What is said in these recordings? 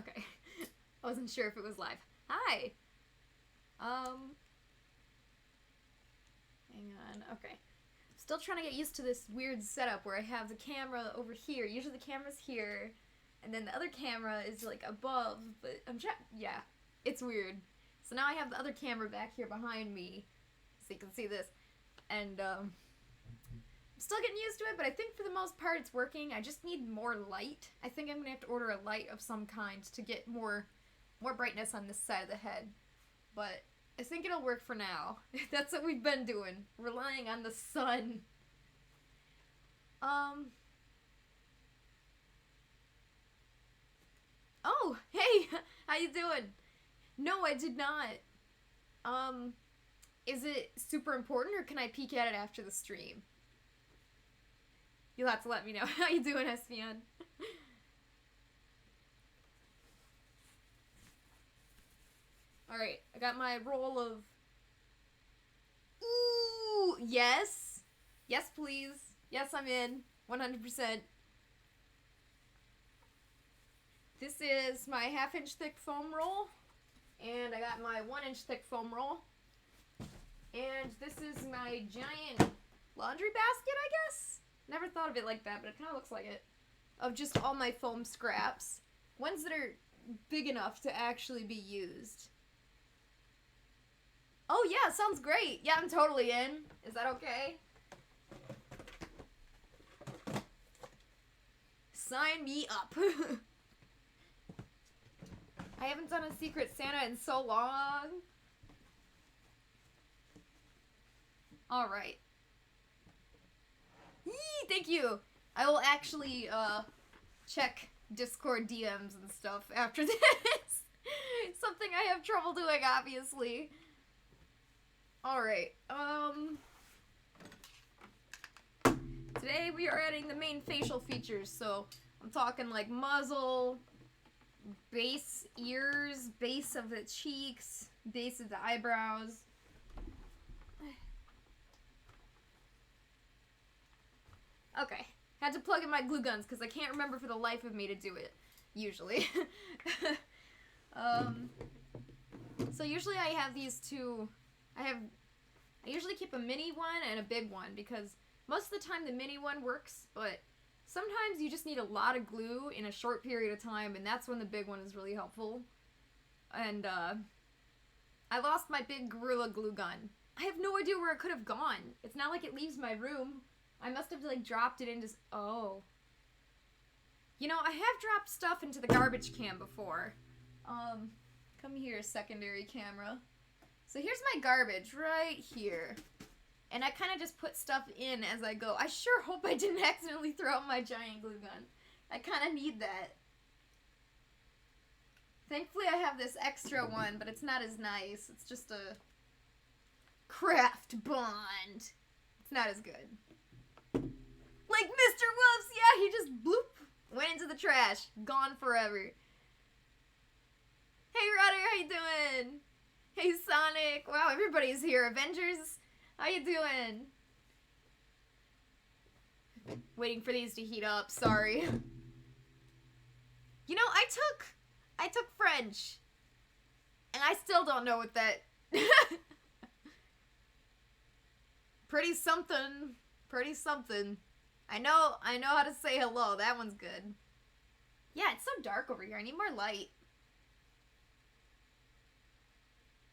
Okay. I wasn't sure if it was live. Hi! Hang on. Okay. Still trying to get used to this weird setup where I have the camera over here. Usually the camera's here, and then the other camera is like above, but yeah. It's weird. So now I have the other camera back here behind me, so you can see this. And, I'm still getting used to it, but I think for the most part it's working. I just need more light. I think I'm gonna have to order a light of some kind to get more brightness on this side of the head. But I think it'll work for now. That's what we've been doing. Relying on the sun. Oh, hey! How you doing? No, I did not. Is it super important or can I peek at it after the stream? You'll have to let me know. How you doing, Espion? Alright, I got my roll of... Ooh, yes! Yes, please. Yes, I'm in. 100%. This is my half-inch thick foam roll. And I got my 1-inch thick foam roll. And this is my giant laundry basket, I guess? Never thought of it like that, but it kind of looks like it. Of just all my foam scraps. Ones that are big enough to actually be used. Oh yeah, sounds great. Yeah, I'm totally in. Is that okay? Sign me up. I haven't done a Secret Santa in so long. Alright. Yee, thank you. I will actually, check Discord DMs and stuff after this. Something I have trouble doing, obviously. Alright, today we are adding the main facial features, so I'm talking like muzzle, base ears, base of the cheeks, base of the eyebrows. Okay, had to plug in my glue guns because I can't remember for the life of me to do it, usually. So usually I have these two, I usually keep a mini one and a big one because most of the time the mini one works, but sometimes you just need a lot of glue in a short period of time, and that's when the big one is really helpful. And, I lost my big Gorilla Glue gun. I have no idea where it could have gone. It's not like it leaves my room. I must have, like, dropped it into... Oh. You know, I have dropped stuff into the garbage can before. Come here, secondary camera. So here's my garbage right here. And I kind of just put stuff in as I go. I sure hope I didn't accidentally throw out my giant glue gun. I kind of need that. Thankfully I have this extra one, but it's not as nice. It's just a craft bond. It's not as good. Like Mr. Wolf's, yeah, he just bloop, went into the trash. Gone forever. Hey Rudder, how you doing? Hey Sonic, wow, everybody's here. Avengers, how you doing? Waiting for these to heat up, sorry. You know, I took French. And I still don't know what that... Pretty something. Pretty something. I know how to say hello. That one's good. Yeah, it's so dark over here. I need more light.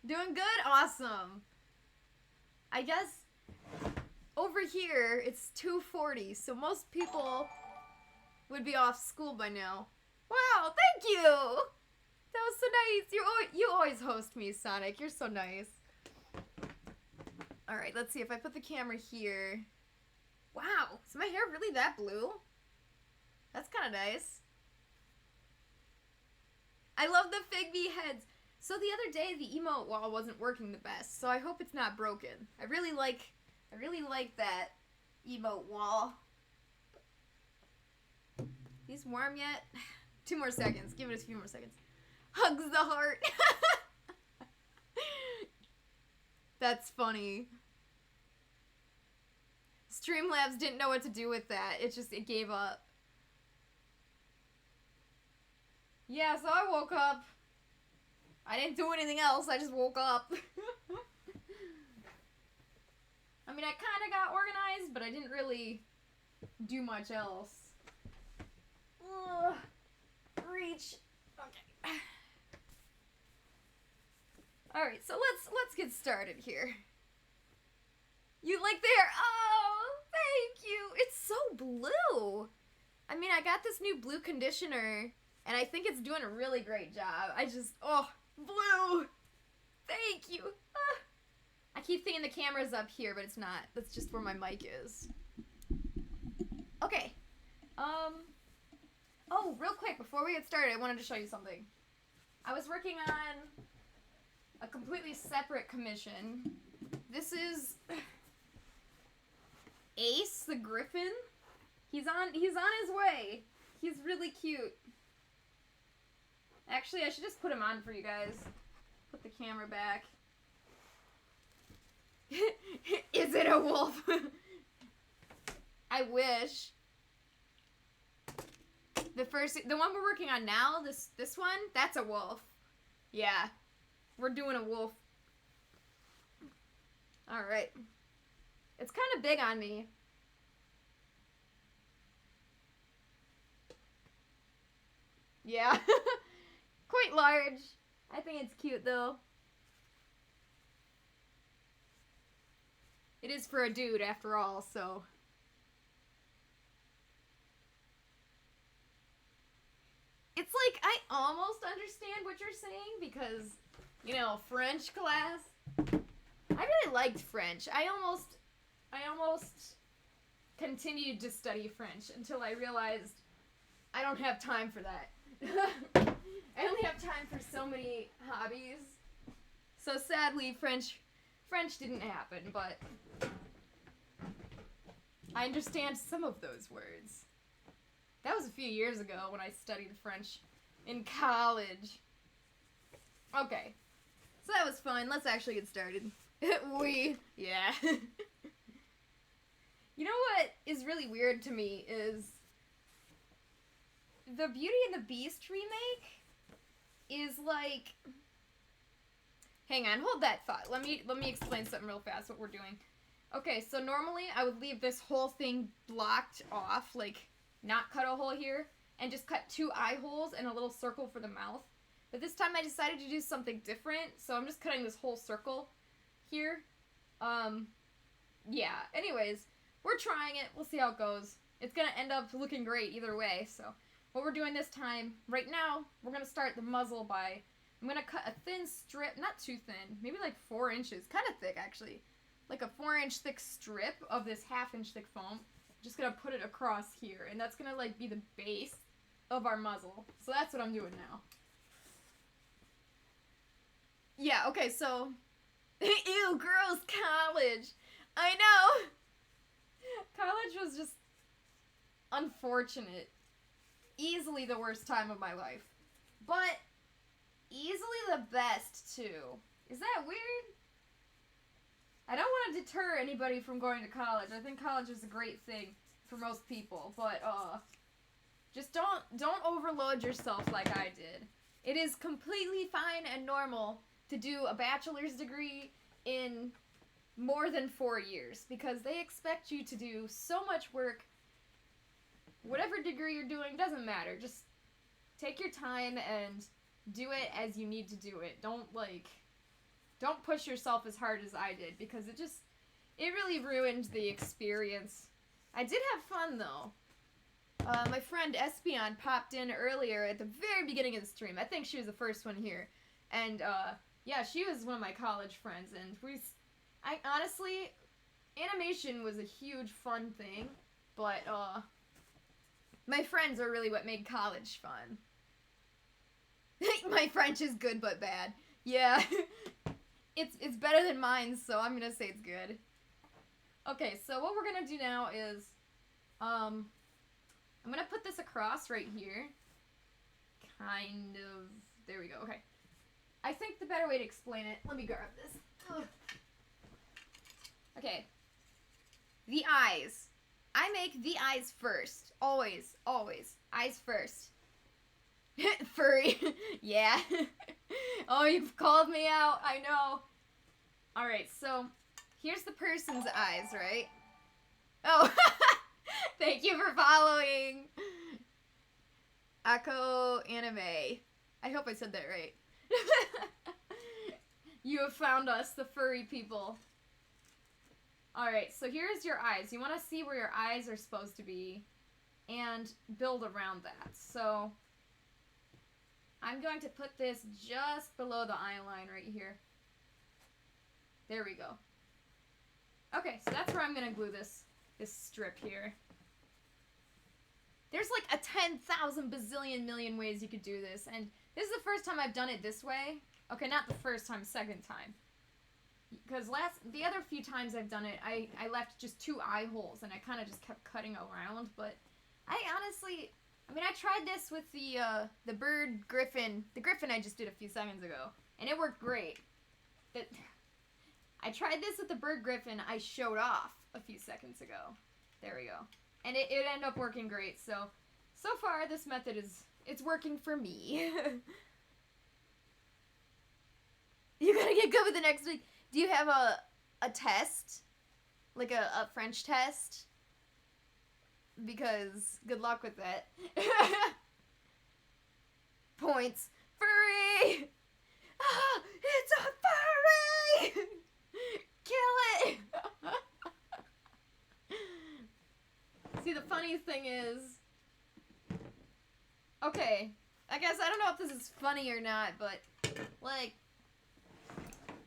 Doing good? Awesome. I guess over here it's 2:40, so most people would be off school by now. Wow, thank you! That was so nice. You always host me, Sonic. You're so nice. Alright, let's see if I put the camera here. Wow, is my hair really that blue? That's kind of nice. I love the Figby heads. So the other day, the emote wall wasn't working the best, so I hope it's not broken. I really like that emote wall. These warm yet? 2 more seconds. Give it a few more seconds. Hugs the heart. That's funny. Streamlabs didn't know what to do with that. It gave up. Yeah, so I woke up. I didn't do anything else, I just woke up. I mean, I kind of got organized, but I didn't really do much else. Ugh. Reach. Okay. Alright, so let's get started here. You like there? Oh, thank you. It's so blue. I mean, I got this new blue conditioner, and I think it's doing a really great job. Oh, blue. Thank you. Ah. I keep thinking the camera's up here, but it's not. That's just where my mic is. Okay. Oh, real quick, before we get started, I wanted to show you something. I was working on a completely separate commission. This is Ace the Griffin. He's on his way. He's really cute. Actually, I should just put him on for you guys. Put the camera back. Is it a wolf? I wish. The one we're working on now, this one, that's a wolf. Yeah. We're doing a wolf. Alright. It's kind of big on me. Yeah. Quite large. I think it's cute though. It is for a dude after all, so. It's like, I almost understand what you're saying because, you know, French class. I really liked French. I almost continued to study French until I realized I don't have time for that. I only have time for so many hobbies. So sadly, French didn't happen, but I understand some of those words. That was a few years ago when I studied French in college. Okay. So that was fun. Let's actually get started. Yeah. You know what is really weird to me is the Beauty and the Beast remake is like... Hang on, hold that thought. Let me explain something real fast, what we're doing. Okay, so normally I would leave this whole thing blocked off, like not cut a hole here, and just cut 2 eye holes and a little circle for the mouth. But this time I decided to do something different, so I'm just cutting this whole circle here. Yeah, anyways, we're trying it. We'll see how it goes. It's gonna end up looking great either way, so what we're doing this time, right now, we're gonna start the muzzle by, I'm gonna cut a thin strip, not too thin, maybe like 4 inches, kind of thick actually, like a 4-inch thick strip of this 1/2-inch thick foam. Just gonna put it across here, and that's gonna like be the base of our muzzle. So that's what I'm doing now. Yeah, okay, so ew, girls, college. I know. College was just unfortunate. Easily the worst time of my life. But easily the best too. Is that weird? I don't want to deter anybody from going to college. I think college is a great thing for most people, but just don't overload yourself like I did. It is completely fine and normal to do a bachelor's degree in more than 4 years because they expect you to do so much work. Whatever degree you're doing doesn't matter. Just take your time and do it as you need to do it. Don't push yourself as hard as I did because it really ruined the experience. I did have fun though. My friend Espion popped in earlier at the very beginning of the stream. I think she was the first one here. And yeah, she was one of my college friends, and I honestly, animation was a huge fun thing, but my friends are really what made college fun. My French is good but bad. Yeah. It's better than mine, so I'm gonna say it's good. Okay, so what we're gonna do now is, I'm gonna put this across right here. Kind of, there we go, okay. I think the better way to explain it, let me grab this. Ugh. Okay. The eyes. I make the eyes first. Always, always. Eyes first. Furry. Yeah. Oh, you've called me out. I know. Alright, so here's the person's eyes, right? Oh, thank you for following. Ako Anime. I hope I said that right. You have found us, the furry people. Alright, so here's your eyes. You want to see where your eyes are supposed to be and build around that. So I'm going to put this just below the eye line right here. There we go. Okay, so that's where I'm going to glue this strip here. There's like a 10,000 bazillion million ways you could do this, and this is the first time I've done it this way. Okay, not the first time, second time. Because the other few times I've done it, I left just 2 eye holes, and I kind of just kept cutting around, but I honestly, I mean, I tried this with the bird griffin, the griffin I just did a few seconds ago, and it worked great. I tried this with the bird griffin I showed off a few seconds ago. There we go. And it ended up working great, so far this method it's working for me. You gotta get good with the next week. Do you have a test? Like a French test? Because good luck with that. Points. Furry! Ah, it's a furry! Kill it! See, the funny thing is... Okay, I guess I don't know if this is funny or not, but, like,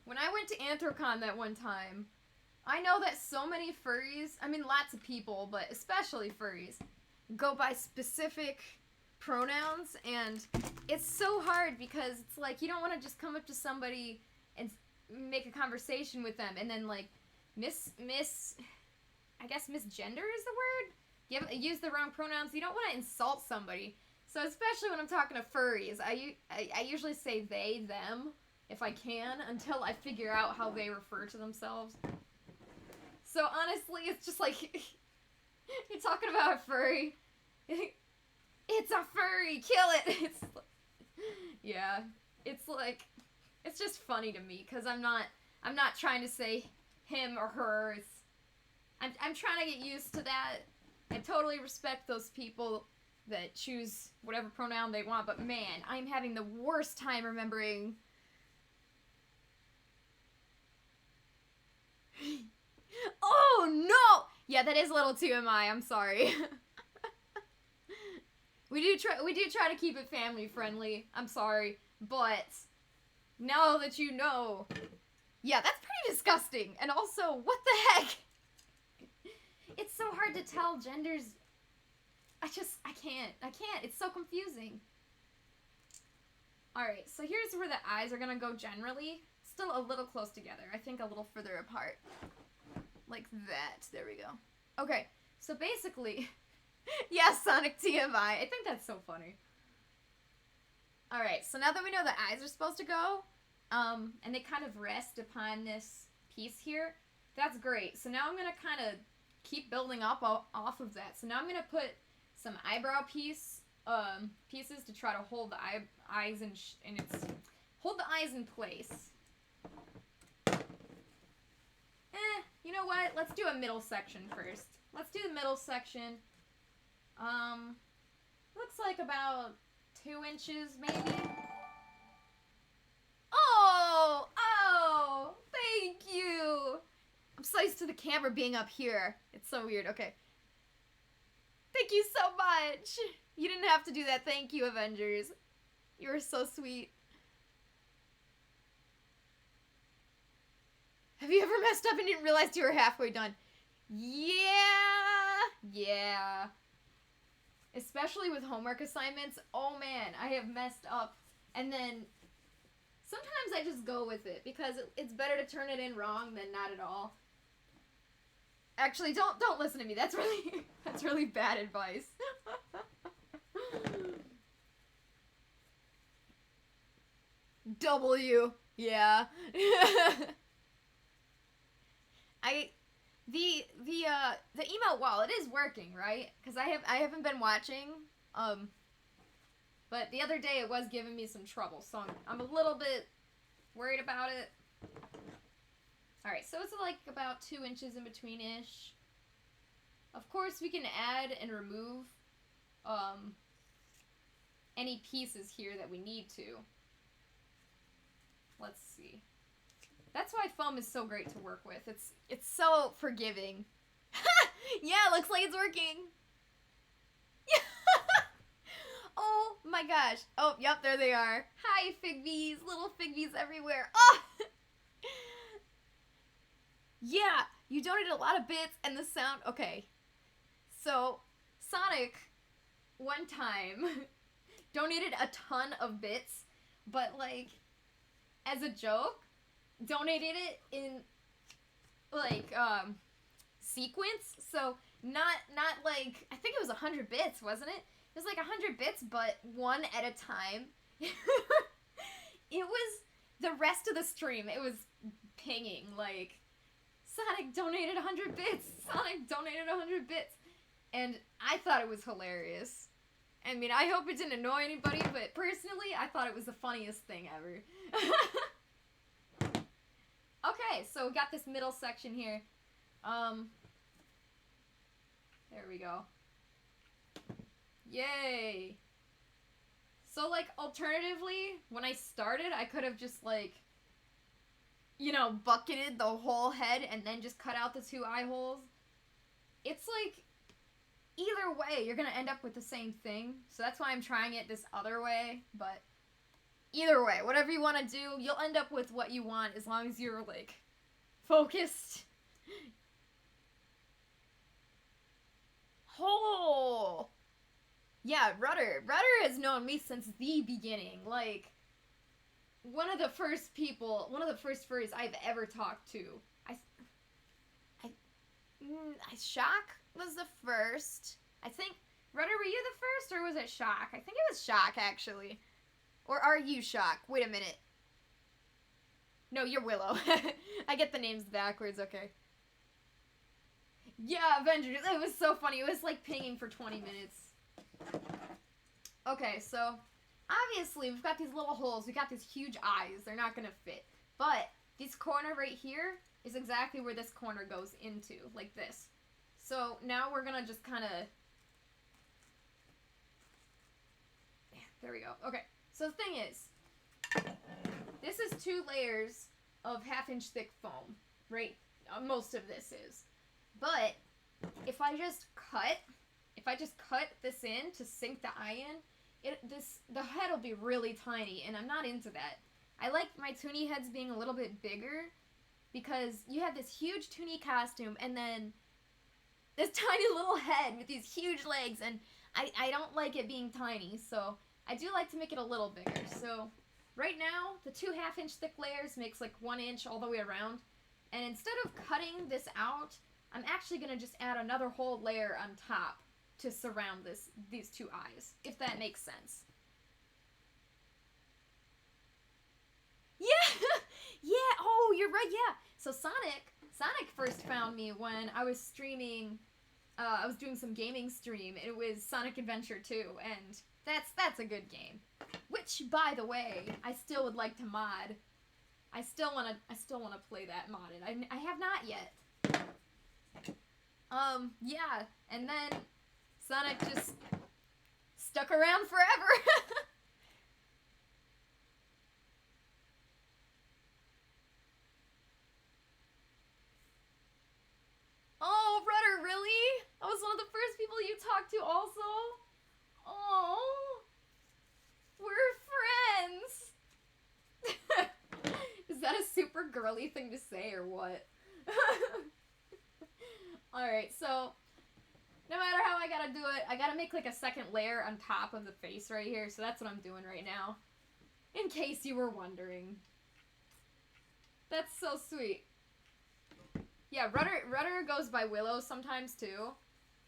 when I went to Anthrocon that one time, I know that so many furries, I mean lots of people, but especially furries, go by specific pronouns, and it's so hard because it's like, you don't want to just come up to somebody and make a conversation with them, and then, like, I guess misgender is the word? Use the wrong pronouns. You don't want to insult somebody. So especially when I'm talking to furries, I usually say they, them, if I can, until I figure out how they refer to themselves. So honestly, it's just like, you're talking about a furry. It's a furry, kill it! Yeah, it's like, it's just funny to me, because I'm not trying to say him or her. I'm trying to get used to that. I totally respect those people that choose whatever pronoun they want, but man, I'm having the worst time remembering. Oh no! Yeah, that is a little TMI, I'm sorry. we do try to keep it family friendly. I'm sorry, but now that you know, yeah, that's pretty disgusting. And also, what the heck? It's so hard to tell genders. I can't. It's so confusing. Alright, so here's where the eyes are gonna go generally. Still a little close together. I think a little further apart. Like that. There we go. Okay, so basically... yeah, Sonic TMI. I think that's so funny. Alright, so now that we know the eyes are supposed to go, and they kind of rest upon this piece here, that's great. So now I'm gonna kind of keep building up off of that. So now I'm gonna put some eyebrow pieces to try to hold the eyes hold the eyes in place. You know what? Let's do a middle section first. Let's do the middle section. Looks like about 2 inches maybe. Oh, thank you. I'm so used to the camera being up here. It's so weird. Okay. Thank you so much. You didn't have to do that. Thank you, Avengers. You were so sweet. Have you ever messed up and didn't realize you were halfway done? Yeah. Especially with homework assignments. Oh man, I have messed up. And then sometimes I just go with it because it's better to turn it in wrong than not at all. Actually, don't listen to me. That's really bad advice. W. Yeah. The emote wall, it is working, right? Because I haven't been watching. But the other day it was giving me some trouble, so I'm a little bit worried about it. Alright, so it's like about 2 inches in between-ish. Of course, we can add and remove any pieces here that we need to. Let's see. That's why foam is so great to work with. It's so forgiving. Yeah, looks like it's working. Oh my gosh. Oh, yep, there they are. Hi, Figbees. Little Figbees everywhere. Oh! Yeah, you donated a lot of bits and the sound. Okay. So, Sonic, one time, donated a ton of bits, but, like, as a joke, donated it in, like, sequence. So, not like, I think it was 100 bits, wasn't it? It was like 100 bits, but one at a time. It was the rest of the stream. It was pinging, like, Sonic donated 100 bits. Sonic donated 100 bits. And I thought it was hilarious. I mean, I hope it didn't annoy anybody, but personally, I thought it was the funniest thing ever. Okay, so we got this middle section here. There we go. Yay! So, like, alternatively, when I started, I could have just, like, you know, bucketed the whole head and then just cut out the 2 eye holes. It's, like, either way, you're gonna end up with the same thing. So that's why I'm trying it this other way, but either way, whatever you want to do, you'll end up with what you want as long as you're, like, focused. Oh! Yeah, Rudder. Rudder has known me since the beginning. Like, one of the first furries I've ever talked to. Shock was the first. I think, Rudder, were you the first, or was it Shock? I think it was Shock, actually. Or are you Shock? Wait a minute. No, you're Willow. I get the names backwards, okay. Yeah, Avengers. It was so funny. It was like pinging for 20 minutes. Okay, so obviously we've got these little holes. We got these huge eyes. They're not going to fit. But this corner right here is exactly where this corner goes into, like this. So now we're going to just kind of... There we go. Okay, so the thing is, this is 2 layers of 1/2-inch thick foam, right? Most of this is. But if I just cut this in to sink the eye in, the head will be really tiny, and I'm not into that. I like my Toonie heads being a little bit bigger, because you have this huge Toonie costume, and then this tiny little head with these huge legs, and I don't like it being tiny, so I do like to make it a little bigger. So right now, the 2 1/2-inch thick layers makes like 1 inch all the way around, and instead of cutting this out, I'm actually going to just add another whole layer on top to surround these 2 eyes, if that makes sense. Yeah! Yeah, oh, you're right, yeah. So Sonic first found me when I was streaming, I was doing some gaming stream. It was Sonic Adventure 2, and that's a good game. Which, by the way, I still would like to mod. I still wanna play that modded. I have not yet. Yeah, and then Sonic just stuck around forever. Oh, Rudder, really? I was one of the first people you talked to also? Oh, we're friends. Is that a super girly thing to say or what? Alright, so no matter how I gotta do it, I gotta make like a second layer on top of the face right here, so that's what I'm doing right now. In case you were wondering. That's so sweet. Yeah, Rudder goes by Willow sometimes too.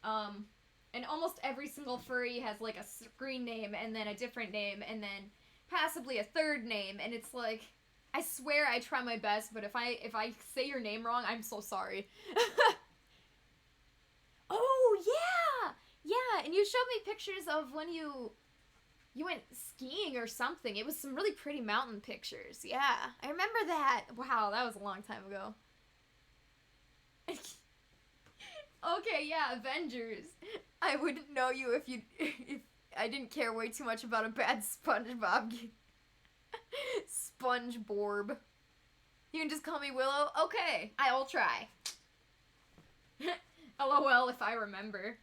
And almost every single furry has like a screen name and then a different name and then possibly a third name, and it's like, I swear I try my best, but if I say your name wrong, I'm so sorry. Oh, yeah! Yeah, and you showed me pictures of when you You went skiing or something. It was some really pretty mountain pictures. Yeah, I remember that. Wow, that was a long time ago. Okay, yeah, Avengers. I wouldn't know you if I didn't care way too much about a bad SpongeBob. SpongeBorb. You can just call me Willow? Okay, I'll try. LOL if I remember.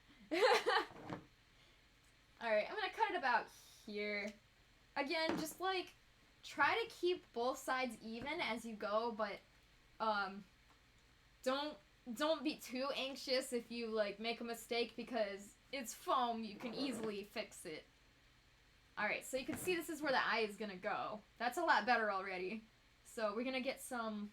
Alright, I'm gonna cut it about here. Again, just like, try to keep both sides even as you go, but, don't be too anxious if you, like, make a mistake because it's foam, you can easily fix it. Alright, so you can see this is where the eye is gonna go. That's a lot better already. So we're gonna get some...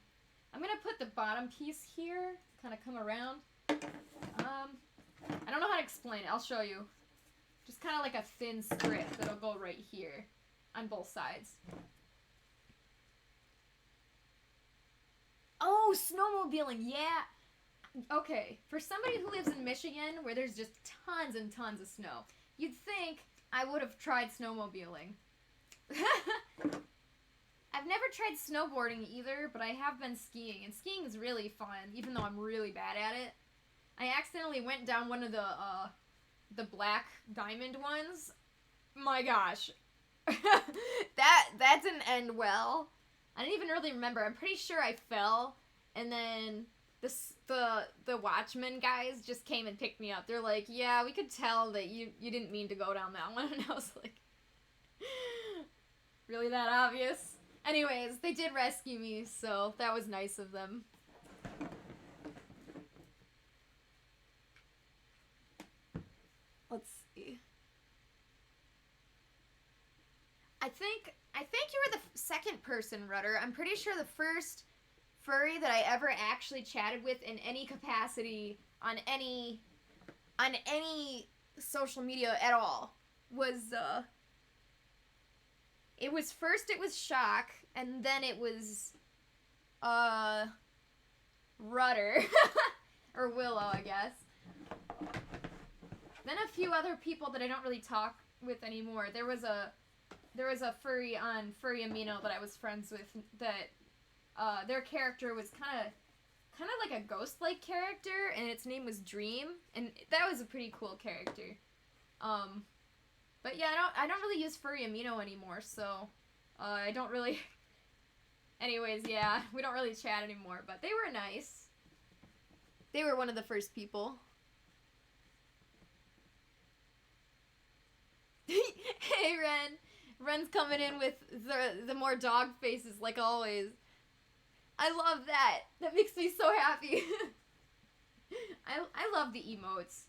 I'm gonna put the bottom piece here, kind of come around. I don't know how to explain it, I'll show you. Just kind of like a thin strip that'll go right here on both sides. Oh, snowmobiling, yeah! Okay, for somebody who lives in Michigan, where there's just tons and tons of snow, you'd think I would have tried snowmobiling. I've never tried snowboarding either, but I have been skiing, and skiing is really fun, even though I'm really bad at it. I accidentally went down one of the black diamond ones. My gosh. that didn't end well. I didn't even really remember. I'm pretty sure I fell, and then the watchman guys just came and picked me up. They're like, yeah, we could tell that you didn't mean to go down that one. And I was like, really that obvious? Anyways, they did rescue me, so that was nice of them. Let's see. I think you were the second person, Rudder. I'm pretty sure the first furry that I ever actually chatted with in any capacity on any social media at all was it was Shock, and then it was Rudder or Willow, I guess. Then a few other people that I don't really talk with anymore. There was a furry on Furry Amino that I was friends with that their character was kind of like a ghost-like character, and its name was Dream, and that was a pretty cool character. But yeah, I don't really use Furry Amino anymore, so I don't really. Anyways, yeah, we don't really chat anymore, but they were nice. They were one of the first people. Hey, Renn. Renn's coming in with the more dog faces, like always. I love that. That makes me so happy. I love the emotes.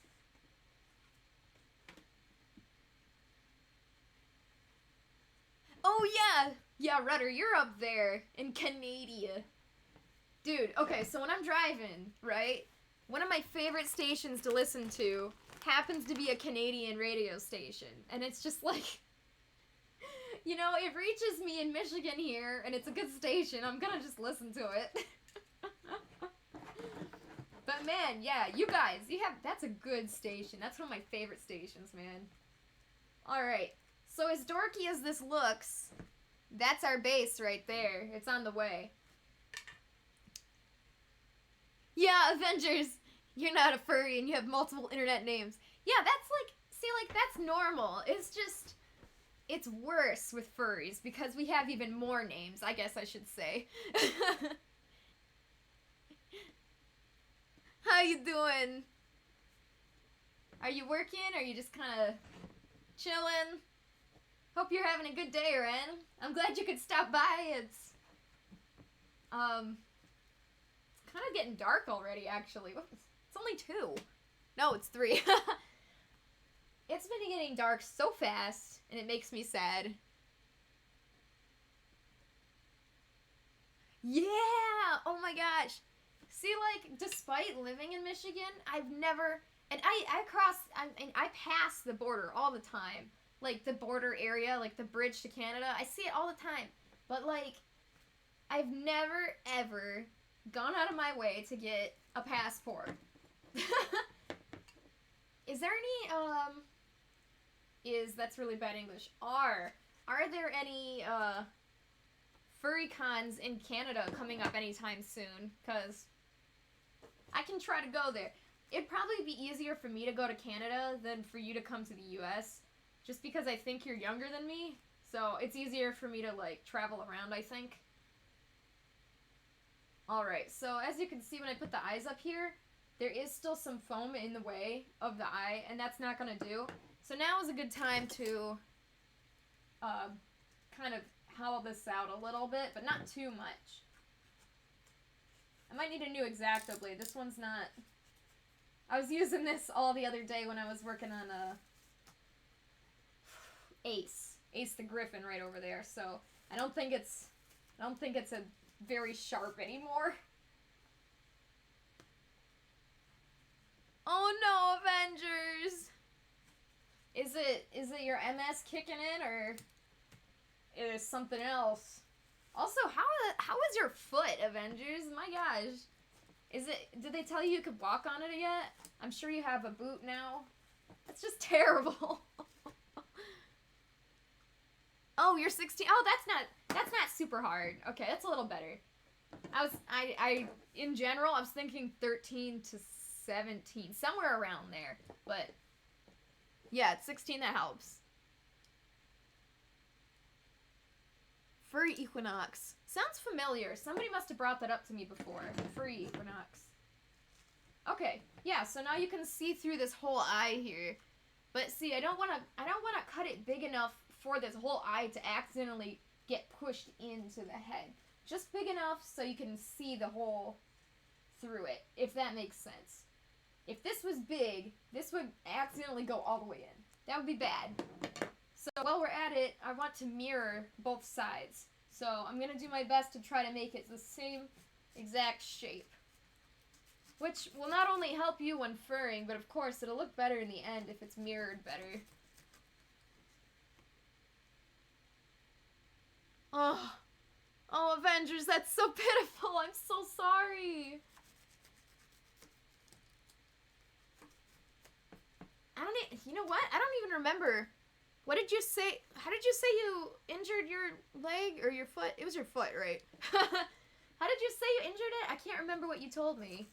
Oh, yeah. Yeah, Rudder, you're up there in Canada. Dude, okay, so when I'm driving, right, one of my favorite stations to listen to happens to be a Canadian radio station. And it's just like, you know, it reaches me in Michigan here, and it's a good station. I'm gonna just listen to it. But man, yeah, you guys, that's a good station. That's one of my favorite stations, man. Alright, so as dorky as this looks, that's our base right there. It's on the way. Yeah, Avengers, you're not a furry and you have multiple internet names. Yeah, that's like, see, like, that's normal. It's just, it's worse with furries because we have even more names, I guess I should say. How you doing? Are you working? Are you just kind of chilling? Hope you're having a good day, Renn. I'm glad you could stop by. It's kind of getting dark already, actually. It's only 2. No, it's 3. It's been getting dark so fast, and it makes me sad. Yeah! Oh my gosh. See, like, despite living in Michigan, I've never... And I pass the border all the time. Like, the border area, like, the bridge to Canada. I see it all the time. But, like, I've never, ever gone out of my way to get a passport. Is there is, that's really bad English, are there any, furry cons in Canada coming up anytime soon? Because I can try to go there. It'd probably be easier for me to go to Canada than for you to come to the US, just because I think you're younger than me, so it's easier for me to, like, travel around, I think. Alright, so as you can see when I put the eyes up here, there is still some foam in the way of the eye, and that's not gonna do. So now is a good time to, kind of hollow this out a little bit, but not too much. I might need a new X-Acto blade. This one's not... I was using this all the other day when I was working on, Ace the Griffin right over there, so I don't think it's a very sharp anymore. Oh no, Avengers! Is it your MS kicking in, or is something else? Also, how is your foot, Avengers? My gosh. Did they tell you could walk on it yet? I'm sure you have a boot now. That's just terrible. Oh, you're 16. Oh, that's not super hard. Okay, that's a little better. In general, I was thinking 13 to 17, somewhere around there. But yeah, it's 16, that helps. Furry equinox. Sounds familiar. Somebody must have brought that up to me before. Furry equinox. Okay, yeah, so now you can see through this whole eye here. But see, I don't want to cut it big enough for this whole eye to accidentally get pushed into the head. Just big enough so you can see the hole through it, if that makes sense. If this was big, this would accidentally go all the way in. That would be bad. So while we're at it, I want to mirror both sides. So I'm going to do my best to try to make it the same exact shape. Which will not only help you when furring, but of course it'll look better in the end if it's mirrored better. Oh, Avengers, that's so pitiful. I'm so sorry. You know what? I don't even remember. What did you say? How did you say you injured your leg or your foot? It was your foot, right? How did you say you injured it? I can't remember what you told me.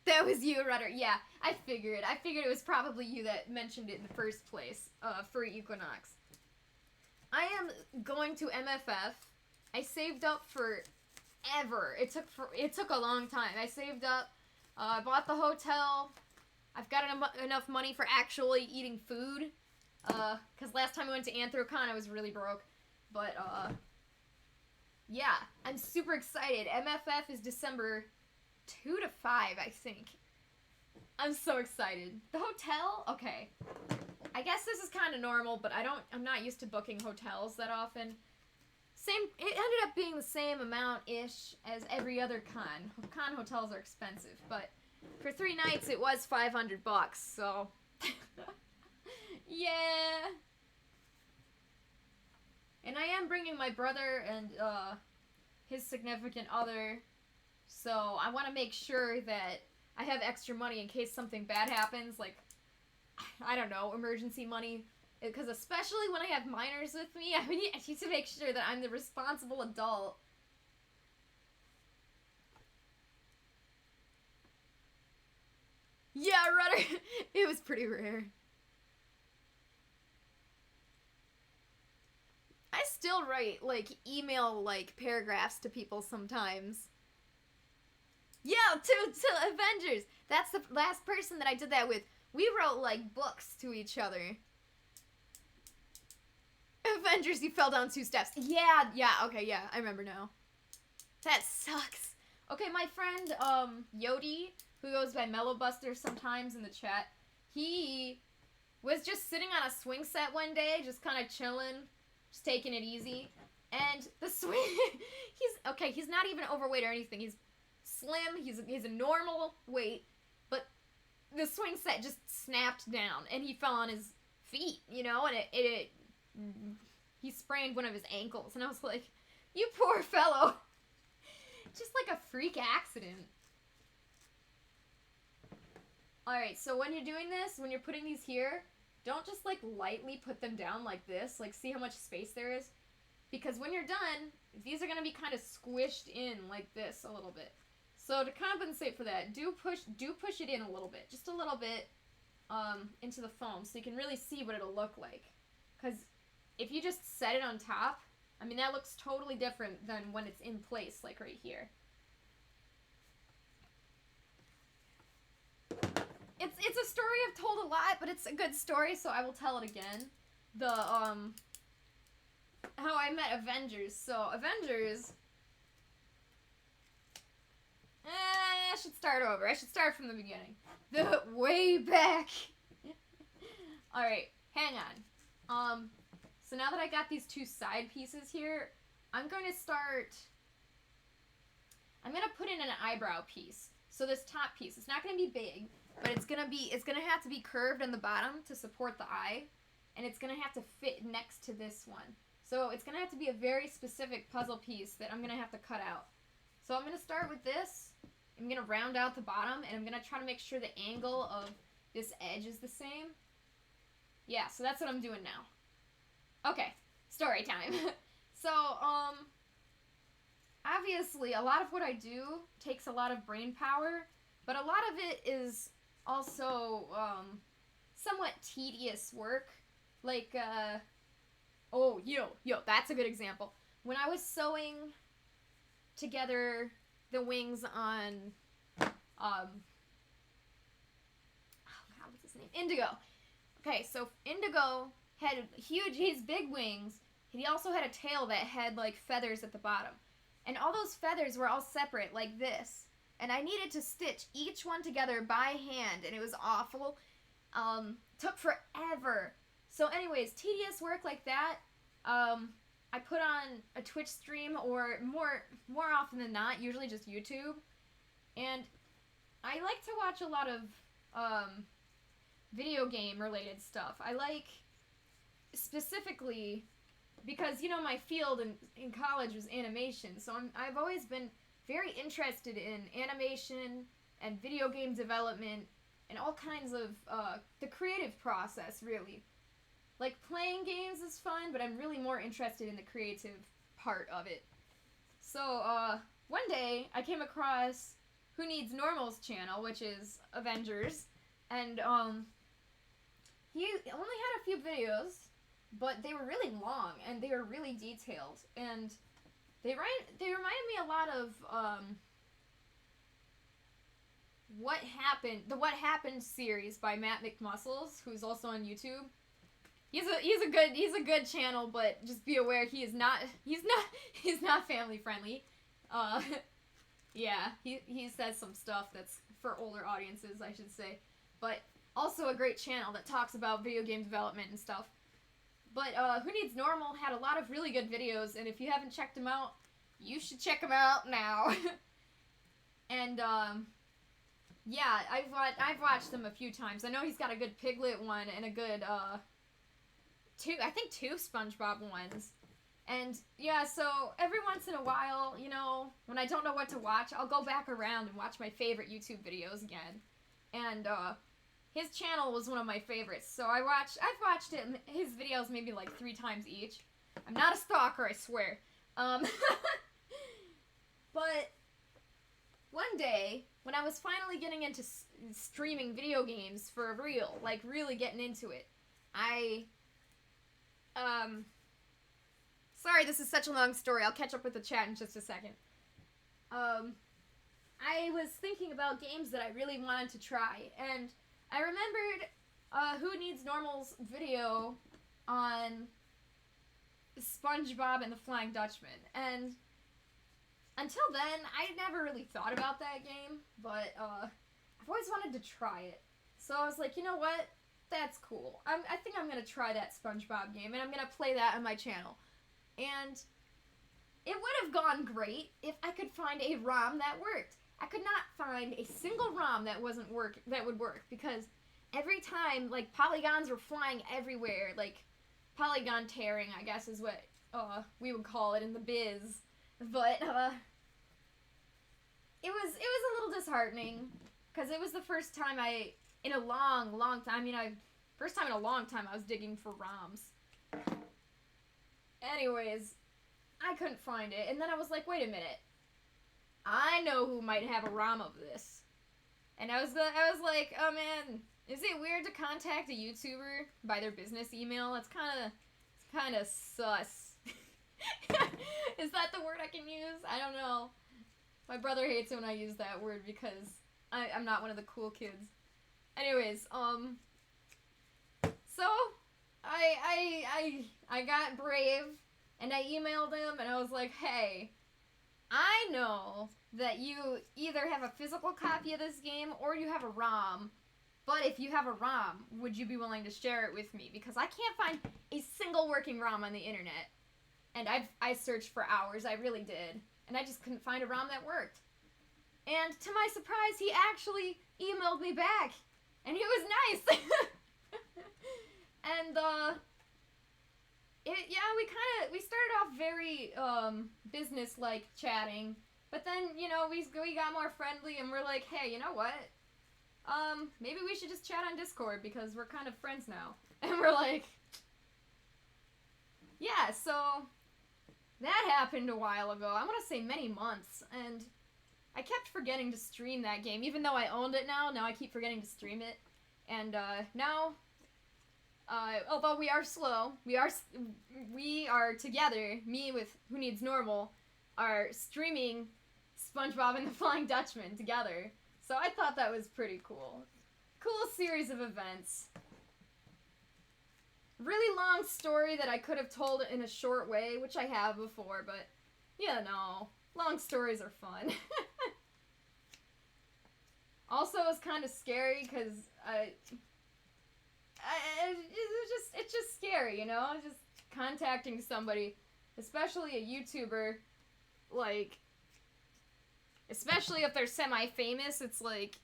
That was you, Rudder. Yeah, I figured. I figured it was probably you that mentioned it in the first place. Furry equinox. I am going to MFF. I saved up forever. It took a long time. I saved up. I bought the hotel. I've got enough money for actually eating food. Because last time I went to Anthrocon, I was really broke. But, yeah. I'm super excited. MFF is December 2 to 5, I think. I'm so excited. The hotel? Okay. I guess this is kind of normal, but I'm not used to booking hotels that often. It ended up being the same amount-ish as every other con. Con hotels are expensive, but for 3 nights it was $500, so... Yeah! And I am bringing my brother and, his significant other, so I want to make sure that I have extra money in case something bad happens, like, I don't know, emergency money. Because especially when I have minors with me, I need to make sure that I'm the responsible adult. Yeah, Rudder! It was pretty rare. I still write, like, email, like, paragraphs to people sometimes. Yeah, to Avengers! That's the last person that I did that with. We wrote, like, books to each other. Avengers, you fell down 2 steps. Yeah, okay, yeah, I remember now. That sucks. Okay, my friend, Yodi, who goes by Mellowbuster sometimes in the chat, he was just sitting on a swing set one day, just kind of chilling, just taking it easy, and the swing, he's not even overweight or anything, he's slim, he's a normal weight, but the swing set just snapped down, and he fell on his feet, you know, and he sprained one of his ankles, and I was like, you poor fellow. Just like a freak accident. Alright, so when you're doing this, when you're putting these here, don't just like lightly put them down like this. Like see how much space there is? Because when you're done, these are going to be kind of squished in like this a little bit. So to compensate for that, do push it in a little bit. Just a little bit into the foam so you can really see what it'll look like. Because if you just set it on top, I mean, that looks totally different than when it's in place, like right here. It's a story I've told a lot, but it's a good story, so I will tell it again. The, how I met Avengers. So, Avengers... I should start over. I should start from the beginning. The way back. Alright, hang on. So now that I got these two side pieces here, I'm going to put in an eyebrow piece. So this top piece, it's not going to be big, but it's going to have to be curved on the bottom to support the eye, and it's going to have to fit next to this one. So it's going to have to be a very specific puzzle piece that I'm going to have to cut out. So I'm going to start with this. I'm going to round out the bottom, and I'm going to try to make sure the angle of this edge is the same. Yeah, so that's what I'm doing now. Okay, story time. So, obviously, a lot of what I do takes a lot of brain power, but a lot of it is also, somewhat tedious work. Like, that's a good example. When I was sewing together the wings on, what's his name? Indigo. Okay, so Indigo had his big wings. He also had a tail that had, like, feathers at the bottom. And all those feathers were all separate, like this. And I needed to stitch each one together by hand, and it was awful. Took forever. So anyways, tedious work like that, I put on a Twitch stream, or more often than not, usually just YouTube. And I like to watch a lot of, video game related stuff. I like, specifically, because, you know, my field in college was animation, so I've always been very interested in animation and video game development and all kinds of, the creative process, really. Like, playing games is fun, but I'm really more interested in the creative part of it. So, one day, I came across Who Needs Normal's channel, which is Avengers, and, he only had a few videos, but they were really long, and they were really detailed, and they reminded me a lot of, the What Happened series by Matt McMuscles, who's also on YouTube. He's a good channel, but just be aware he's not family friendly. Yeah, he says some stuff that's for older audiences, I should say, but also a great channel that talks about video game development and stuff. But Who Needs Normal had a lot of really good videos, and if you haven't checked them out, you should check them out now. And yeah, I've watched them a few times. I know he's got a good Piglet one and a good two SpongeBob ones. And yeah, so every once in a while, you know, when I don't know what to watch, I'll go back around and watch my favorite YouTube videos again. And his channel was one of my favorites, so I've watched his videos maybe like 3 times each. I'm not a stalker, I swear. But one day, when I was finally getting into streaming video games for real, like really getting into it, sorry, this is such a long story. I'll catch up with the chat in just a second. I was thinking about games that I really wanted to try, and I remembered Who Needs Normal's video on SpongeBob and the Flying Dutchman, and until then, I never really thought about that game, but I've always wanted to try it. So I was like, you know what? That's cool. I think I'm going to try that SpongeBob game, and I'm going to play that on my channel. And it would have gone great if I could find a ROM that worked. I could not find a single ROM that would work, because every time, like, polygons were flying everywhere, like, polygon tearing, I guess is what we would call it in the biz. But it was a little disheartening, because it was the first time I in a long, long time. I mean, first time in a long time I was digging for ROMs. Anyways, I couldn't find it, and then I was like, wait a minute. I know who might have a ROM of this. And I was like, oh man, is it weird to contact a YouTuber by their business email? It's kind of sus. Is that the word I can use? I don't know. My brother hates it when I use that word because I'm not one of the cool kids. Anyways, so I got brave and I emailed him and I was like, hey, I know that you either have a physical copy of this game or you have a ROM, but if you have a ROM, would you be willing to share it with me? Because I can't find a single working ROM on the internet. And I searched for hours, I really did. And I just couldn't find a ROM that worked. And to my surprise, he actually emailed me back. And he was nice. And, we started off very, business-like chatting. But then, you know, we got more friendly and we're like, hey, you know what? Maybe we should just chat on Discord because we're kind of friends now. And we're like, yeah, so that happened a while ago. I want to say many months, and I kept forgetting to stream that game. Even though I owned it now I keep forgetting to stream it. And, now, although we are slow, we are together, me with Who Needs Normal, are streaming SpongeBob and the Flying Dutchman together. So I thought that was pretty cool. Cool series of events. Really long story that I could have told in a short way, which I have before, but, you know, long stories are fun. Also, it was kind of scary, because it's just scary, you know? Just contacting somebody, especially a YouTuber, like, especially if they're semi-famous, it's like,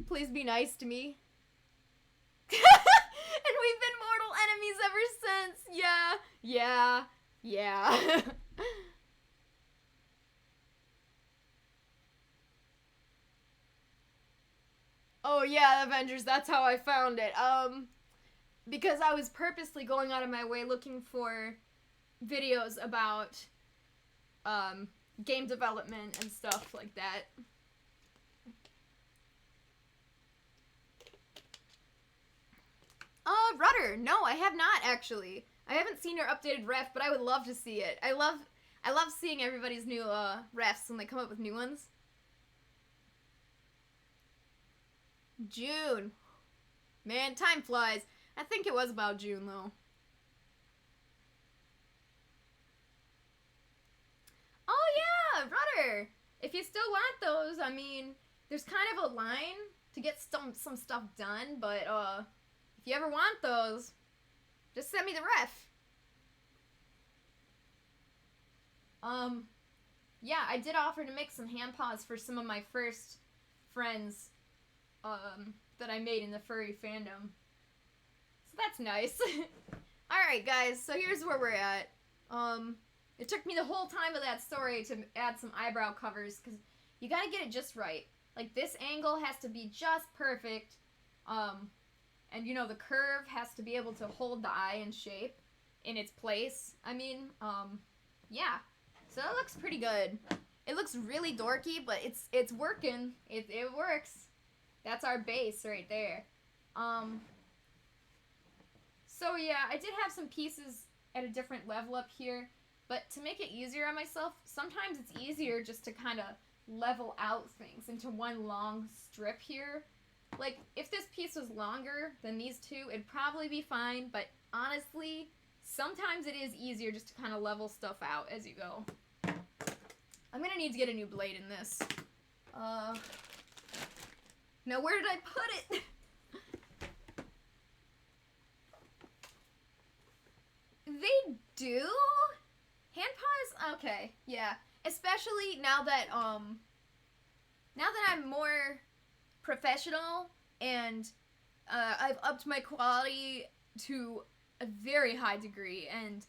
please be nice to me. And we've been mortal enemies ever since. Yeah. Oh yeah, Avengers, that's how I found it. Because I was purposely going out of my way looking for videos about, game development and stuff like that. Rudder, no, I have not actually. I haven't seen your updated ref, but I would love to see it. I love seeing everybody's new, refs when they come up with new ones. June. Man, time flies. I think it was about June, though. Oh, yeah, Rudder. If you still want those, I mean, there's kind of a line to get some stuff done, but, if you ever want those, just send me the ref. Yeah, I did offer to make some hand paws for some of my first friends, that I made in the furry fandom. So that's nice. Alright, guys, so here's where we're at. It took me the whole time of that story to add some eyebrow covers, because you gotta get it just right. Like, this angle has to be just perfect, and, you know, the curve has to be able to hold the eye in shape in its place. I mean, yeah. So that looks pretty good. It looks really dorky, but it's working. It works. That's our base right there. So yeah, I did have some pieces at a different level up here, but to make it easier on myself, sometimes it's easier just to kind of level out things into one long strip here. Like, if this piece was longer than these two, it'd probably be fine, but honestly, sometimes it is easier just to kind of level stuff out as you go. I'm gonna need to get a new blade in this. Now where did I put it? They do? Hand paws? Okay, yeah. Especially now that I'm more professional and I've upped my quality to a very high degree, and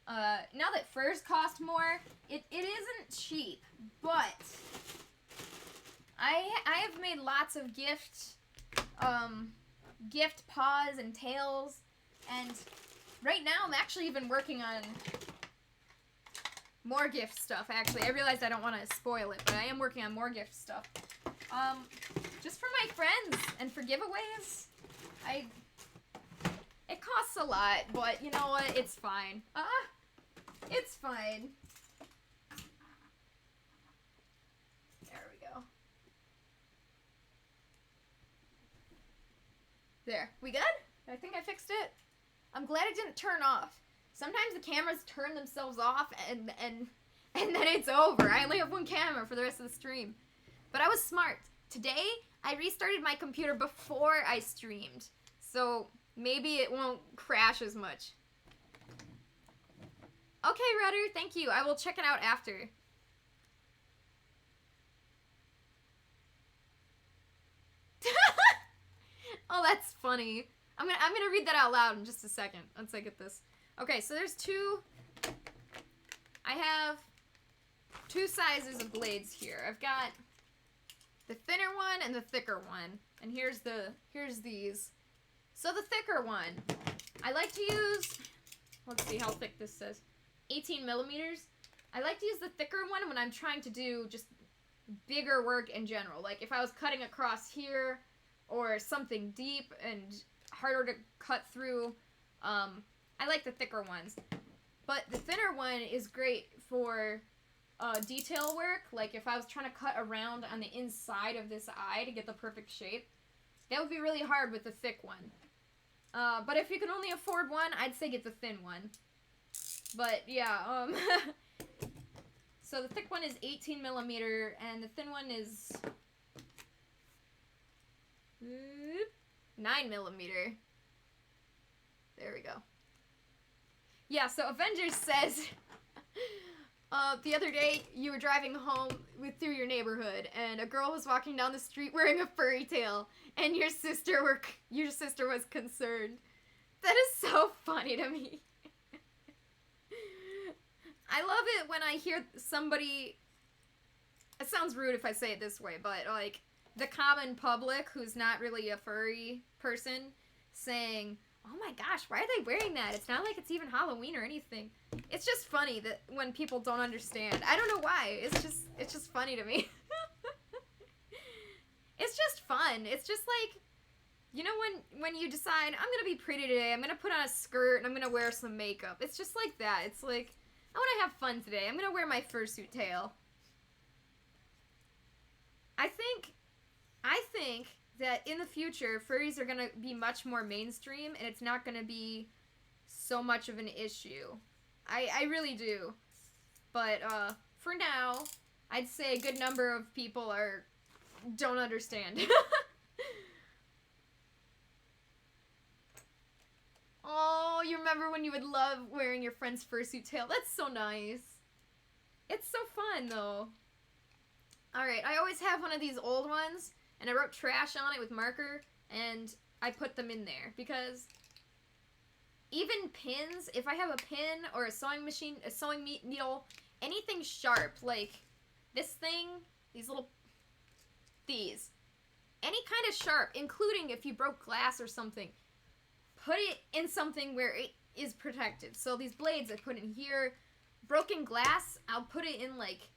now that furs cost more, it isn't cheap, but I have made lots of gift gift paws and tails. And right now I'm actually even working on more gift stuff, actually. I realized I don't want to spoil it, but I am working on more gift stuff. Just for my friends and for giveaways. It costs a lot, but you know what? It's fine. It's fine. There we go. There. We good? I think I fixed it. I'm glad it didn't turn off. Sometimes the cameras turn themselves off and then it's over. I only have one camera for the rest of the stream. But I was smart. Today, I restarted my computer before I streamed. So maybe it won't crash as much. Okay, Rudder, thank you. I will check it out after. Oh, that's funny. I'm gonna read that out loud in just a second once I get this. Okay, so there's I have two sizes of blades here. I've got the thinner one and the thicker one. And here's these. So the thicker one, I like to use, let's see how thick this says, 18 millimeters. I like to use the thicker one when I'm trying to do just bigger work in general. Like if I was cutting across here or something deep and harder to cut through, I like the thicker ones. But the thinner one is great for detail work. Like if I was trying to cut around on the inside of this eye to get the perfect shape, that would be really hard with the thick one. But if you can only afford one, I'd say get the thin one. But yeah, so the thick one is 18 millimeter and the thin one is 9 millimeter. There we go. Yeah, so Avengers says, the other day you were driving home through your neighborhood and a girl was walking down the street wearing a furry tail and your sister was concerned. That is so funny to me. I love it when I hear somebody, it sounds rude if I say it this way, but like the common public who's not really a furry person saying, oh my gosh, why are they wearing that? It's not like it's even Halloween or anything. It's just funny that when people don't understand. I don't know why. It's just funny to me. It's just fun. It's just like, you know, when you decide, I'm gonna be pretty today, I'm gonna put on a skirt and I'm gonna wear some makeup. It's just like that. It's like, I wanna have fun today. I'm gonna wear my fursuit tail. I think that in the future, furries are gonna be much more mainstream and it's not gonna be so much of an issue. I really do. But for now, I'd say a good number of people don't understand. Oh, you remember when you would love wearing your friend's fursuit tail? That's so nice. It's so fun, though. Alright, I always have one of these old ones, and I wrote trash on it with marker, and I put them in there, because even pins, if I have a pin or a sewing machine, a sewing needle, anything sharp, like this thing, any kind of sharp, including if you broke glass or something, put it in something where it is protected. So these blades I put in here, broken glass, I'll put it in like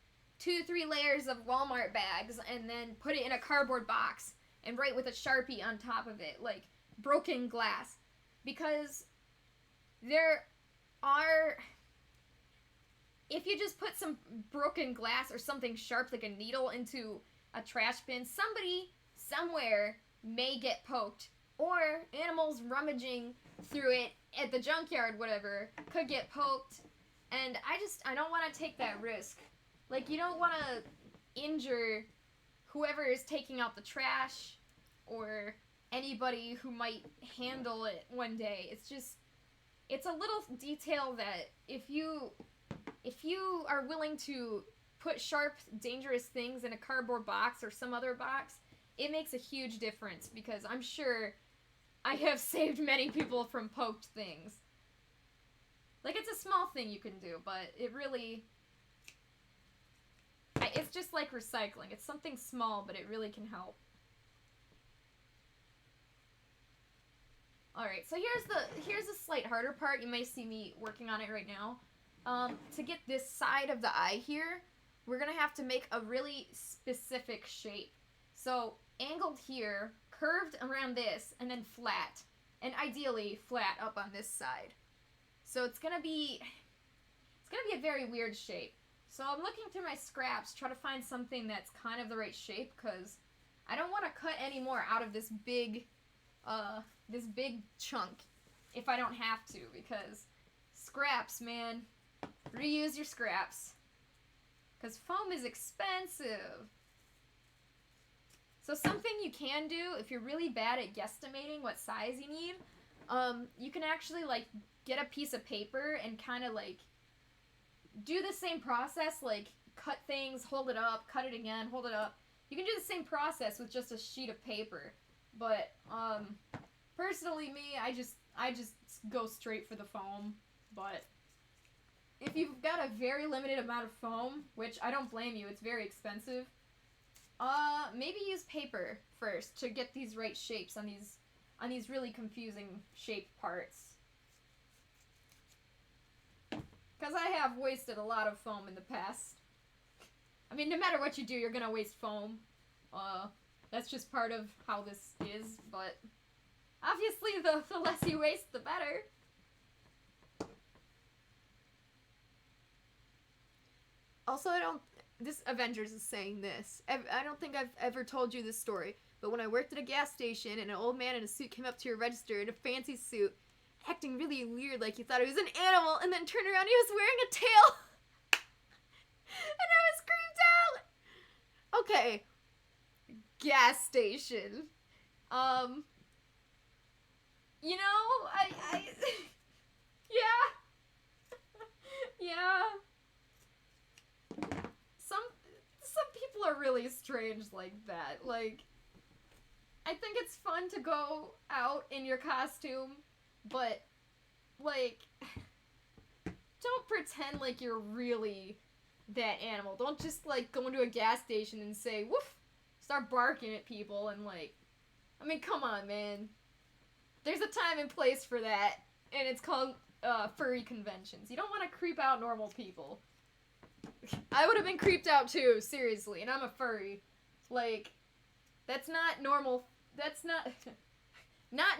2-3 layers of Walmart bags and then put it in a cardboard box and write with a Sharpie on top of it, like broken glass. Because if you just put some broken glass or something sharp like a needle into a trash bin, somebody somewhere may get poked, or animals rummaging through it at the junkyard, whatever, could get poked, and I don't want to take that risk. Like, you don't want to injure whoever is taking out the trash, or anybody who might handle it one day. It's a little detail that if you are willing to put sharp, dangerous things in a cardboard box or some other box, it makes a huge difference, because I'm sure I have saved many people from poked things. Like, it's a small thing you can do, but it really, it's just like recycling. It's something small, but it really can help. Alright, so here's the slight harder part. You may see me working on it right now. To get this side of the eye here, we're gonna have to make a really specific shape. So, angled here, curved around this, and then flat. And ideally, flat up on this side. So it's gonna be a very weird shape. So I'm looking through my scraps, try to find something that's kind of the right shape, because I don't want to cut any more out of this big chunk if I don't have to, because scraps, man. Reuse your scraps. Because foam is expensive. So something you can do, if you're really bad at guesstimating what size you need, you can actually, like, get a piece of paper and kind of, like, do the same process, like, cut things, hold it up, cut it again, hold it up. You can do the same process with just a sheet of paper. But, personally, me, I just go straight for the foam. But if you've got a very limited amount of foam, which I don't blame you, it's very expensive, maybe use paper first to get these right shapes on these really confusing shaped parts. Because I have wasted a lot of foam in the past. I mean, no matter what you do, you're gonna waste foam. That's just part of how this is, but obviously the less you waste, the better. Also, this Avengers is saying this. I don't think I've ever told you this story, but when I worked at a gas station and an old man in a suit came up to your register in a fancy suit, acting really weird like he thought he was an animal, and then turned around, he was wearing a tail. And I was creeped out. Okay. Gas station. You know, I yeah. Yeah. Some people are really strange like that. Like, I think it's fun to go out in your costume, but, like, don't pretend like you're really that animal. Don't just, like, go into a gas station and say, woof, start barking at people and, like, I mean, come on, man. There's a time and place for that, and it's called, furry conventions. You don't want to creep out normal people. I would have been creeped out too, seriously, and I'm a furry. Like, that's not normal, that's not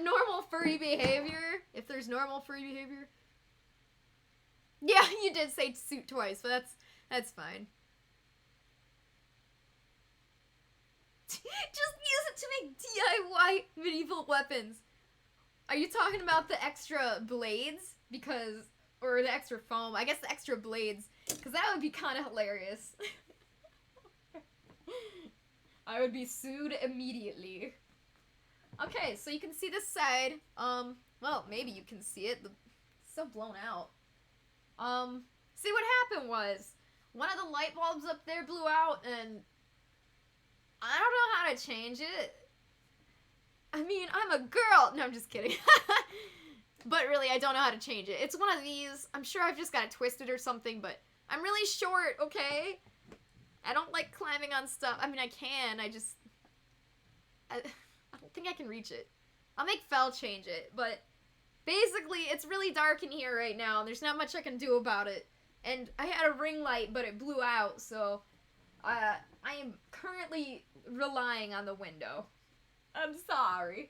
normal furry behavior, if there's normal furry behavior. Yeah, you did say suit twice, but that's fine. Just use it to make DIY medieval weapons. Are you talking about the extra blades? Or the extra foam. I guess the extra blades. Because that would be kind of hilarious. I would be sued immediately. Okay, so you can see this side. Well, maybe you can see it. It's so blown out. See, what happened was, one of the light bulbs up there blew out, and I don't know how to change it. I mean, I'm a girl. No, I'm just kidding. But really, I don't know how to change it. It's one of these. I'm sure I've just got to twist it or something, but I'm really short, okay? I don't like climbing on stuff. I mean, I can. I don't think I can reach it. I'll make Fel change it, but basically, it's really dark in here right now, and there's not much I can do about it. And I had a ring light, but it blew out, so I am currently relying on the window. I'm sorry.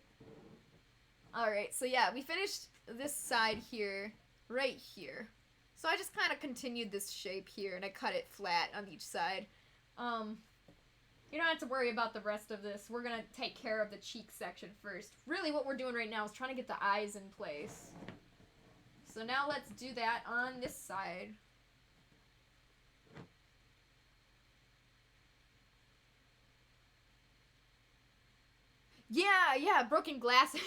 Alright, so yeah, we finished this side here, right here. So I just kind of continued this shape here, and I cut it flat on each side. You don't have to worry about the rest of this. We're gonna take care of the cheek section first. Really, what we're doing right now is trying to get the eyes in place. So now let's do that on this side. Yeah, broken glass. You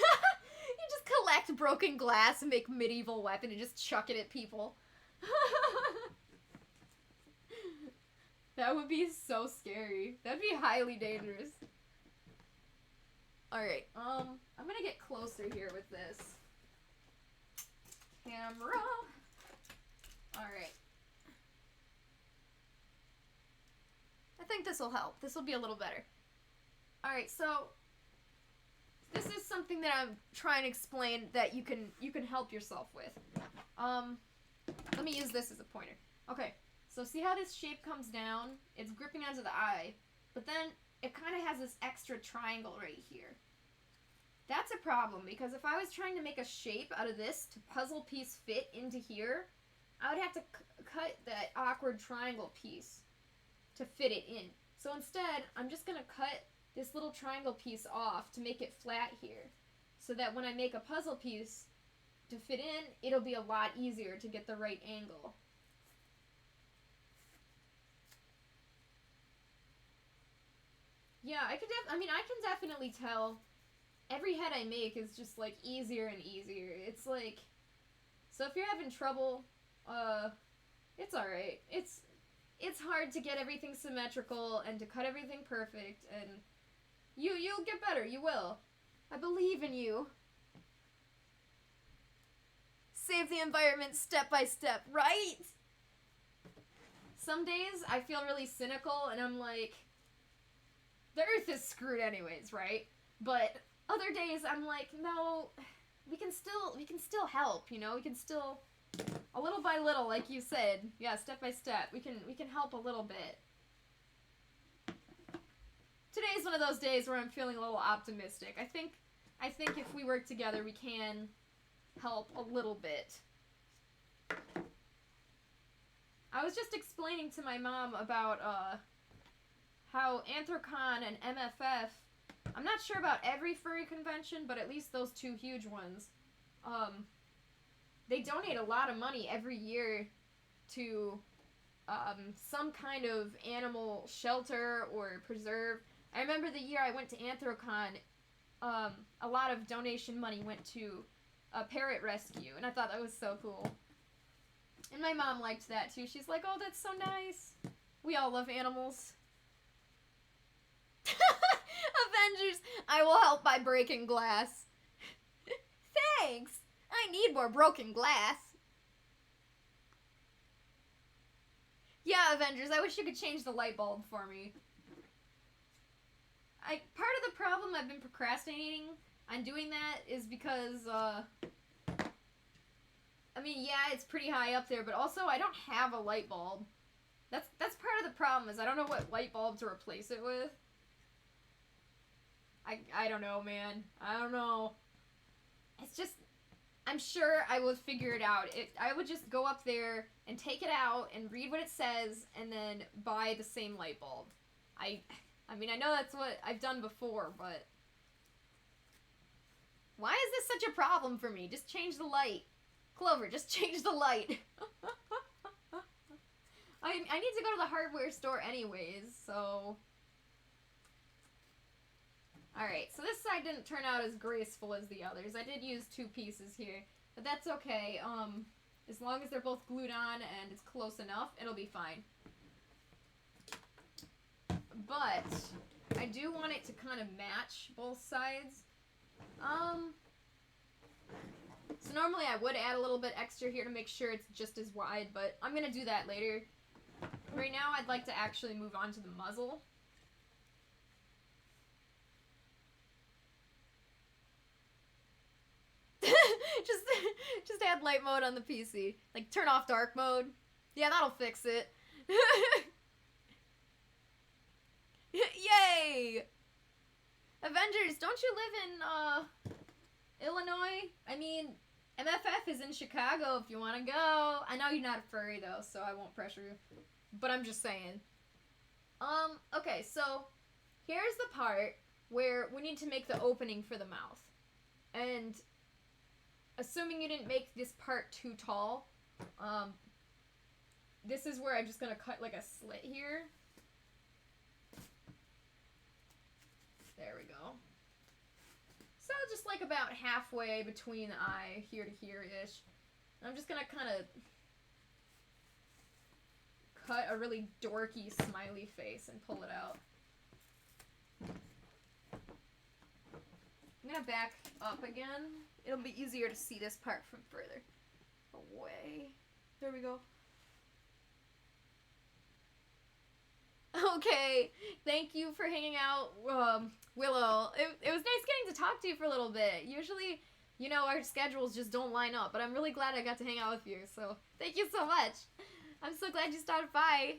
just collect broken glass and make medieval weapon and just chuck it at people. That would be so scary. That'd be highly dangerous. Alright, I'm gonna get closer here with this. Camera. Alright. I think this will help. This will be a little better. Alright, so this is something that I'm trying to explain that you can help yourself with. Let me use this as a pointer. Okay, so see how this shape comes down? It's gripping onto the eye, but then it kind of has this extra triangle right here. That's a problem, because if I was trying to make a shape out of this to puzzle piece fit into here, I would have to cut that awkward triangle piece to fit it in. So instead, I'm just going to cut this little triangle piece off to make it flat here, so that when I make a puzzle piece to fit in, it'll be a lot easier to get the right angle. Yeah, I can definitely tell every head I make is just like easier and easier. It's like, so if you're having trouble, it's alright. It's hard to get everything symmetrical and to cut everything perfect, and you'll get better, you will. I believe in you. Save the environment step by step, right? Some days I feel really cynical and I'm like, the earth is screwed anyways, right? But other days I'm like, no, we can still help, you know? We can still, a little by little, like you said, yeah, step by step, we can help a little bit. Today's one of those days where I'm feeling a little optimistic. I think if we work together, we can help a little bit. I was just explaining to my mom about how Anthrocon and MFF, I'm not sure about every furry convention, but at least those two huge ones, they donate a lot of money every year to some kind of animal shelter or preserve. I remember the year I went to Anthrocon, a lot of donation money went to a parrot rescue, and I thought that was so cool. And my mom liked that too. She's like, oh, that's so nice. We all love animals. Avengers, I will help by breaking glass. Thanks. I need more broken glass. Yeah, Avengers, I wish you could change the light bulb for me. Part of the problem I've been procrastinating on doing that is because, I mean, yeah, it's pretty high up there, but also I don't have a light bulb. That's part of the problem, is I don't know what light bulb to replace it with. I don't know, man. I don't know. It's just, I'm sure I would figure it out. I would just go up there and take it out and read what it says and then buy the same light bulb. I mean, I know that's what I've done before, but why is this such a problem for me? Just change the light. Clover, just change the light. I need to go to the hardware store anyways, so... Alright, so this side didn't turn out as graceful as the others. I did use two pieces here, but that's okay. As long as they're both glued on and it's close enough, it'll be fine. But I do want it to kind of match both sides. So normally I would add a little bit extra here to make sure it's just as wide, but I'm going to do that later. Right now I'd like to actually move on to the muzzle. just add light mode on the PC. Like, turn off dark mode. Yeah, that'll fix it. Yay! Avengers, don't you live in, Illinois? I mean, MFF is in Chicago if you want to go. I know you're not a furry, though, so I won't pressure you. But I'm just saying. Okay, so here's the part where we need to make the opening for the mouth. And assuming you didn't make this part too tall, this is where I'm just going to cut like a slit here. There we go. So just like about halfway between the eye, here to here-ish. I'm just going to kind of cut a really dorky smiley face and pull it out. I'm going to back up again. It'll be easier to see this part from further away. There we go. Okay, thank you for hanging out, Willow. It was nice getting to talk to you for a little bit. Usually, our schedules just don't line up, but I'm really glad I got to hang out with you, so thank you so much. I'm so glad you stopped by.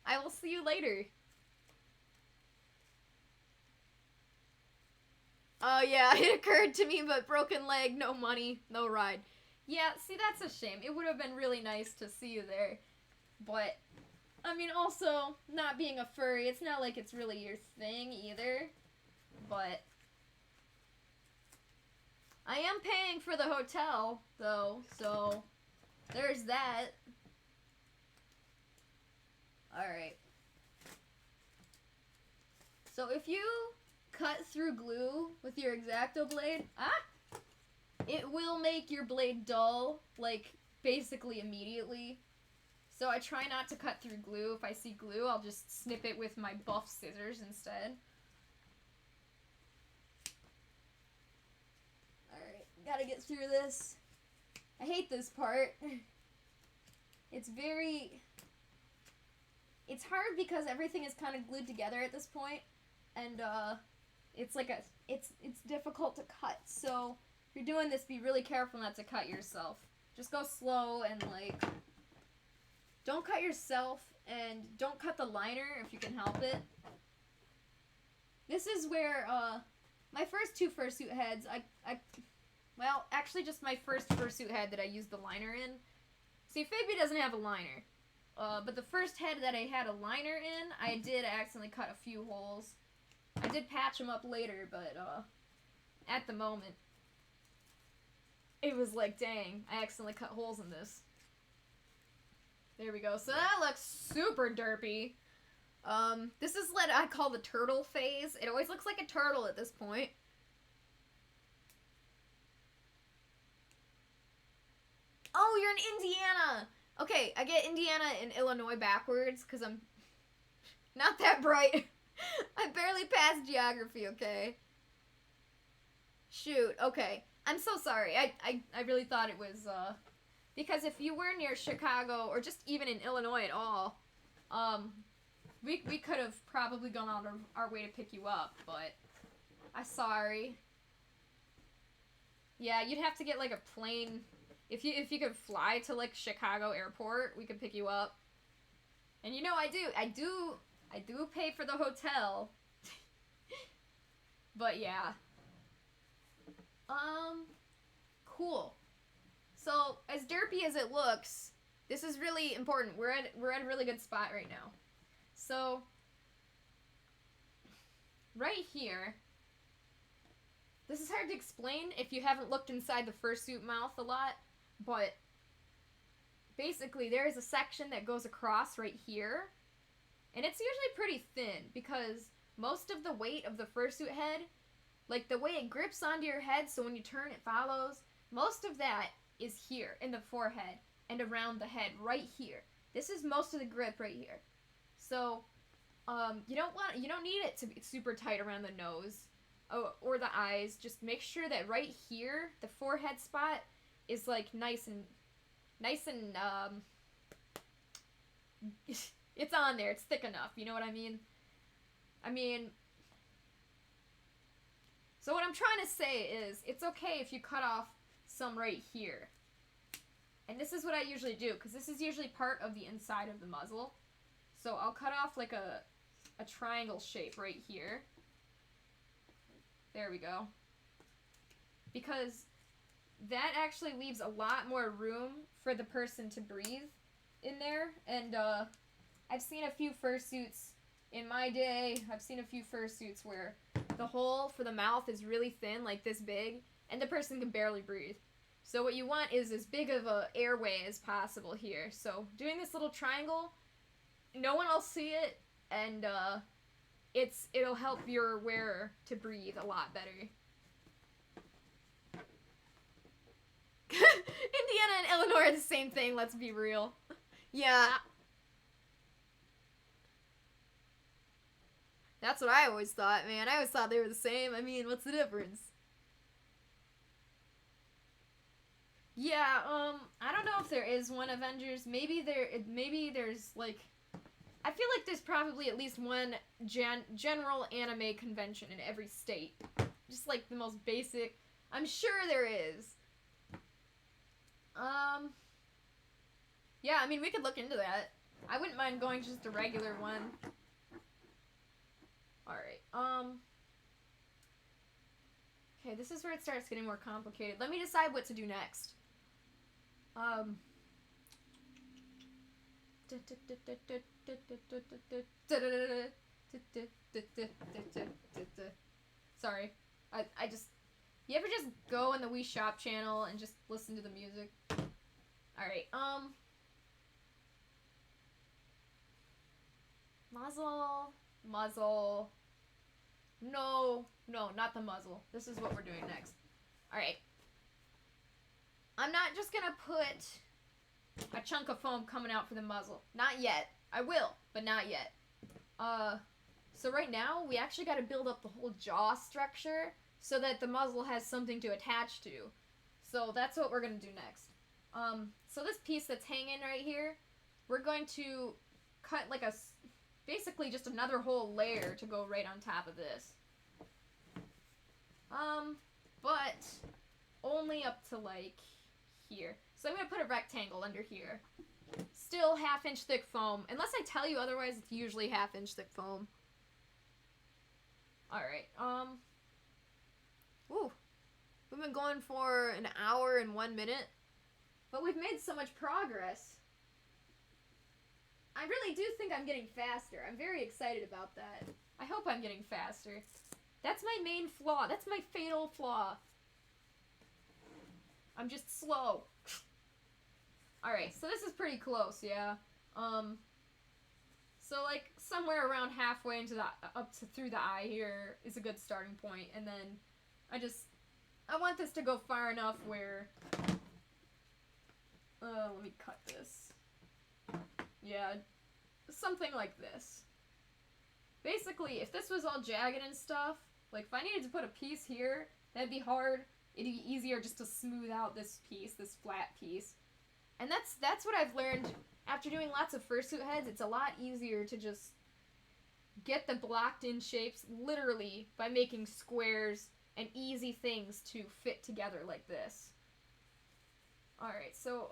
I will see you later. Oh yeah, it occurred to me, but broken leg, no money, no ride. Yeah, see, that's a shame. It would have been really nice to see you there, but I mean, also, not being a furry, it's not like it's really your thing either, but I am paying for the hotel, though, so there's that. Alright. So if you cut through glue with your X-Acto blade, it will make your blade dull, like, basically immediately. So I try not to cut through glue. If I see glue, I'll just snip it with my buff scissors instead. Alright, gotta get through this. I hate this part. It's hard because everything is kind of glued together at this point, and it's difficult to cut. So if you're doing this, be really careful not to cut yourself. Just go slow and don't cut yourself, and don't cut the liner if you can help it. This is where my first two fursuit heads, well, actually just my first fursuit head that I used the liner in. See, Phoebe doesn't have a liner. But the first head that I had a liner in, I did accidentally cut a few holes. I did patch them up later, but at the moment, it was like, dang, I accidentally cut holes in this. There we go. So that looks super derpy. This is what I call the turtle phase. It always looks like a turtle at this point. Oh, you're in Indiana! Okay, I get Indiana and Illinois backwards, because I'm not that bright. I barely passed geography, okay? Shoot, okay. I'm so sorry. I really thought it was, because if you were near Chicago, or just even in Illinois at all, we could have probably gone on our way to pick you up, but I'm sorry. Yeah, you'd have to get, like, a plane. If you could fly to, like, Chicago airport, we could pick you up. And I do pay for the hotel. But yeah. Cool. So, as derpy as it looks, this is really important. We're at a really good spot right now. So, right here, this is hard to explain if you haven't looked inside the fursuit mouth a lot. But basically, there is a section that goes across right here, and it's usually pretty thin because most of the weight of the fursuit head, like the way it grips onto your head, so when you turn it follows, most of that is here in the forehead and around the head right here. This is most of the grip right here. So, you don't need it to be super tight around the nose or the eyes. Just make sure that right here, the forehead spot, is like nice and it's on there, it's thick enough, you know what I mean? So what I'm trying to say is, it's okay if you cut off some right here. And this is what I usually do, because this is usually part of the inside of the muzzle. So I'll cut off like a triangle shape right here. There we go. Because that actually leaves a lot more room for the person to breathe in there. And I've seen a few fursuits in my day. I've seen a few fursuits where the hole for the mouth is really thin, like this big, and the person can barely breathe. So what you want is as big of a airway as possible here. So doing this little triangle, no one will see it, and it'll help your wearer to breathe a lot better. Indiana and Illinois are the same thing, let's be real. Yeah. That's what I always thought, man. I always thought they were the same. I mean, what's the difference? Yeah, I don't know if there is one Avengers. Maybe there's, like, I feel like there's probably at least one general anime convention in every state. Just like the most basic. I'm sure there is. Yeah, I mean, we could look into that. I wouldn't mind going to just a regular one. Alright, okay, this is where it starts getting more complicated. Let me decide what to do next. Sorry. I just... You ever just go in the Wii Shop channel and just listen to the music? Alright, Muzzle. No, not the muzzle. This is what we're doing next. Alright. I'm not just gonna put a chunk of foam coming out for the muzzle. Not yet. I will, but not yet. So right now, we actually gotta build up the whole jaw structure so that the muzzle has something to attach to. So that's what we're gonna do next. So this piece that's hanging right here, we're going to cut like basically just another whole layer to go right on top of this. But only up to like here. So I'm gonna put a rectangle under here. Still 1/2 inch thick foam. Unless I tell you otherwise, it's usually 1/2 inch thick foam. Alright, ooh. We've been going for an hour and 1 minute. But we've made so much progress. I really do think I'm getting faster. I'm very excited about that. I hope I'm getting faster. That's my main flaw. That's my fatal flaw. I'm just slow. Alright, so this is pretty close, yeah. So like somewhere around halfway into the through the eye here is a good starting point, and then I want this to go far enough where let me cut this. Yeah, something like this. Basically, if this was all jagged and stuff, like if I needed to put a piece here, that'd be hard. It'd be easier just to smooth out this piece, this flat piece. And that's what I've learned after doing lots of fursuit heads. It's a lot easier to just get the blocked in shapes literally by making squares and easy things to fit together like this. Alright, so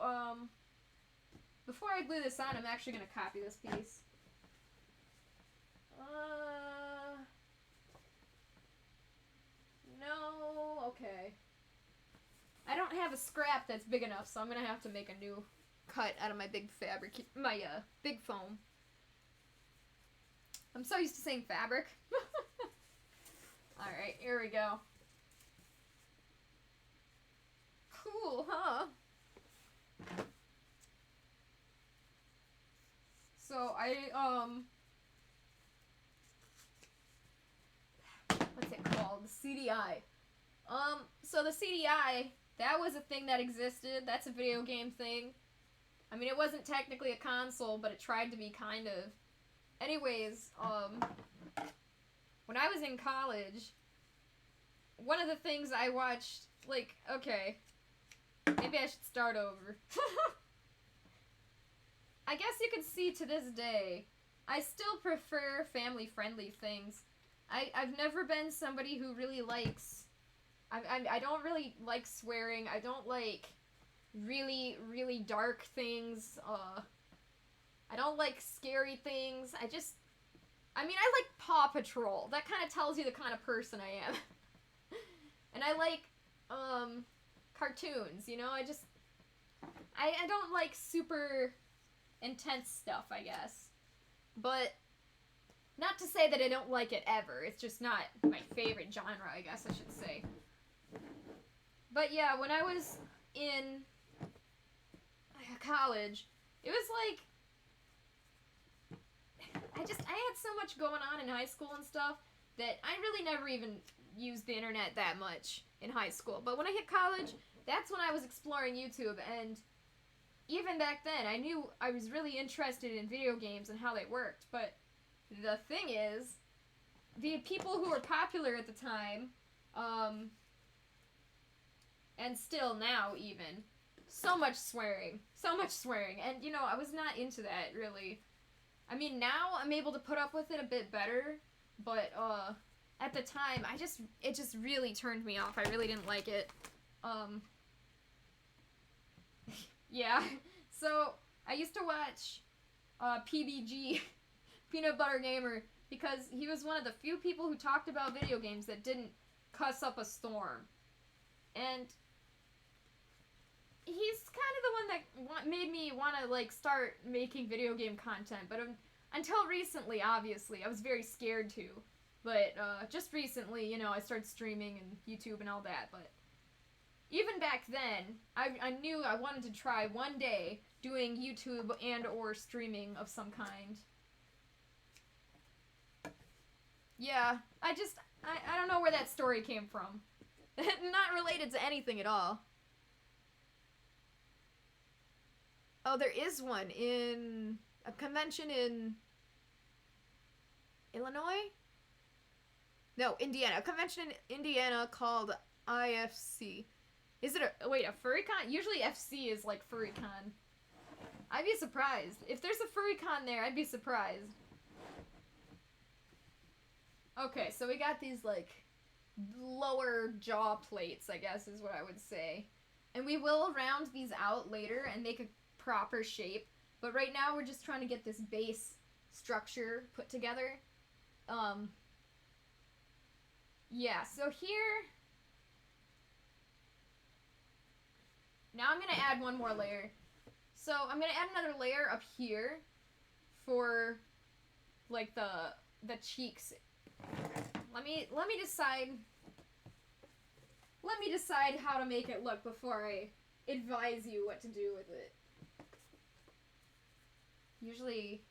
before I glue this on, I'm actually going to copy this piece. No, okay. I don't have a scrap that's big enough, so I'm gonna have to make a new cut out of my big big foam. I'm so used to saying fabric. Alright, here we go. Cool, huh? So what's it called? The CDI. So the CDI, that was a thing that existed. That's a video game thing. I mean, it wasn't technically a console, but it tried to be, kind of. Anyways, when I was in college, one of the things I watched, like, okay, maybe I should start over. I guess you can see to this day, I still prefer family-friendly things. I've never been somebody who really likes... I don't really like swearing. I don't like really, really dark things. I don't like scary things. I mean, I like Paw Patrol. That kind of tells you the kind of person I am. And I like, cartoons, you know? I don't like super intense stuff, I guess. But not to say that I don't like it ever. It's just not my favorite genre, I guess I should say. But yeah, when I was in college, it was like, I had so much going on in high school and stuff that I really never even used the internet that much in high school. But when I hit college, that's when I was exploring YouTube, and even back then, I knew I was really interested in video games and how they worked. But the thing is, the people who were popular at the time, and still now even, so much swearing, and you know, I was not into that really. I mean, now I'm able to put up with it a bit better, but, at the time, it just really turned me off. I really didn't like it. Yeah. So, I used to watch, PBG, Peanut Butter Gamer, because he was one of the few people who talked about video games that didn't cuss up a storm. And he's kind of the one that made me want to, like, start making video game content, but until recently, obviously, I was very scared to. But, just recently, you know, I started streaming and YouTube and all that, but even back then, I knew I wanted to try one day doing YouTube and or streaming of some kind. Yeah, I don't know where that story came from. Not related to anything at all. Oh, there is one in a convention in Illinois? No, Indiana. A convention in Indiana called IFC. Is it a FurryCon? Usually FC is like FurryCon. I'd be surprised. If there's a FurryCon there, I'd be surprised. Okay, so we got these, like, lower jaw plates, I guess is what I would say. And we will round these out later and make a proper shape. But right now we're just trying to get this base structure put together. Yeah, so here... Now I'm going to add one more layer. So I'm going to add another layer up here for, like, the cheeks. Let me decide how to make it look before I advise you what to do with it. Usually,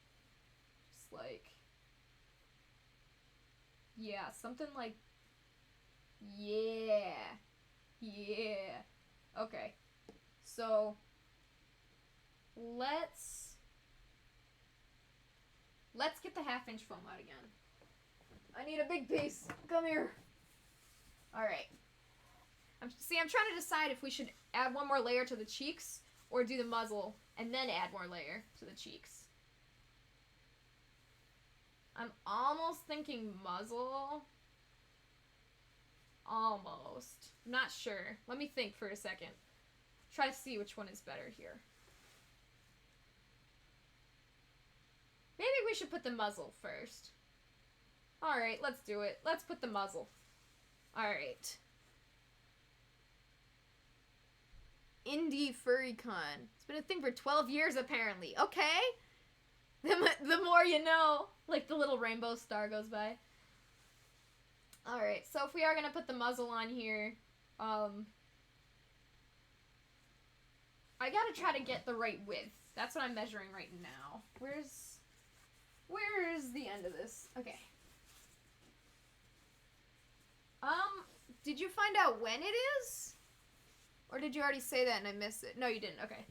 just like, yeah, something like, yeah, okay, so, let's get the 1/2-inch foam out again. I need a big piece. Come here. Alright. I'm trying to decide if we should add one more layer to the cheeks or do the muzzle and then add more layer to the cheeks. I'm almost thinking muzzle. Almost. I'm not sure. Let me think for a second. Try to see which one is better here. Maybe we should put the muzzle first. Alright, let's do it. Let's put the muzzle. Alright. Indie FurryCon. It's been a thing for 12 years, apparently. Okay. The more you know. Like the little rainbow star goes by. Alright, so if we are going to put the muzzle on here, I gotta try to get the right width. That's what I'm measuring right now. Where's the end of this? Okay. Did you find out when it is? Or did you already say that and I missed it? No, you didn't. Okay.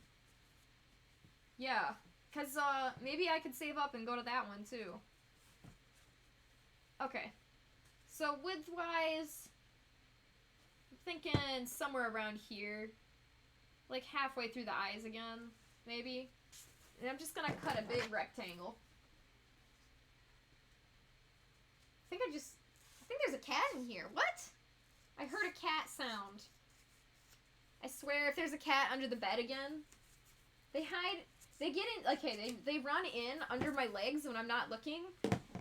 Yeah. Because, maybe I could save up and go to that one, too. Okay. So, width-wise, I'm thinking somewhere around here. Like, halfway through the eyes again, maybe. And I'm just gonna cut a big rectangle. I think there's a cat in here. What? I heard a cat sound. I swear, if there's a cat under the bed again, they get in, okay, they run in under my legs when I'm not looking,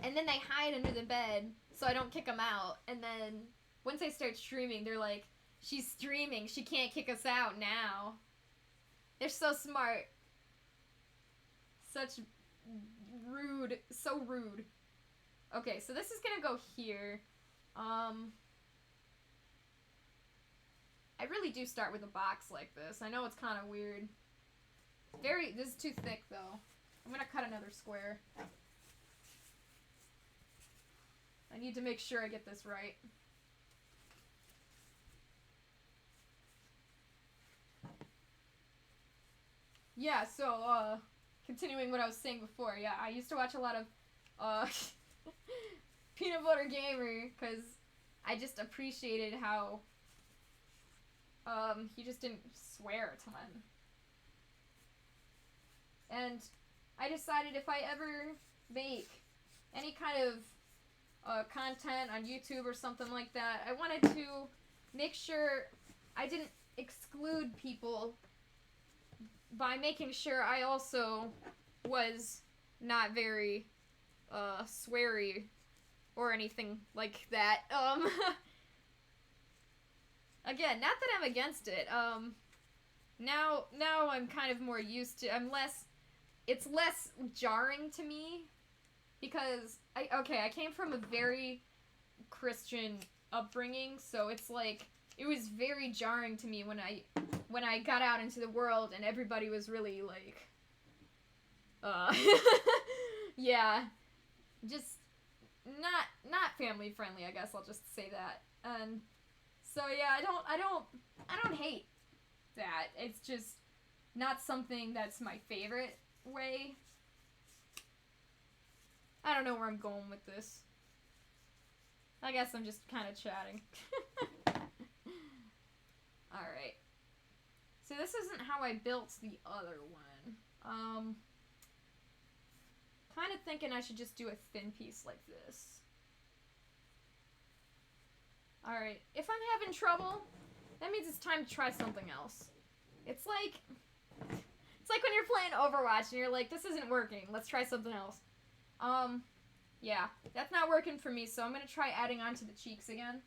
and then they hide under the bed so I don't kick them out, and then once I start streaming, they're like, she's streaming, she can't kick us out now. They're so smart. Such rude, so rude. Okay, so this is gonna go here. I really do start with a box like this. I know it's kind of weird. This is too thick, though. I'm gonna cut another square. I need to make sure I get this right. Yeah, so, continuing what I was saying before, yeah, I used to watch a lot of, Peanut Butter Gamer, because I just appreciated how, he just didn't swear a ton. And I decided if I ever make any kind of content on YouTube or something like that, I wanted to make sure I didn't exclude people by making sure I also was not very sweary or anything like that. Again, not that I'm against it. Now I'm kind of more used to. It's less jarring to me because I came from a very Christian upbringing, so it's like it was very jarring to me when I got out into the world and everybody was really like yeah, just not family friendly, I guess I'll just say that. And so yeah, I don't hate that. It's just not something that's my favorite way. I don't know where I'm going with this. I guess I'm just kind of chatting. Alright. So this isn't how I built the other one. Kind of thinking I should just do a thin piece like this. Alright. If I'm having trouble, that means it's time to try something else. It's like when you're playing Overwatch and you're like, this isn't working. Let's try something else. Yeah, that's not working for me, so I'm gonna try adding on to the cheeks again.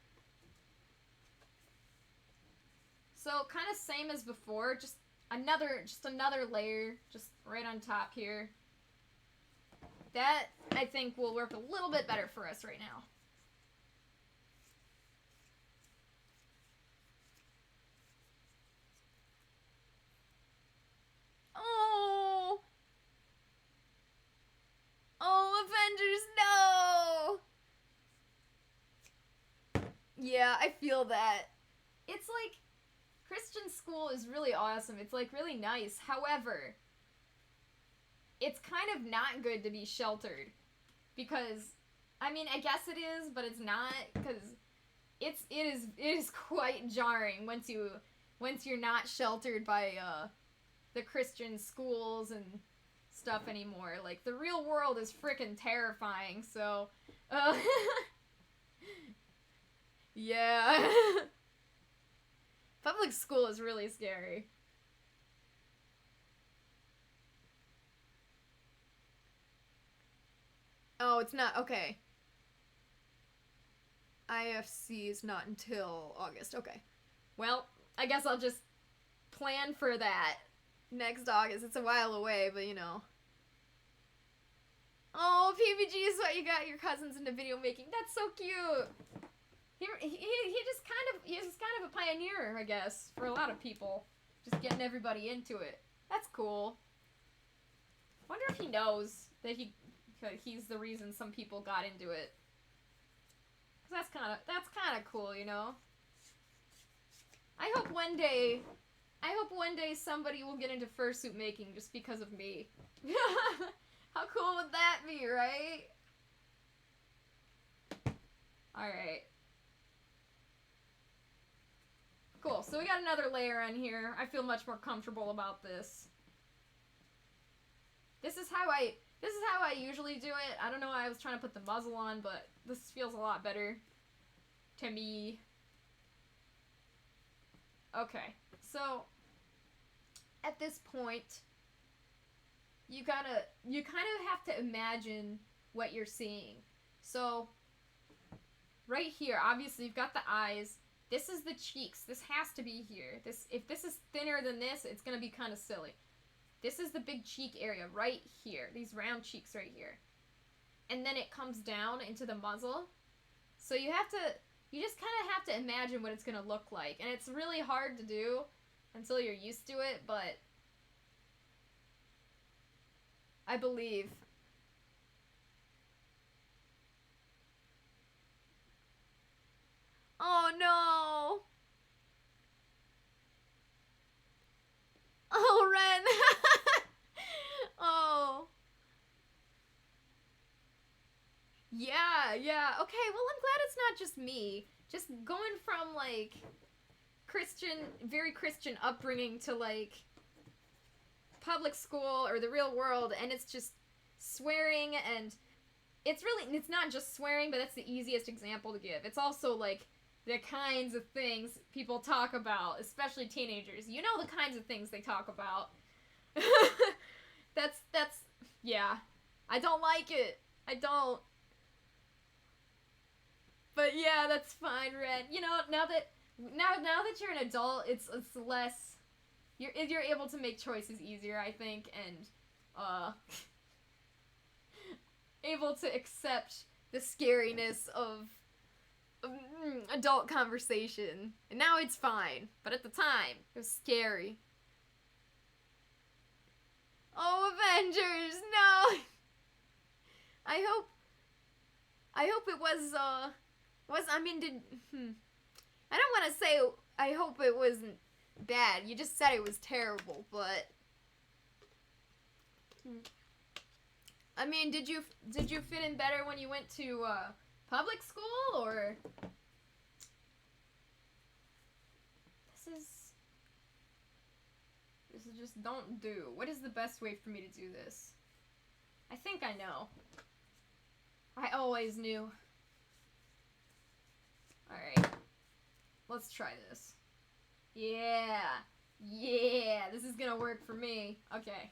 So, kind of same as before, just another layer, just right on top here. That, I think, will work a little bit better for us right now. Oh! Oh, Avengers, no! Yeah, I feel that. It's like, Christian school is really awesome. It's like really nice. However, it's kind of not good to be sheltered. Because, I mean, I guess it is, but it's not. Because it is quite jarring once you're not sheltered by the Christian schools and stuff anymore. Like, the real world is freaking terrifying, so yeah. Public school is really scary. Oh, it's not. Okay. IFC is not until August. Okay. Well, I guess I'll just plan for that next August. It's a while away, but you know. Oh, PBG is what you got your cousins into video making. That's so cute. He's just kind of a pioneer, I guess, for a lot of people. Just getting everybody into it. That's cool. Wonder if he knows that he's the reason some people got into it. 'Cause that's kind of cool, you know. I hope one day somebody will get into fursuit making just because of me. How cool would that be, right? Alright. Cool, so we got another layer on here. I feel much more comfortable about this. This is how I usually do it. I don't know why I was trying to put the muzzle on, but this feels a lot better to me. Okay, so at this point, you kind of have to imagine what you're seeing. So right here, obviously you've got the eyes. This is the cheeks. This has to be here. If this is thinner than this, it's going to be kind of silly. This is the big cheek area right here. These round cheeks right here. And then it comes down into the muzzle. So you just kind of have to imagine what it's going to look like. And it's really hard to do until you're used to it, but I believe. Oh no! Oh, Renn! Oh. Yeah. Okay, well, I'm glad it's not just me. Just going from, like, very Christian upbringing to, like, public school or the real world, and it's just swearing, and it's not just swearing, but that's the easiest example to give. It's also, like, the kinds of things people talk about, especially teenagers. You know the kinds of things they talk about. Yeah. I don't like it. I don't. But yeah, that's fine, Renn. You know, now that you're an adult, it's less. You're able to make choices easier, I think, and able to accept the scariness of adult conversation. And now it's fine, but at the time, it was scary. Oh, Avengers, no! I hope it was, I mean, I don't want to say I hope it wasn't bad. You just said it was terrible, but I mean, did you fit in better when you went to public school, or this is just don't do. What is the best way for me to do this? I think I know. I always knew. Alright. Let's try this. Yeah. Yeah. This is gonna work for me. Okay. I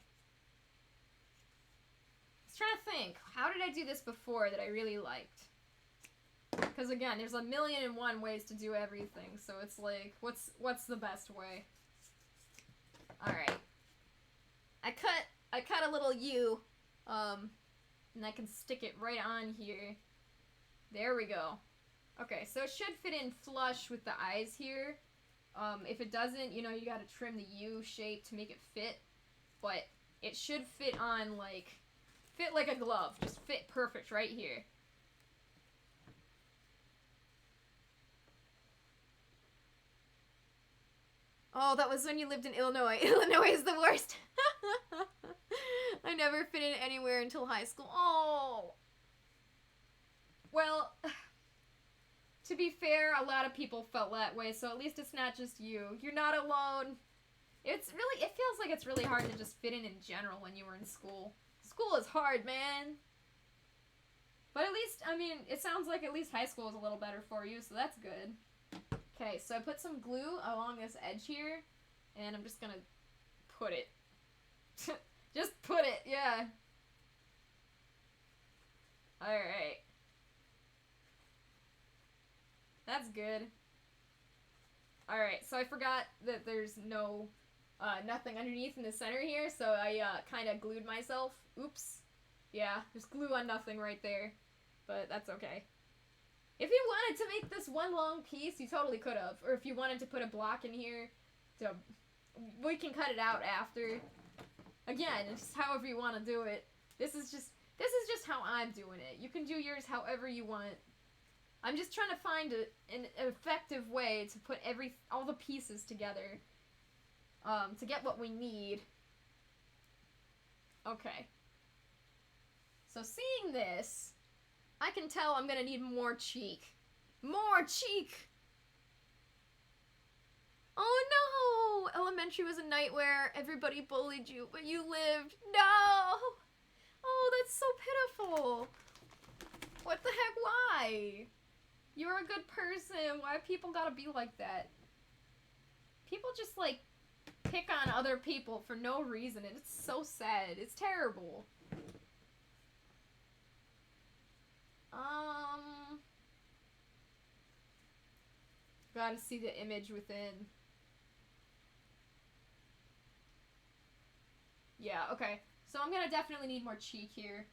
was trying to think. How did I do this before that I really liked? Because again, there's 1,000,001 ways to do everything. So it's like, what's the best way? Alright. I cut a little U. And I can stick it right on here. There we go. Okay, so it should fit in flush with the eyes here. If it doesn't, you know, you gotta trim the U shape to make it fit. But it should fit on, like, fit like a glove. Just fit perfect right here. Oh, that was when you lived in Illinois. Illinois is the worst. I never fit in anywhere until high school. Oh. Well, to be fair, a lot of people felt that way, so at least it's not just you. You're not alone. It feels like it's really hard to just fit in general when you were in school. School is hard, man. But at least, I mean, it sounds like at least high school is a little better for you, so that's good. Okay, so I put some glue along this edge here, and I'm just gonna put it. Just put it, yeah. Alright. That's good. Alright, so I forgot that there's nothing underneath in the center here, so I kind of glued myself. Oops. Yeah, there's glue on nothing right there, but that's okay. If you wanted to make this one long piece, you totally could have. Or if you wanted to put a block in here, we can cut it out after. Again, it's just however you want to do it. This is just how I'm doing it. You can do yours however you want. I'm just trying to find an effective way to put all the pieces together, to get what we need. Okay. So seeing this, I can tell I'm gonna need more cheek. More cheek! Oh no! Elementary was a night where everybody bullied you, but you lived. No! Oh, that's so pitiful. What the heck, why? You're a good person. Why people gotta be like that? People just, like, pick on other people for no reason, and it's so sad. It's terrible. Gotta see the image within. Yeah, okay. So I'm gonna definitely need more cheek here.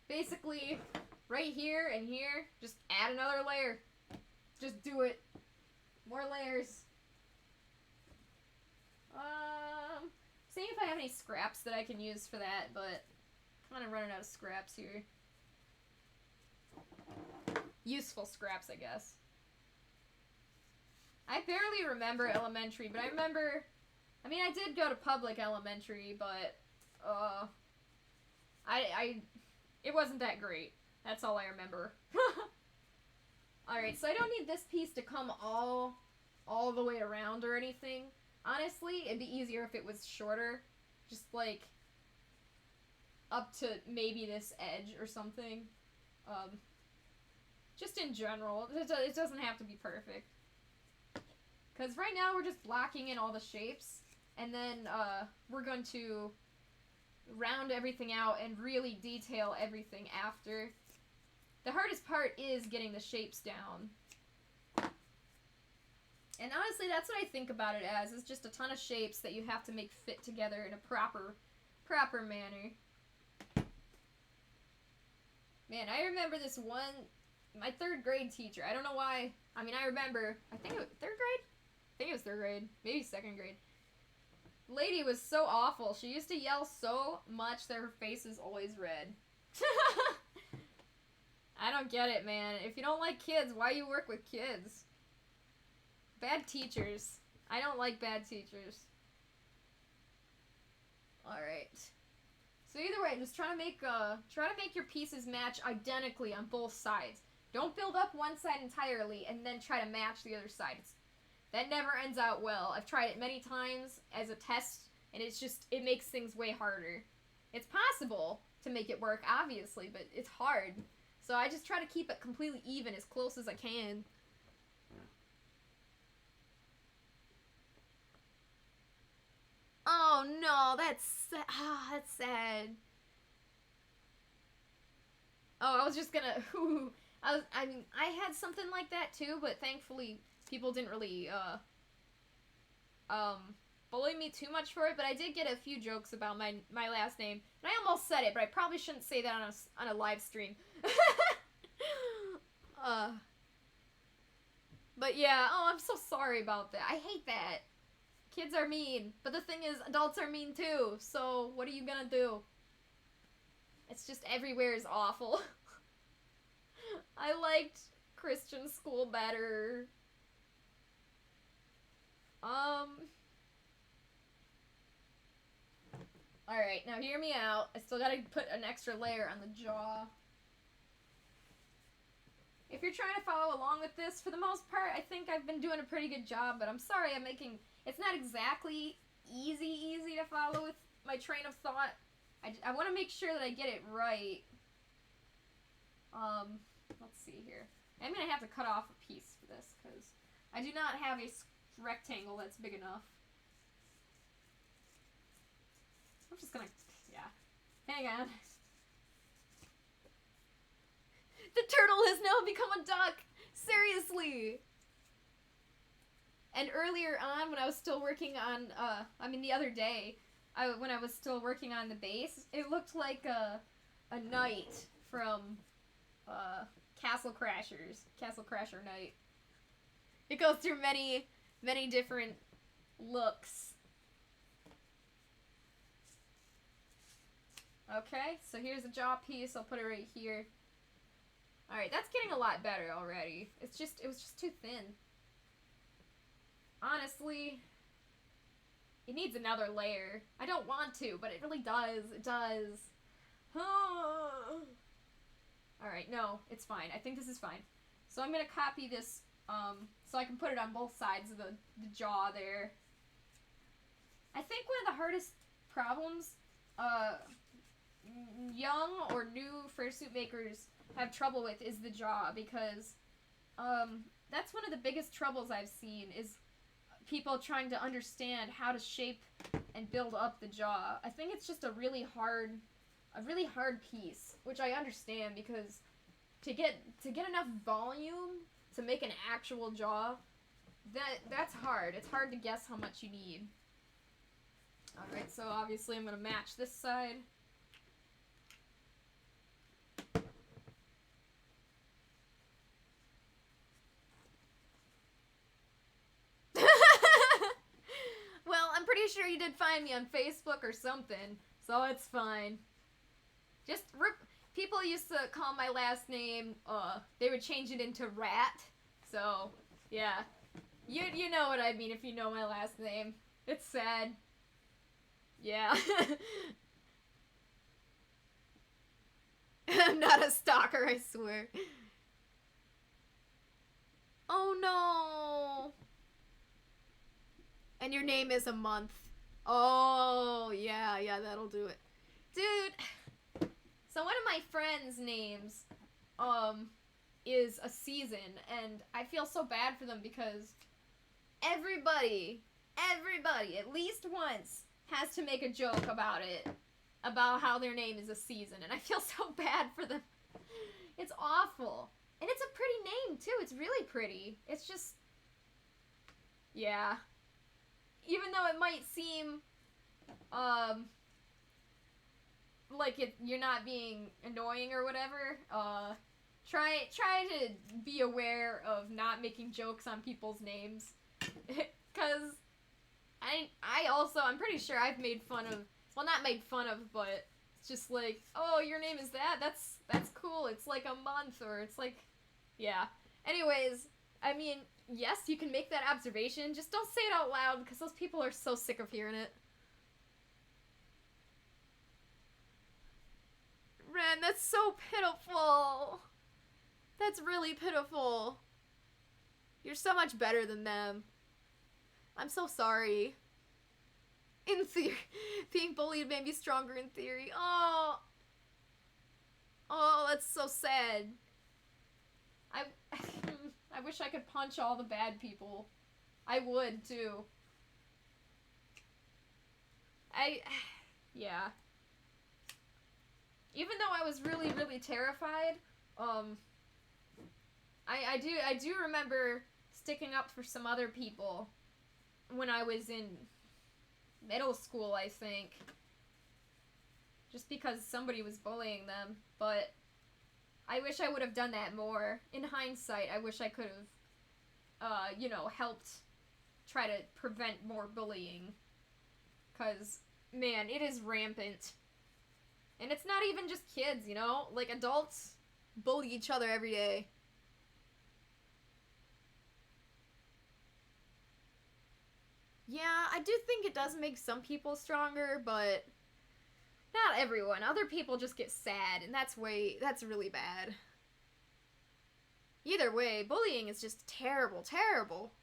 Basically, right here and here, just add another layer. Just do it. More layers. Seeing if I have any scraps that I can use for that, but I'm kind of running out of scraps here. Useful scraps, I guess. I barely remember elementary, but I remember, I mean, I did go to public elementary, but, it wasn't that great. That's all I remember. Alright, so I don't need this piece to come all the way around or anything. Honestly, it'd be easier if it was shorter. Just, like, up to maybe this edge or something. Just in general. It doesn't have to be perfect. Because right now we're just blocking in all the shapes. And then we're going to round everything out and really detail everything after. The hardest part is getting the shapes down. And honestly, that's what I think about it as. It's just a ton of shapes that you have to make fit together in a proper manner. Man, I remember this one, my 3rd grade teacher. I don't know why. I mean, I remember, I think it was 3rd grade? I think it was 3rd grade. Maybe 2nd grade. Lady was so awful. She used to yell so much that her face is always red. I don't get it, man. If you don't like kids, why you work with kids? Bad teachers. I don't like bad teachers. Alright. So either way, just try to make your pieces match identically on both sides. Don't build up one side entirely and then try to match the other side. That never ends out well. I've tried it many times as a test, and it makes things way harder. It's possible to make it work, obviously, but it's hard. So I just try to keep it completely even as close as I can. Oh no, that's sad. Oh, I was just gonna. I had something like that too, but thankfully people didn't really bully me too much for it. But I did get a few jokes about my last name, and I almost said it, but I probably shouldn't say that on a live stream. But yeah, oh, I'm so sorry about that. I hate that. Kids are mean, but the thing is, adults are mean too, so what are you gonna do? It's just everywhere is awful. I liked Christian school better. Alright, now hear me out. I still gotta put an extra layer on the jaw. If you're trying to follow along with this, for the most part, I think I've been doing a pretty good job, but I'm sorry it's not exactly easy to follow with my train of thought. I want to make sure that I get it right. Let's see here. I'm going to have to cut off a piece for this, because I do not have a rectangle that's big enough. I'm just going to, yeah. Hang on. The turtle has now become a duck! Seriously! And earlier on, when I was still working on, the other day, when I was still working on the base, it looked like a knight from, Castle Crasher Knight. It goes through many different looks. Okay, so here's the jaw piece. I'll put it right here. Alright, that's getting a lot better already. It was just too thin. Honestly, it needs another layer. I don't want to, but it really does. It does. Alright, no, it's fine. I think this is fine. So I'm gonna copy this, so I can put it on both sides of the jaw there. I think one of the hardest problems, young or new fursuit makers have trouble with is the jaw, because, that's one of the biggest troubles I've seen, is people trying to understand how to shape and build up the jaw. I think it's just a really hard piece, which I understand, because to get enough volume to make an actual jaw, that's hard. It's hard to guess how much you need. Alright, so obviously I'm going to match this side. Well, I'm pretty sure you did find me on Facebook or something, so it's fine. People used to call my last name, they would change it into Rat, so, yeah. You know what I mean if you know my last name. It's sad. Yeah. I'm not a stalker, I swear. Oh no! And your name is a month. Oh, yeah, that'll do it. Dude, So one of my friends' names, is a season, and I feel so bad for them because everybody, at least once, has to make a joke about it, about how their name is a season, and I feel so bad for them. It's awful. And it's a pretty name, too. It's really pretty. It's just... yeah. Even though it might seem, like you're not being annoying or whatever, try to be aware of not making jokes on people's names. Because I'm pretty sure I've made fun of, well, not made fun of, but it's just like, oh, your name is that? That's cool. It's like a month, or it's like, yeah. Anyways, I mean, yes, you can make that observation. Just don't say it out loud, because those people are so sick of hearing it. Renn, that's so pitiful. That's really pitiful. You're so much better than them. I'm so sorry. In theory, being bullied made me stronger in theory. Oh, that's so sad. I wish I could punch all the bad people. I would, too. Yeah. Even though I was really, really terrified, I do remember sticking up for some other people when I was in middle school, I think. Just because somebody was bullying them, but I wish I would have done that more. In hindsight, I wish I could have, helped try to prevent more bullying. Because, man, it is rampant. And it's not even just kids, you know? Like, adults bully each other every day. Yeah, I do think it does make some people stronger, but not everyone. Other people just get sad, and that's really bad. Either way, bullying is just terrible, terrible.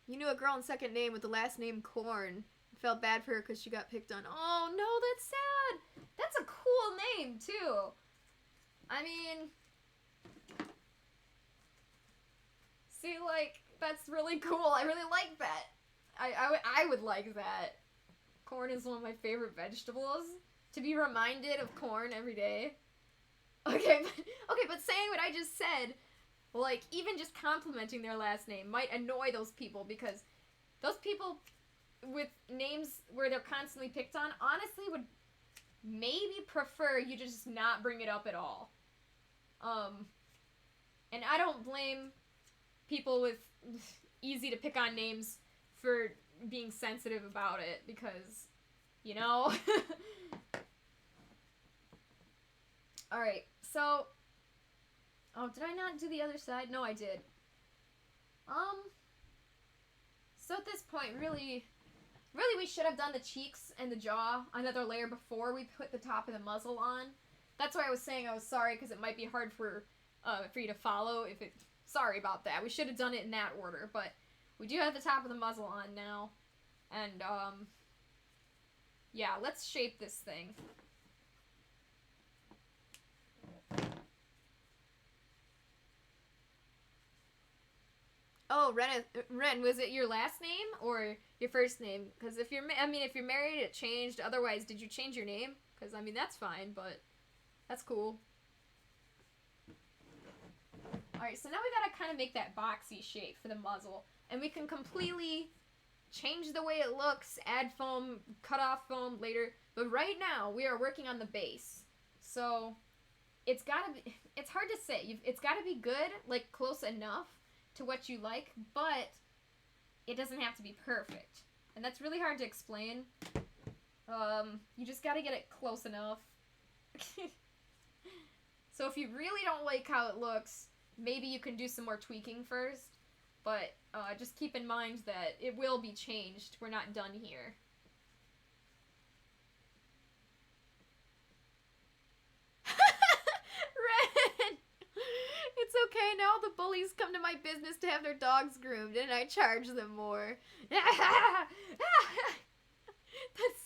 You knew a girl in second name with the last name Corn. I felt bad for her because she got picked on. Oh, no, that's sad. That's a cool name, too. I mean... see, like, that's really cool. I really like that. I would like that. Corn is one of my favorite vegetables. To be reminded of corn every day. Okay, but saying what I just said, like, even just complimenting their last name might annoy those people, because those people with names where they're constantly picked on honestly would maybe prefer you to just not bring it up at all. And I don't blame people with easy to pick on names for being sensitive about it, because, you know. Alright, so, oh, did I not do the other side? No, I did. So at this point, really we should have done the cheeks and the jaw another layer before we put the top of the muzzle on. That's why I was saying I was sorry, because it might be hard for you to follow if it... Sorry about that. We should have done it in that order, but we do have the top of the muzzle on now. And, yeah, let's shape this thing. Oh, Renn, was it your last name or your first name? Because if you're married, it changed. Otherwise, did you change your name? Because, I mean, that's fine, but that's cool. Alright, so now we gotta kind of make that boxy shape for the muzzle. And we can completely change the way it looks, add foam, cut off foam later. But right now, we are working on the base. So, it's hard to say. It's gotta be good, like close enough to what you like, but it doesn't have to be perfect. And that's really hard to explain. You just gotta get it close enough. So if you really don't like how it looks, maybe you can do some more tweaking first, but just keep in mind that it will be changed. We're not done here. Renn! It's It's okay, now the bullies come to my business to have their dogs groomed, and I charge them more. That's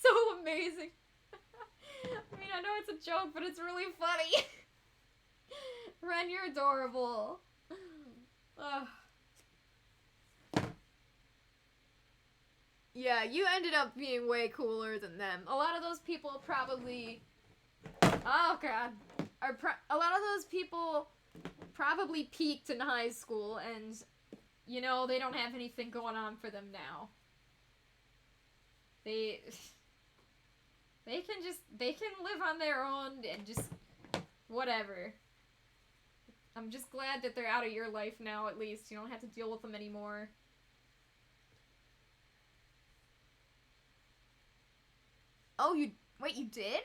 so amazing. I mean, I know it's a joke, but it's really funny. Renn, you're adorable. Ugh. Yeah, you ended up being way cooler than them. A lot of those people probably... Oh, God. A lot of those people probably peaked in high school, and, you know, they don't have anything going on for them now. They can live on their own and just... whatever. I'm just glad that they're out of your life now, at least. You don't have to deal with them anymore. Oh, wait, you did?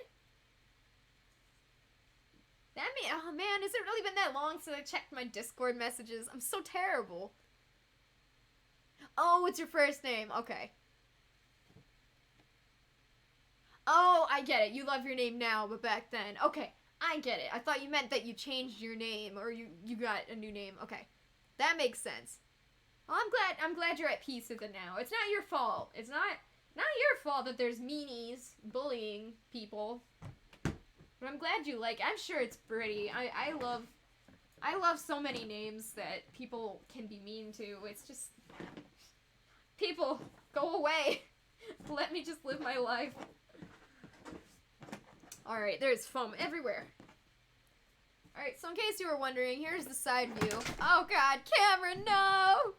Oh man, has it really been that long since I checked my Discord messages? I'm so terrible. Oh, it's your first name. Okay. Oh, I get it. You love your name now, but back then. Okay, I get it. I thought you meant that you changed your name, or you got a new name. Okay, that makes sense. Well, I'm glad you're at peace with it now. It's not your fault. It's not your fault that there's meanies bullying people. But I'm glad you like. I'm sure it's pretty. I love so many names that people can be mean to. It's just, people, go away. Let me just live my life. All right, there's foam everywhere. All right, so in case you were wondering, here's the side view. Oh God, camera, no!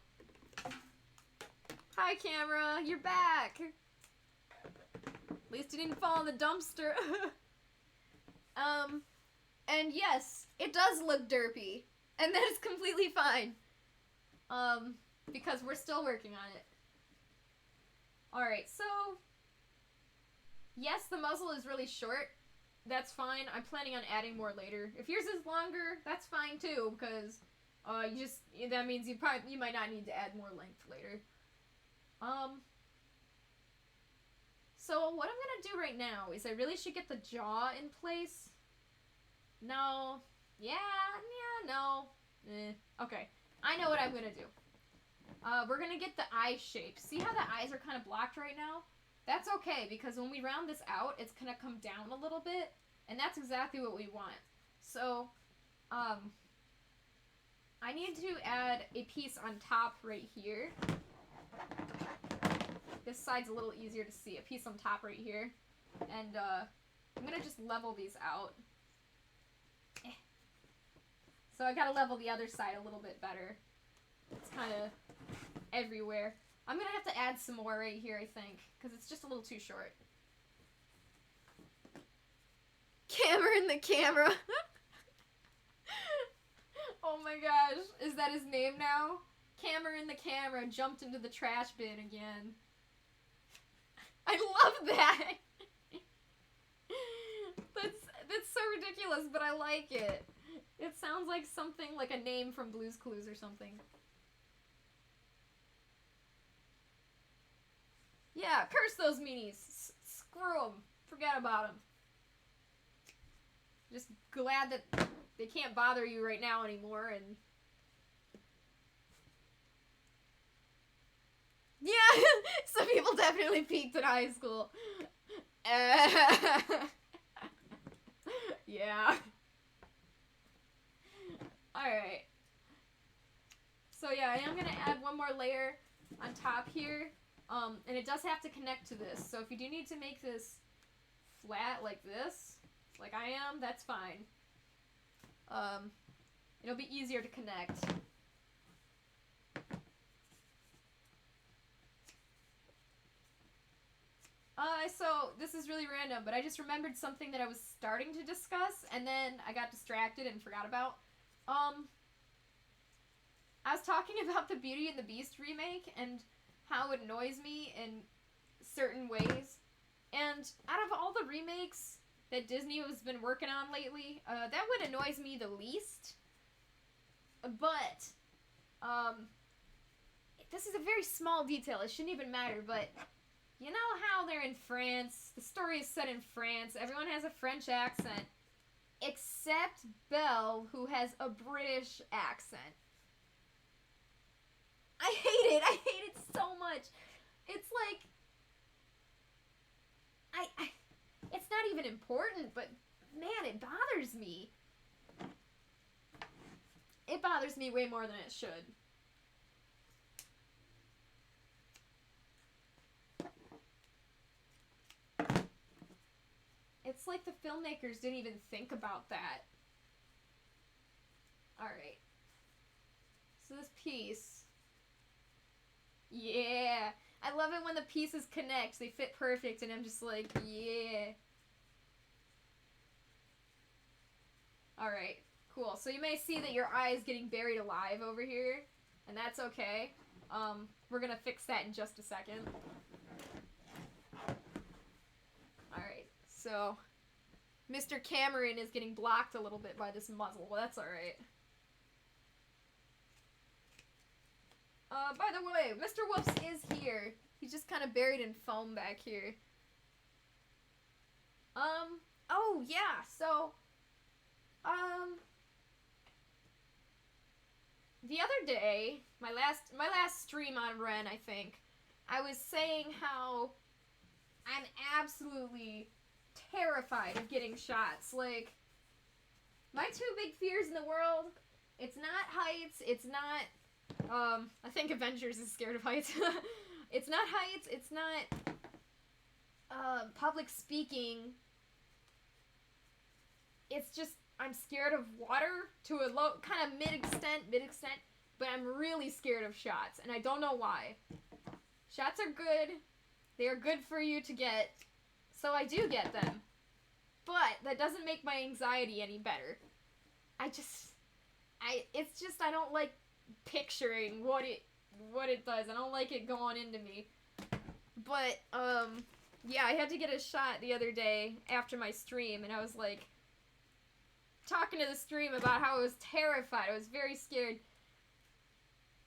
Hi, camera, you're back. At least you didn't fall in the dumpster. And yes, it does look derpy. And that is completely fine. Because we're still working on it. Alright, so... yes, the muzzle is really short. That's fine. I'm planning on adding more later. If yours is longer, that's fine too, because, that means you might not need to add more length later. So what I'm gonna do right now is I really should get the jaw in place. No. Yeah, no. Okay. I know what I'm gonna do. We're gonna get the eye shape. See how the eyes are kind of blocked right now? That's okay, because when we round this out, it's gonna come down a little bit, and that's exactly what we want. So, I need to add a piece on top right here. This side's a little easier to see. A piece on top right here. And, I'm gonna just level these out. So I gotta level the other side a little bit better. It's kind of everywhere. I'm gonna have to add some more right here, I think, because it's just a little too short. Camera in the camera. Oh my gosh, is that his name now? Camera in the camera jumped into the trash bin again. I love that. That's so ridiculous, but I like it. It sounds like something like a name from Blue's Clues or something. Yeah, curse those meanies. Screw them. Forget about them. Just glad that they can't bother you right now anymore, and... yeah, some people definitely peaked in high school. Yeah. Alright. So yeah, I am going to add one more layer on top here. And it does have to connect to this. So if you do need to make this flat like this, like I am, that's fine. It'll be easier to connect. So this is really random, but I just remembered something that I was starting to discuss, and then I got distracted and forgot about. I was talking about the Beauty and the Beast remake, and how it annoys me in certain ways. And out of all the remakes that Disney has been working on lately, that one annoys me the least. But, this is a very small detail, it shouldn't even matter, but you know how they're in France, the story is set in France, everyone has a French accent. Except Belle, who has a British accent. I hate it. I hate it so much. It's like I it's not even important, but man, it bothers me. It bothers me way more than it should. It's like the filmmakers didn't even think about that. Alright. So this piece. Yeah. I love it when the pieces connect. They fit perfect and I'm just like, yeah. Alright. Cool. So you may see that your eye is getting buried alive over here. And that's okay. We're gonna fix that in just a second. Alright. So, Mr. Cameron is getting blocked a little bit by this muzzle. Well, that's alright. By the way, Mr. Wolfs is here. He's just kind of buried in foam back here. Oh, yeah, so, the other day, my last stream on Renn, I think, I was saying how I'm absolutely terrified of getting shots. Like, my two big fears in the world, it's not heights, it's not, I think Avengers is scared of heights. It's not heights, it's not, public speaking. It's just, I'm scared of water to a low, kind of mid-extent, but I'm really scared of shots, and I don't know why. Shots are good. They are good for you to get, so I do get them. But that doesn't make my anxiety any better. It's just I don't like picturing what it does. I don't like it going into me. But, yeah, I had to get a shot the other day after my stream, and I was like, talking to the stream about how I was terrified. I was very scared.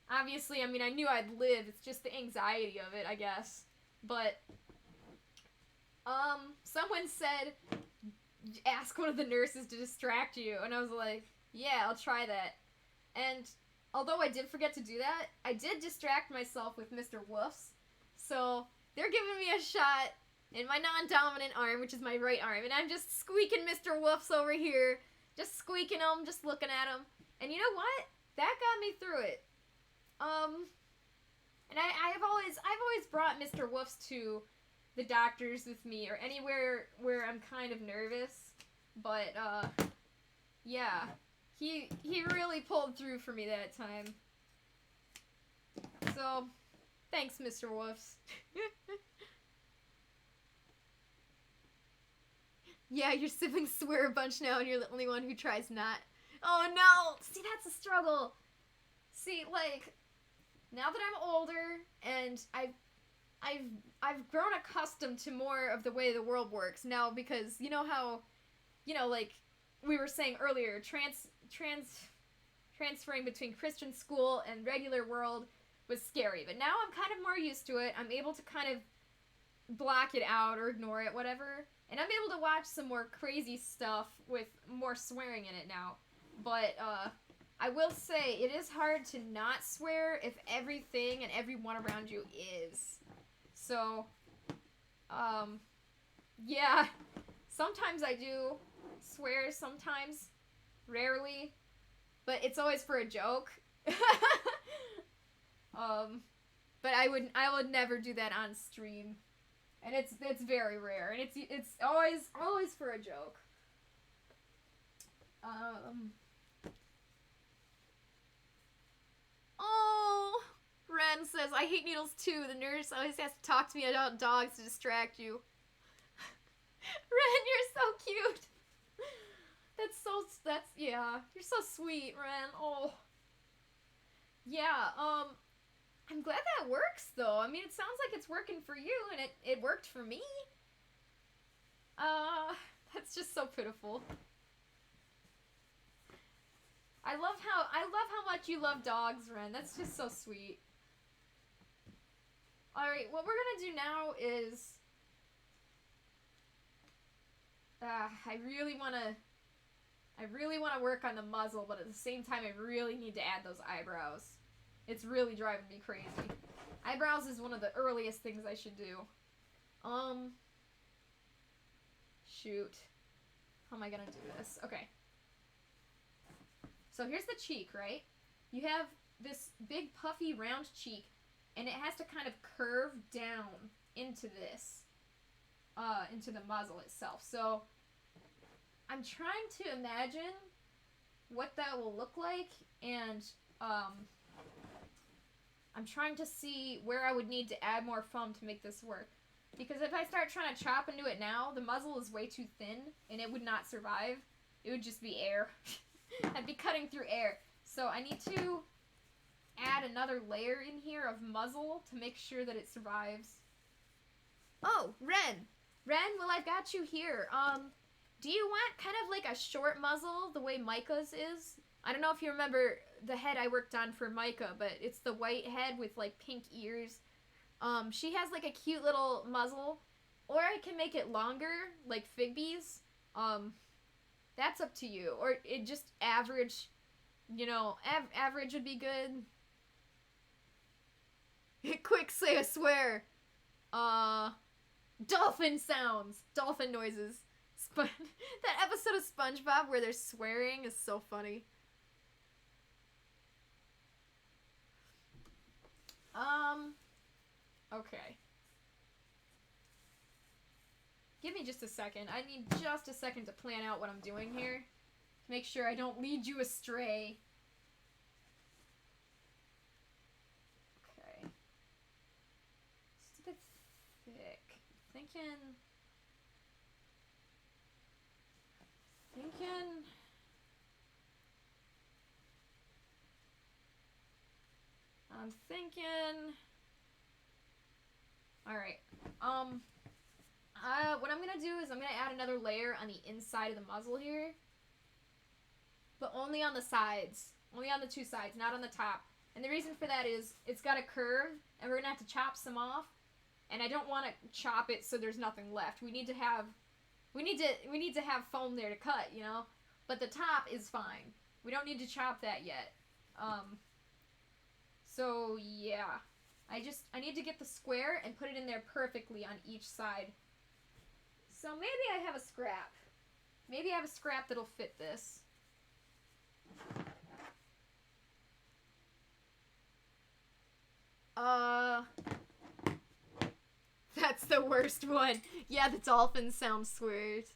Obviously, I mean, I knew I'd live. It's just the anxiety of it, I guess. But, someone said, ask one of the nurses to distract you. And I was like, yeah, I'll try that. And although I did forget to do that, I did distract myself with Mr. Woofs. So, they're giving me a shot in my non-dominant arm, which is my right arm. And I'm just squeaking Mr. Woofs over here. Just squeaking him, just looking at him. And you know what? That got me through it. And I've always brought Mr. Woofs to the doctors with me, or anywhere where I'm kind of nervous. But, yeah. He really pulled through for me that time. So, thanks, Mr. Woofs. Yeah, your siblings swear a bunch now, and you're the only one who tries not. Oh no! See, that's a struggle. See, like, now that I'm older and I've grown accustomed to more of the way the world works now, because you know how, like we were saying earlier, transferring between Christian school and regular world was scary, but now I'm kind of more used to it. I'm able to kind of block it out or ignore it, whatever. And I'm able to watch some more crazy stuff with more swearing in it now. But, I will say, it is hard to not swear if everything and everyone around you is. So, yeah. Sometimes I do swear, sometimes, rarely. But it's always for a joke. But I would never do that on stream. And it's very rare, and it's always for a joke. Oh, Renn says, I hate needles too. The nurse always has to talk to me about dogs to distract you. Renn, you're so cute. Yeah, you're so sweet, Renn. Oh. Yeah, I'm glad that works, though. I mean, it sounds like it's working for you, and it worked for me. That's just so pitiful. I love how much you love dogs, Renn. That's just so sweet. Alright, what we're gonna do now is... I really wanna I really want to work on the muzzle, but at the same time, I really need to add those eyebrows. It's really driving me crazy. Eyebrows is one of the earliest things I should do. Shoot. How am I gonna do this? Okay. So here's the cheek, right? You have this big puffy round cheek, and it has to kind of curve down into this, into the muzzle itself. So I'm trying to imagine what that will look like, and I'm trying to see where I would need to add more foam to make this work. Because if I start trying to chop into it now, the muzzle is way too thin, and it would not survive. It would just be air. I'd be cutting through air. So I need to add another layer in here of muzzle to make sure that it survives. Oh, Renn! Renn, well, I've got you here. Do you want kind of like a short muzzle, the way Micah's is? I don't know if you remember the head I worked on for Micah, but it's the white head with like pink ears. She has like a cute little muzzle, or I can make it longer, like Figby's. That's up to you. Or it just average, you know, average would be good. Quick, say a swear. Dolphin sounds, dolphin noises. That episode of SpongeBob where they're swearing is so funny. Okay. Give me just a second. I need just a second to plan out what I'm doing here. To make sure I don't lead you astray. Okay. It's a bit thick. I'm thinking... Alright. What I'm gonna do is I'm gonna add another layer on the inside of the muzzle here. But only on the sides. Only on the two sides, not on the top. And the reason for that is it's got a curve, and we're gonna have to chop some off. And I don't want to chop it so there's nothing left. We need to have foam there to cut, you know? But the top is fine. We don't need to chop that yet. So yeah. I need to get the square and put it in there perfectly on each side. So maybe I have a scrap. Maybe I have a scrap that'll fit this. That's the worst one. Yeah, the dolphin sound swears.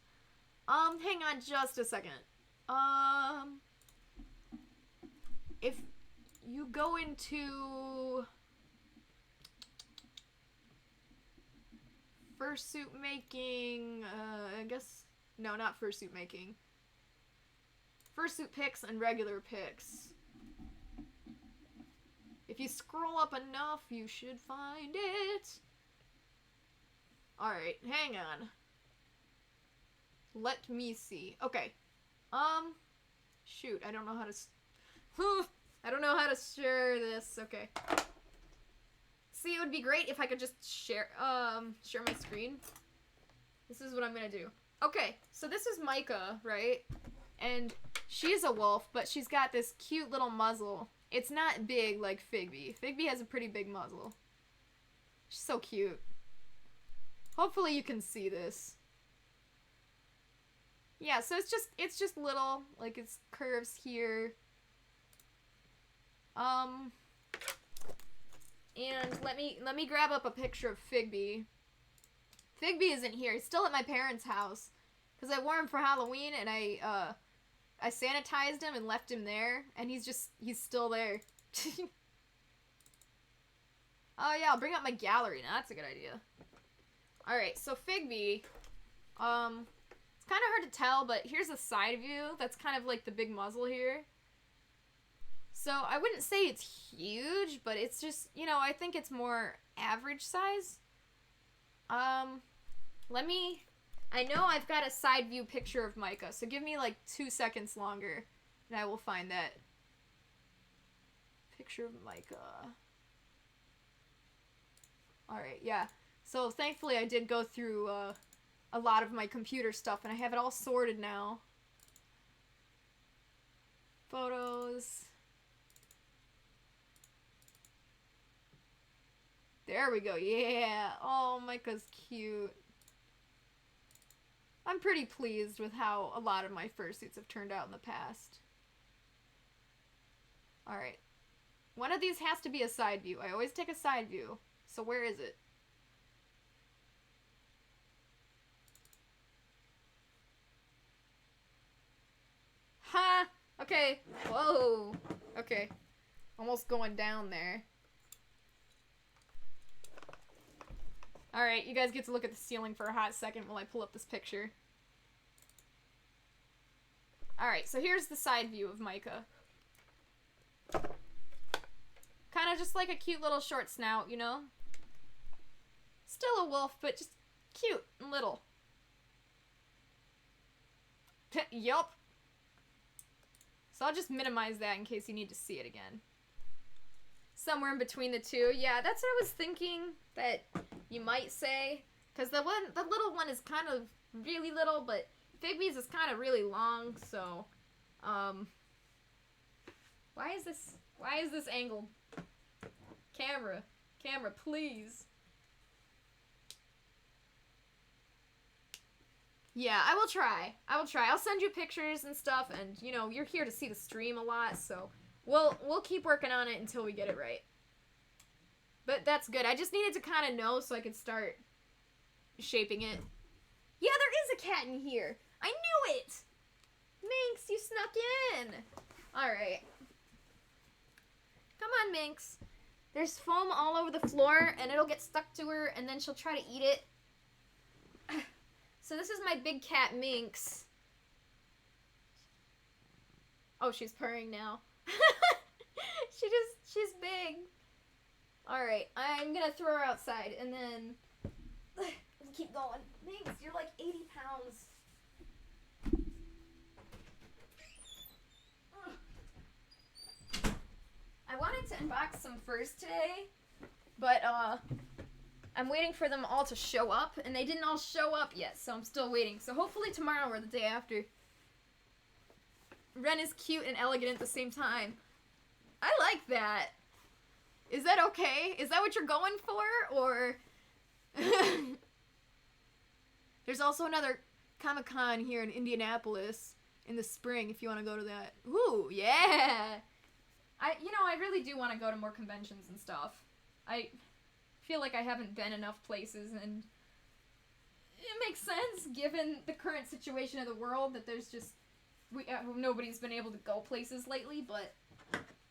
Hang on just a second. If you go into fursuit making, I guess, no, not fursuit making. Fursuit pics and regular pics. If you scroll up enough, you should find it. Alright, hang on. Let me see. Okay. Shoot, I don't know how to... I don't know how to share this. Okay. See, it would be great if I could just share my screen. This is what I'm gonna do. Okay, so this is Micah, right? And she's a wolf, but she's got this cute little muzzle. It's not big like Figby. Figby has a pretty big muzzle. She's so cute. Hopefully you can see this. Yeah, so it's just little, like it's curves here. And let me grab up a picture of Figby. Figby isn't here. He's still at my parents' house. Because I wore him for Halloween and I sanitized him and left him there. And he's still there. Oh yeah, I'll bring up my gallery now. That's a good idea. Alright, so Figby, it's kind of hard to tell, but here's a side view. That's kind of like the big muzzle here. So I wouldn't say it's huge, but it's just, you know, I think it's more average size. I know I've got a side view picture of Micah, so give me like 2 seconds longer, and I will find that picture of Micah. Alright, yeah. So thankfully I did go through a lot of my computer stuff, and I have it all sorted now. Photos. There we go. Yeah. Oh, Micah's cute. I'm pretty pleased with how a lot of my fursuits have turned out in the past. Alright. One of these has to be a side view. I always take a side view. So where is it? Ha! Okay. Whoa. Okay. Almost going down there. Alright, you guys get to look at the ceiling for a hot second while I pull up this picture. Alright, so here's the side view of Micah. Kind of just like a cute little short snout, you know? Still a wolf, but just cute and little. Yup. So I'll just minimize that in case you need to see it again. Somewhere in between the two. Yeah, that's what I was thinking that you might say. Because the little one is kind of really little, but Figby's is kind of really long, so why is this angled? Camera, please. Yeah, I will try. I'll send you pictures and stuff, and you know, you're here to see the stream a lot, so we'll keep working on it until we get it right. But that's good. I just needed to kind of know so I could start shaping it. Yeah, there is a cat in here. I knew it! Minx, you snuck in. Alright. Come on, Minx. There's foam all over the floor, and it'll get stuck to her, and then she'll try to eat it. So this is my big cat, Minx. Oh, she's purring now. She's big. Alright, I'm gonna throw her outside, and then we'll keep going. Minx, you're like 80 pounds. I wanted to unbox some furs today, but I'm waiting for them all to show up, and they didn't all show up yet, so I'm still waiting. So hopefully tomorrow or the day after. Renn is cute and elegant at the same time. I like that. Is that okay? Is that what you're going for, or... There's also another Comic-Con here in Indianapolis in the spring if you want to go to that. Ooh, yeah! I really do want to go to more conventions and stuff. I feel like I haven't been enough places, and it makes sense given the current situation of the world that there's just nobody's been able to go places lately. But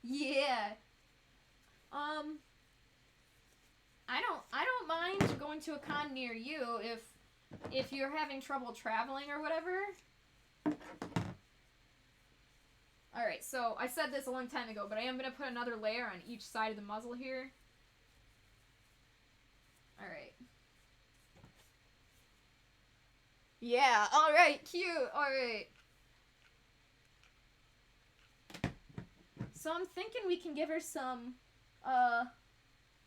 yeah, I don't mind going to a con near you if you're having trouble traveling or whatever. Alright, so I said this a long time ago, but I am going to put another layer on each side of the muzzle here. Alright. Yeah, alright, cute, alright. So I'm thinking we can give her some,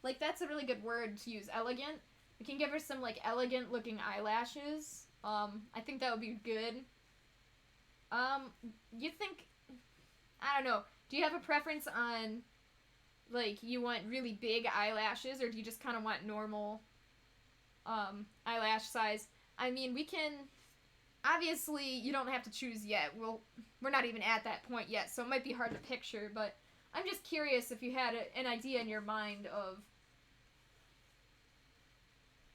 like, that's a really good word to use, elegant. We can give her some, like, elegant looking eyelashes. I think that would be good. You think... I don't know. Do you have a preference on, like, you want really big eyelashes, or do you just kind of want normal, eyelash size? I mean, we can, obviously, you don't have to choose yet. We're not even at that point yet, so it might be hard to picture, but I'm just curious if you had an idea in your mind of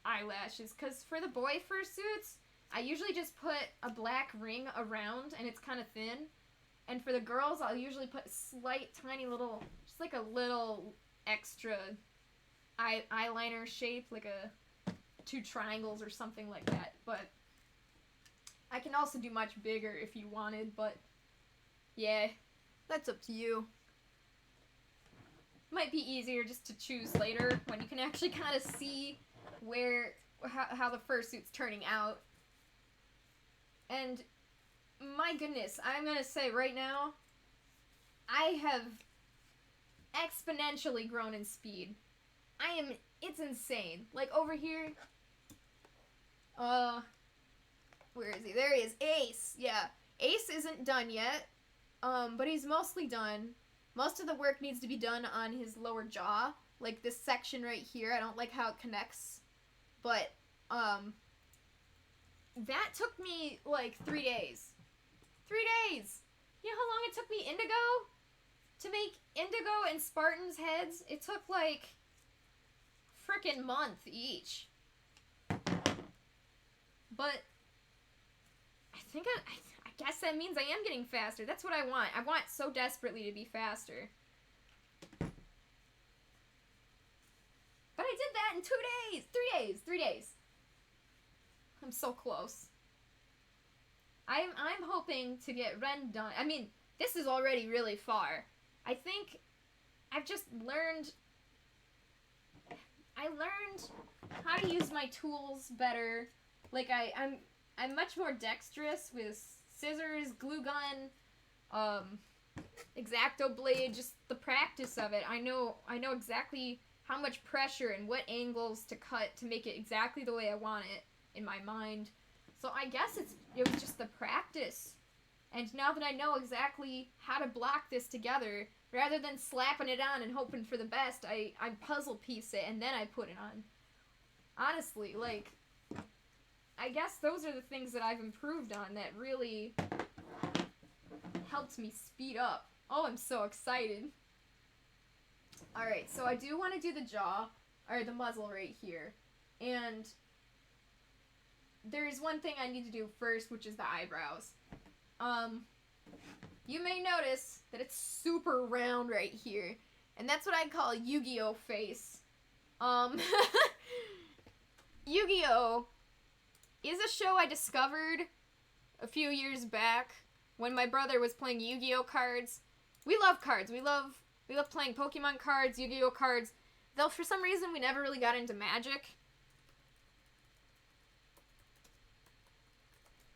eyelashes, because for the boy fursuits, I usually just put a black ring around, and it's kind of thin. And for the girls, I'll usually put a slight, tiny little, just like a little extra eyeliner shape, like two triangles or something like that. But I can also do much bigger if you wanted, but yeah, that's up to you. Might be easier just to choose later when you can actually kind of see how the fursuit's turning out. And my goodness, I'm gonna say right now, I have exponentially grown in speed. It's insane. Like over here, where is he? There he is, Ace. Yeah, Ace isn't done yet. But he's mostly done. Most of the work needs to be done on his lower jaw, like this section right here. I don't like how it connects, but that took me like 3 days. 3 days. You know how long it took me to make Indigo and Spartan's heads? It took like frickin' month each. But I think I guess that means I am getting faster. That's what I want. I want so desperately to be faster. But I did that in 2 days. 3 days. 3 days. I'm so close. I'm hoping to get Renn done. I mean, this is already really far. I think I've just learned... I learned how to use my tools better. Like, I'm much more dexterous with scissors, glue gun, X-Acto blade, just the practice of it. I know exactly how much pressure and what angles to cut to make it exactly the way I want it in my mind. So I guess it was just the practice. And now that I know exactly how to block this together, rather than slapping it on and hoping for the best, I puzzle piece it and then I put it on. Honestly, like, I guess those are the things that I've improved on that really helped me speed up. Oh, I'm so excited. Alright, so I do want to do the jaw, or the muzzle right here. And there's one thing I need to do first, which is the eyebrows. You may notice that it's super round right here. And that's what I call Yu-Gi-Oh face. Yu-Gi-Oh is a show I discovered a few years back when my brother was playing Yu-Gi-Oh cards. We love cards. We love playing Pokemon cards, Yu-Gi-Oh cards. Though for some reason we never really got into Magic.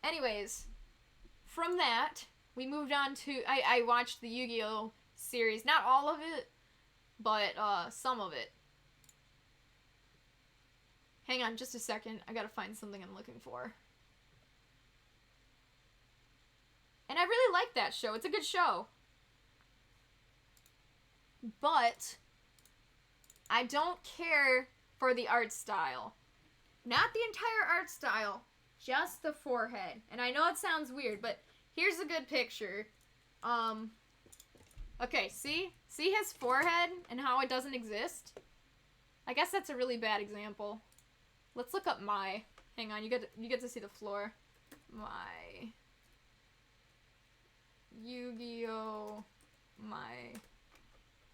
Anyways, from that, we moved on to... I watched the Yu-Gi-Oh series. Not all of it, but some of it. Hang on just a second. I gotta find something I'm looking for. And I really like that show. It's a good show. But I don't care for the art style. Not the entire art style. Just the forehead. And I know it sounds weird, but here's a good picture. Okay, see? See his forehead and how it doesn't exist? I guess that's a really bad example. Let's look up my. Hang on, you get to see the floor. My Yu-Gi-Oh!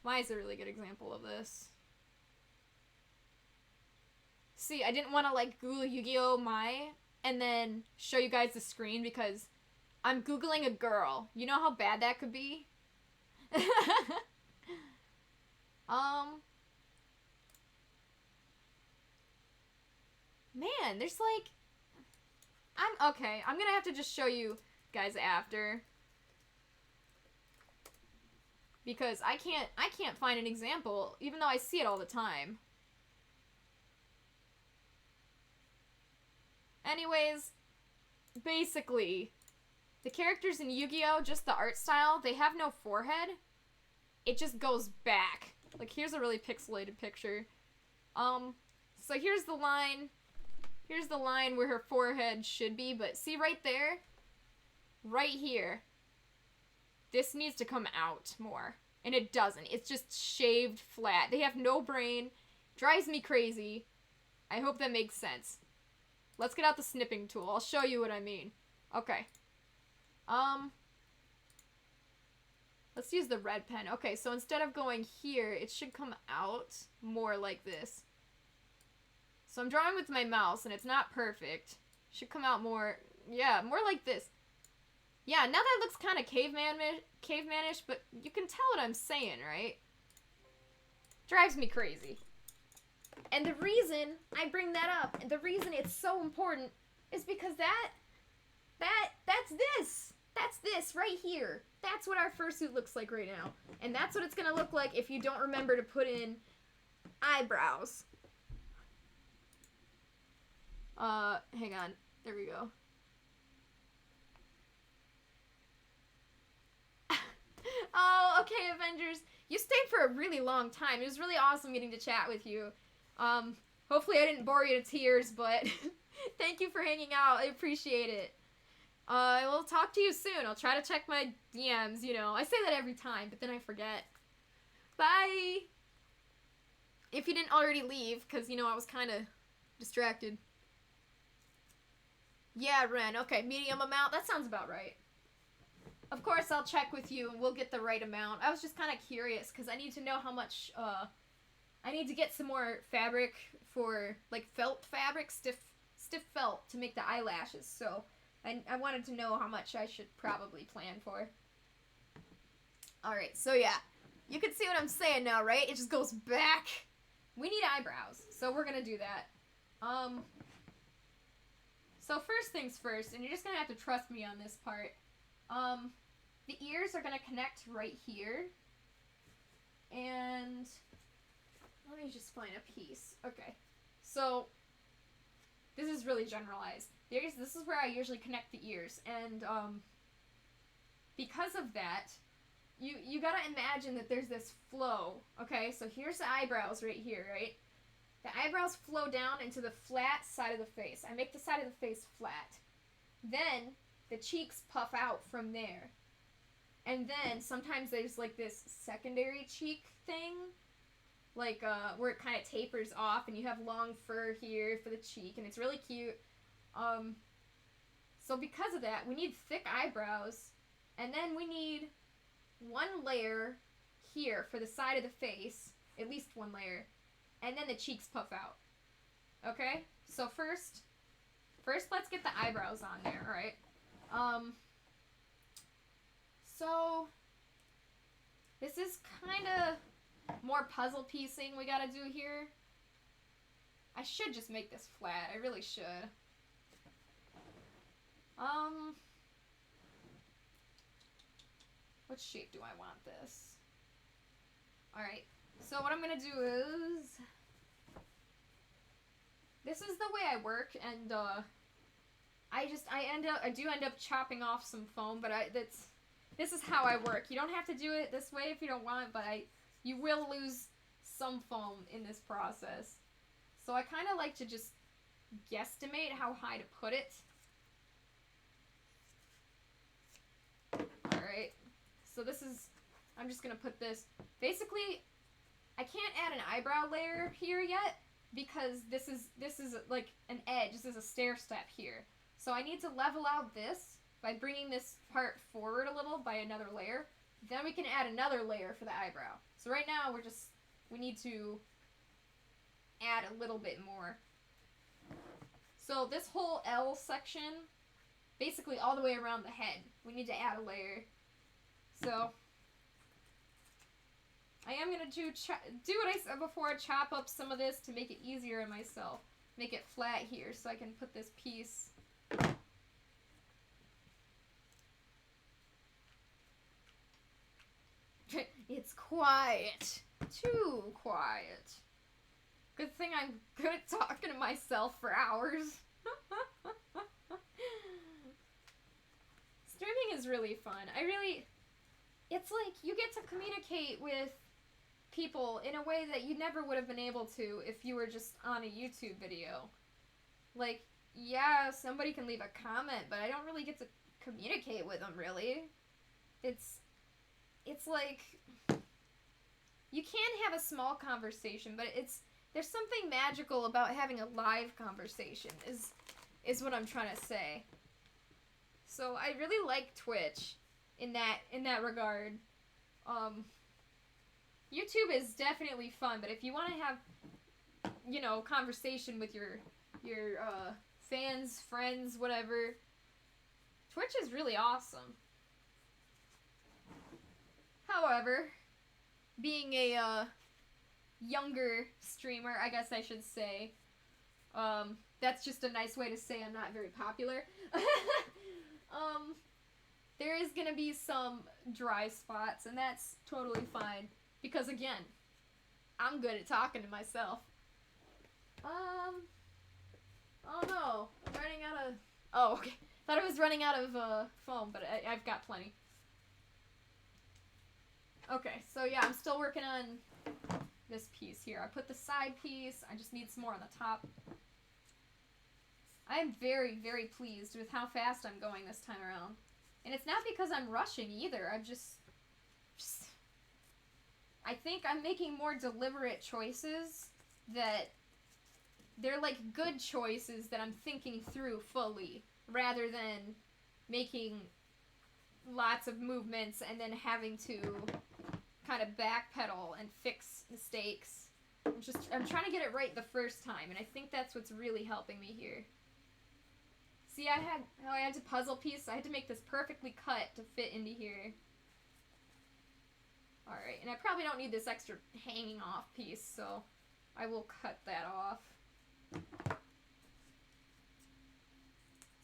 My's a really good example of this. See, I didn't want to like Google Yu-Gi-Oh! My and then show you guys the screen because I'm Googling a girl. You know how bad that could be? Man, there's like... Okay, I'm gonna have to just show you guys after. Because I can't find an example, even though I see it all the time. Anyways, basically, the characters in Yu-Gi-Oh!, just the art style, they have no forehead. It just goes back. Like, here's a really pixelated picture. So here's the line. Here's the line where her forehead should be, but see right there? Right here. This needs to come out more. And it doesn't. It's just shaved flat. They have no brain. Drives me crazy. I hope that makes sense. Let's get out the snipping tool. I'll show you what I mean. Okay. Let's use the red pen. Okay, so instead of going here, it should come out more like this. So I'm drawing with my mouse, and it's not perfect. Should come out more, yeah, more like this. Yeah, now that looks kind of cavemanish, but you can tell what I'm saying, right? Drives me crazy. And the reason I bring that up, and the reason it's so important, is because that's this. That's this right here. That's what our fursuit looks like right now. And that's what it's gonna look like if you don't remember to put in eyebrows. Hang on. There we go. Oh, okay, Avengers. You stayed for a really long time. It was really awesome getting to chat with you. Hopefully I didn't bore you to tears, but thank you for hanging out. I appreciate it. I will talk to you soon. I'll try to check my DMs, you know. I say that every time, but then I forget. Bye! If you didn't already leave, because, you know, I was kind of distracted. Yeah, Ren. Okay, medium amount. That sounds about right. Of course, I'll check with you, and we'll get the right amount. I was just kind of curious, because I need to know how much, I need to get some more fabric for, like, felt fabric, stiff felt, to make the eyelashes, so I wanted to know how much I should probably plan for. Alright, so yeah. You can see what I'm saying now, right? It just goes back. We need eyebrows, so we're gonna do that. So first things first, and you're just gonna have to trust me on this part. The ears are gonna connect right here. And let me just find a piece. Okay. So this is really generalized. This is where I usually connect the ears, and because of that, you gotta imagine that there's this flow. Okay, so here's the eyebrows right here, right? The eyebrows flow down into the flat side of the face. I make the side of the face flat. Then the cheeks puff out from there. And then sometimes there's like this secondary cheek thing, like where it kind of tapers off and you have long fur here for the cheek, and it's really cute. So because of that, we need thick eyebrows, and then we need one layer here for the side of the face, at least one layer, and then the cheeks puff out. Okay? So first let's get the eyebrows on there, alright? So this is kind of more puzzle piecing we gotta do here. I should just make this flat. I really should. What shape do I want this? Alright, so what I'm gonna do is, this is the way I work, and I do end up chopping off some foam, but this is how I work. You don't have to do it this way if you don't want, but you will lose some foam in this process. So I kind of like to just guesstimate how high to put it. Alright, so I'm just going to put this, basically, I can't add an eyebrow layer here yet, because this is like an edge, this is a stair step here. So I need to level out this by bringing this part forward a little by another layer. Then we can add another layer for the eyebrow. So right now we need to add a little bit more. So this whole L section, basically all the way around the head, we need to add a layer. So I am going to do what I said before, chop up some of this to make it easier on myself. Make it flat here so I can put this piece. It's quiet. Too quiet. Good thing I'm good at talking to myself for hours. Streaming is really fun. It's like you get to communicate with people in a way that you never would have been able to if you were just on a YouTube video. Like, yeah, somebody can leave a comment, but I don't really get to communicate with them, really. It's like, you can have a small conversation, but there's something magical about having a live conversation, is what I'm trying to say. So I really like Twitch in that regard. YouTube is definitely fun, but if you want to have, you know, conversation with your fans, friends, whatever, Twitch is really awesome. However, being a younger streamer, I guess I should say, that's just a nice way to say I'm not very popular. There is gonna be some dry spots, and that's totally fine, because again, I'm good at talking to myself. Oh no, I'm running out of, oh, okay, thought I was running out of foam, but I've got plenty. Okay, so yeah, I'm still working on this piece here. I put the side piece. I just need some more on the top. I am very, very pleased with how fast I'm going this time around. And it's not because I'm rushing either. I'm just I think I'm making more deliberate choices that they're like good choices that I'm thinking through fully, rather than making lots of movements and then having to kind of backpedal and fix mistakes. I'm trying to get it right the first time, and I think that's what's really helping me here. See, I had to puzzle piece. I had to make this perfectly cut to fit into here. Alright, and I probably don't need this extra hanging off piece, so I will cut that off.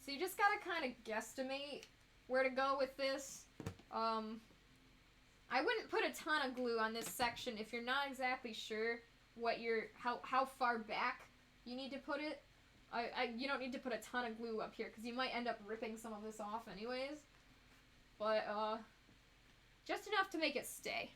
So you just gotta kind of guesstimate where to go with this. I wouldn't put a ton of glue on this section if you're not exactly sure what how far back you need to put it. You don't need to put a ton of glue up here because you might end up ripping some of this off anyways. But just enough to make it stay.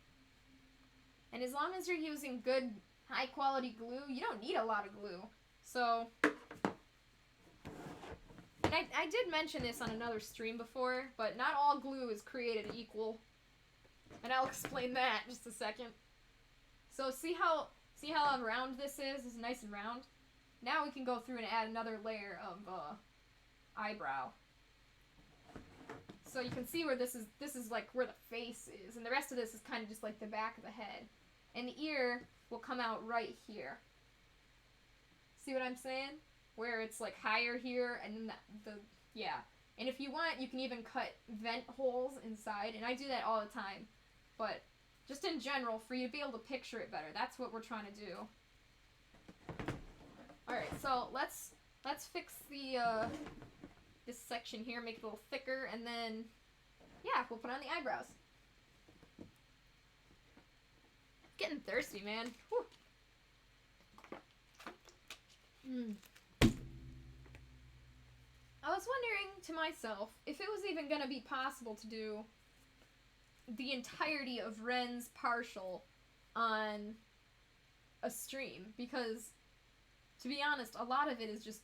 And as long as you're using good, high quality glue, you don't need a lot of glue. So, and I did mention this on another stream before, but not all glue is created equal. And I'll explain that in just a second. So see how round this is? It's nice and round. Now we can go through and add another layer of eyebrow. So you can see where this is like where the face is, and the rest of this is kind of just like the back of the head. And the ear will come out right here. See what I'm saying? Where it's like higher here, and yeah. And if you want, you can even cut vent holes inside, and I do that all the time. But just in general, for you to be able to picture it better, that's what we're trying to do. Alright, so let's fix the this section here, make it a little thicker, and then yeah, we'll put on the eyebrows. Getting thirsty, man. Whew. I was wondering to myself if it was even going to be possible to do the entirety of Renn's partial on a stream, because to be honest, a lot of it is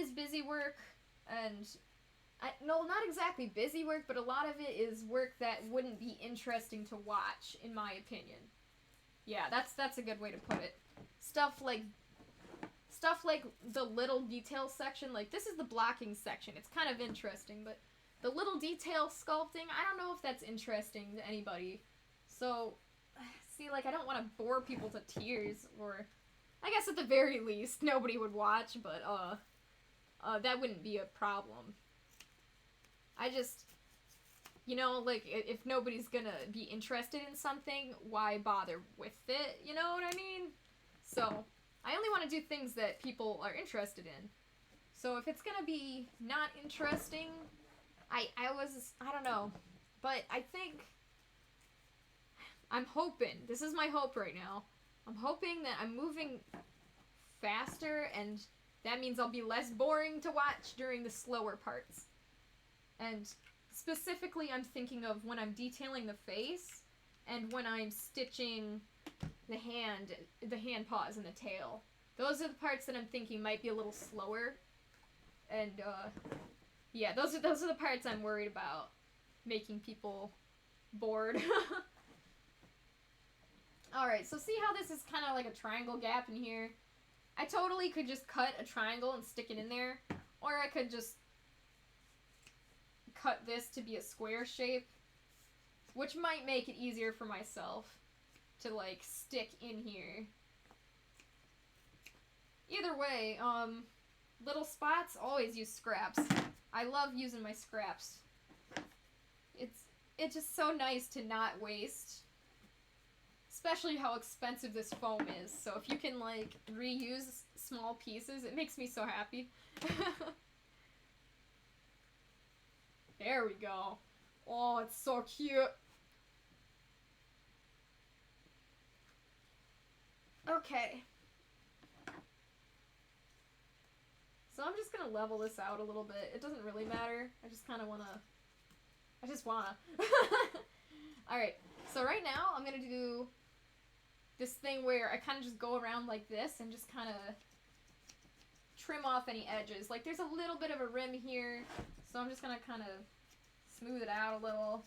busy work, and no, not exactly busy work, but a lot of it is work that wouldn't be interesting to watch, in my opinion. Yeah, that's a good way to put it. Stuff like the little detail section, like this is the blocking section. It's kind of interesting, but the little detail sculpting, I don't know if that's interesting to anybody. So, see, like, I don't want to bore people to tears, or I guess at the very least, nobody would watch, but, that wouldn't be a problem. I just, you know, like, if nobody's gonna be interested in something, why bother with it, you know what I mean? So, I only want to do things that people are interested in. So if it's gonna be not interesting, I don't know, but I think, I'm hoping, this is my hope right now, I'm hoping that I'm moving faster, and that means I'll be less boring to watch during the slower parts. And specifically, I'm thinking of when I'm detailing the face, and when I'm stitching the hand paws and the tail. Those are the parts that I'm thinking might be a little slower. And, yeah, those are the parts I'm worried about making people bored. Alright, so see how this is kind of like a triangle gap in here? I totally could just cut a triangle and stick it in there, or I could just cut this to be a square shape, which might make it easier for myself to, like, stick in here. Either way, little spots, always use scraps. I love using my scraps. It's just so nice to not waste. Especially how expensive this foam is. So if you can, like, reuse small pieces, it makes me so happy. There we go. Oh, it's so cute. Okay. So I'm just gonna level this out a little bit. It doesn't really matter. I just kinda wanna... Alright, so right now I'm gonna do this thing where I kind of just go around like this and just kind of trim off any edges. Like, there's a little bit of a rim here, so I'm just gonna kind of smooth it out a little.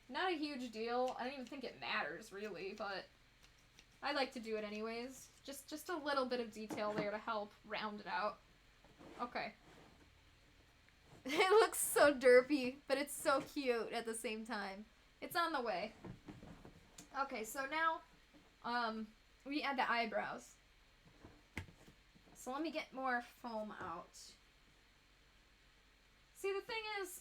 Not a huge deal. I don't even think it matters, really, but I like to do it anyways. Just a little bit of detail there to help round it out. Okay. It looks so derpy, but it's so cute at the same time. It's on the way. Okay, so now, we add the eyebrows. So let me get more foam out. See, the thing is,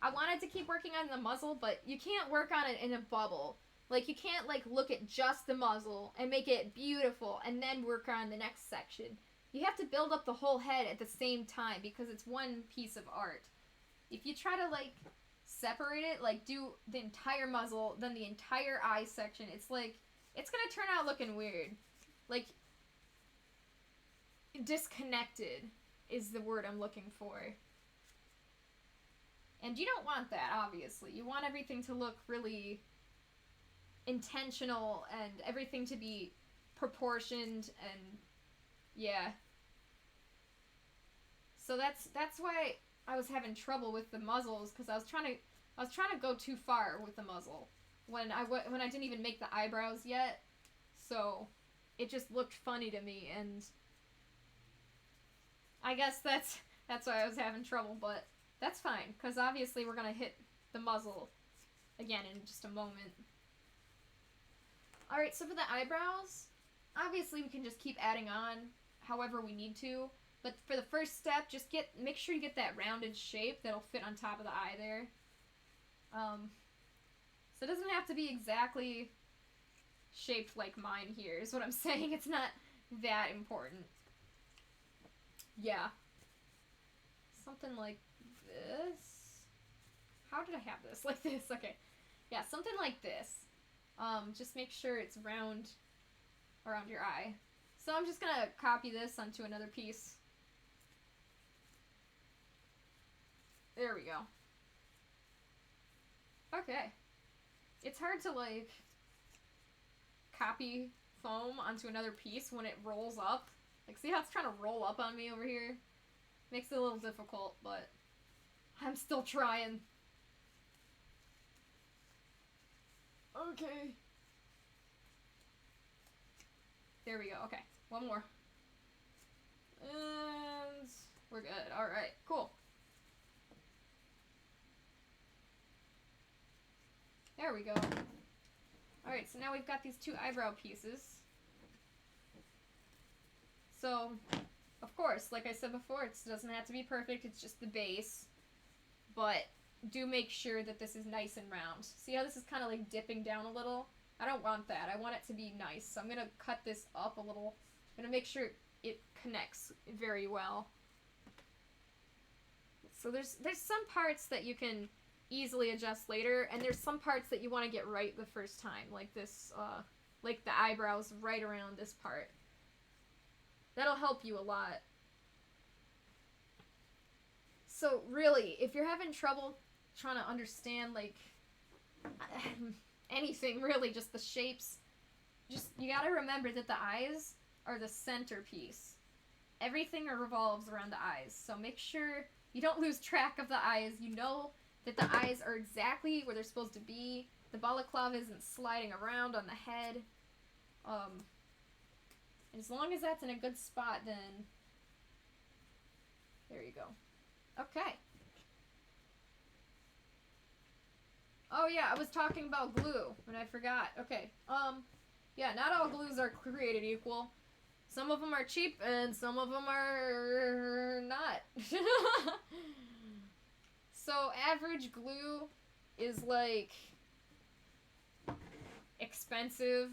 I wanted to keep working on the muzzle, but you can't work on it in a bubble. Like, you can't, like, look at just the muzzle and make it beautiful and then work on the next section. You have to build up the whole head at the same time because it's one piece of art. If you try to, like, separate it, like, do the entire muzzle, then the entire eye section, it's like, it's gonna turn out looking weird. Like, disconnected is the word I'm looking for. And you don't want that, obviously. You want everything to look really intentional and everything to be proportioned and yeah. So that's why I was having trouble with the muzzles, because I was trying to go too far with the muzzle when I didn't even make the eyebrows yet. So it just looked funny to me, and I guess that's why I was having trouble, but that's fine, because obviously we're going to hit the muzzle again in just a moment. Alright, so for the eyebrows, obviously we can just keep adding on however we need to, but for the first step, just make sure you get that rounded shape that'll fit on top of the eye there. So it doesn't have to be exactly shaped like mine here, is what I'm saying. It's not that important. Yeah. Something like this. How did I have this? Like this, okay. Yeah, something like this. Just make sure it's round around your eye. So I'm just gonna copy this onto another piece. There we go. Okay. It's hard to, like, copy foam onto another piece when it rolls up. Like, see how it's trying to roll up on me over here? Makes it a little difficult, but I'm still trying. Okay. There we go. Okay. One more. And we're good. Alright. Cool. There we go. Alright, so now we've got these two eyebrow pieces. So, of course, like I said before, it doesn't have to be perfect. It's just the base. But do make sure that this is nice and round. See how this is kind of like dipping down a little? I don't want that. I want it to be nice. So I'm going to cut this up a little. I'm going to make sure it connects very well. So there's some parts that you can easily adjust later, and there's some parts that you want to get right the first time, like this, like the eyebrows right around this part. That'll help you a lot. So really, if you're having trouble trying to understand, like, anything really, just the shapes, you gotta remember that the eyes are the centerpiece. Everything revolves around the eyes, so make sure you don't lose track of the eyes. You know that the eyes are exactly where they're supposed to be. The balaclava isn't sliding around on the head. As long as that's in a good spot, then there you go. Okay. Oh yeah, I was talking about glue, and I forgot. Okay. Yeah, not all glues are created equal. Some of them are cheap, and some of them are not. So average glue is like expensive.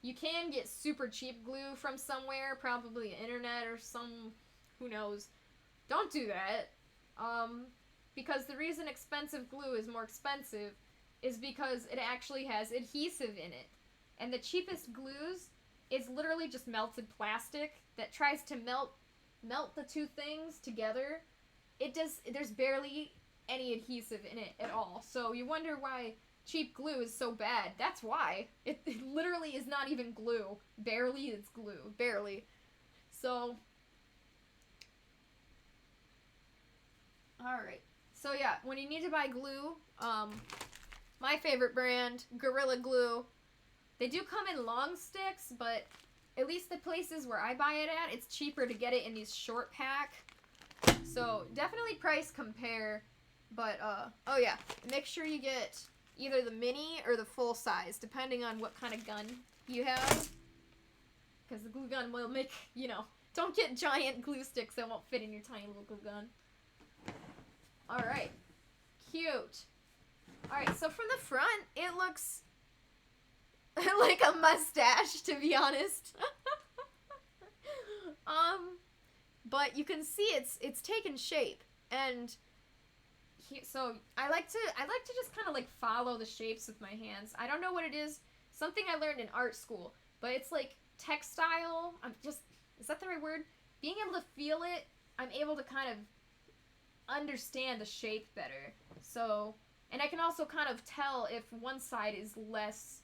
You can get super cheap glue from somewhere, probably the internet or who knows. Don't do that. Because the reason expensive glue is more expensive is because it actually has adhesive in it. And the cheapest glues is literally just melted plastic that tries to melt the two things together. There's barely any adhesive in it at all. So you wonder why cheap glue is so bad. That's why. It literally is not even glue. Barely it's glue. Barely. So, alright. So yeah, when you need to buy glue, my favorite brand, Gorilla Glue, they do come in long sticks, but at least the places where I buy it at, it's cheaper to get it in these short pack. So definitely price compare, but oh yeah, make sure you get either the mini or the full size, depending on what kind of gun you have. Because the glue gun will make, you know, don't get giant glue sticks that won't fit in your tiny little glue gun. Alright. Cute. Alright, so from the front, it looks like a mustache, to be honest. But you can see it's taken shape, and so I like to just kind of like follow the shapes with my hands. I don't know what it is. Something I learned in art school, but it's like textile. Is that the right word? Being able to feel it, I'm able to kind of understand the shape better. So, and I can also kind of tell if one side is less,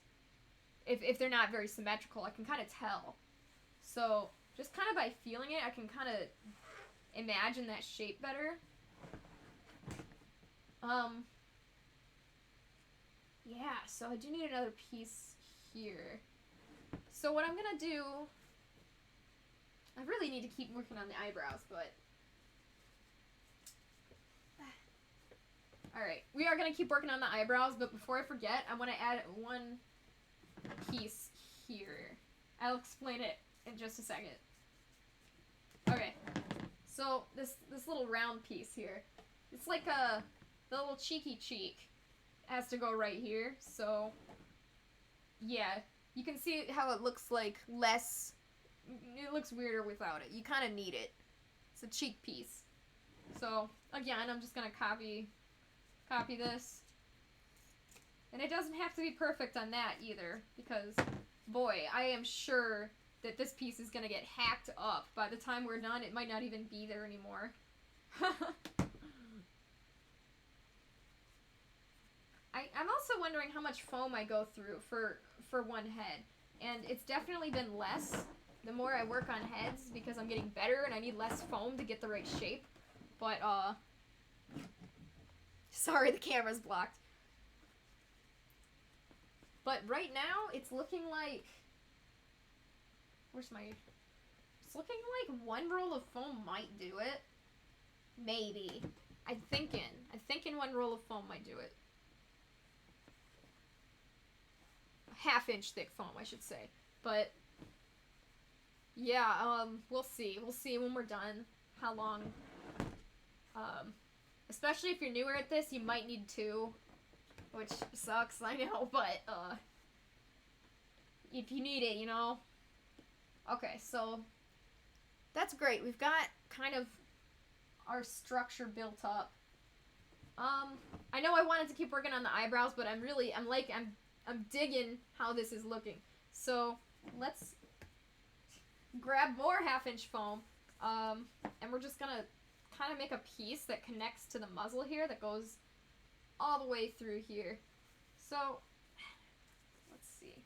if they're not very symmetrical, I can kind of tell. So, just kind of by feeling it, I can kind of imagine that shape better. Yeah, so I do need another piece here. So what I'm gonna do, I really need to keep working on the eyebrows, but alright, we are gonna keep working on the eyebrows, but before I forget, I want to add one piece here. I'll explain it in just a second. Okay, so this little round piece here, it's like the little cheeky cheek has to go right here. So yeah, you can see how it looks like less, it looks weirder without it. You kind of need it. It's a cheek piece. So again, I'm just gonna copy this, and it doesn't have to be perfect on that either, because boy, I am sure that this piece is gonna get hacked up. By the time we're done, it might not even be there anymore. I'm also wondering how much foam I go through for one head, and it's definitely been less the more I work on heads, because I'm getting better and I need less foam to get the right shape. But sorry, the camera's blocked. But right now, it's looking like, it's looking like one roll of foam might do it. Maybe. I'm thinking one roll of foam might do it. Half-inch thick foam, I should say. But yeah, we'll see. We'll see when we're done how long. Especially if you're newer at this, you might need two, which sucks, I know, but if you need it, you know. Okay, so that's great. We've got kind of our structure built up. I know I wanted to keep working on the eyebrows, but I'm digging how this is looking. So let's grab more half-inch foam, and we're just gonna kind of make a piece that connects to the muzzle here that goes all the way through here. So let's see.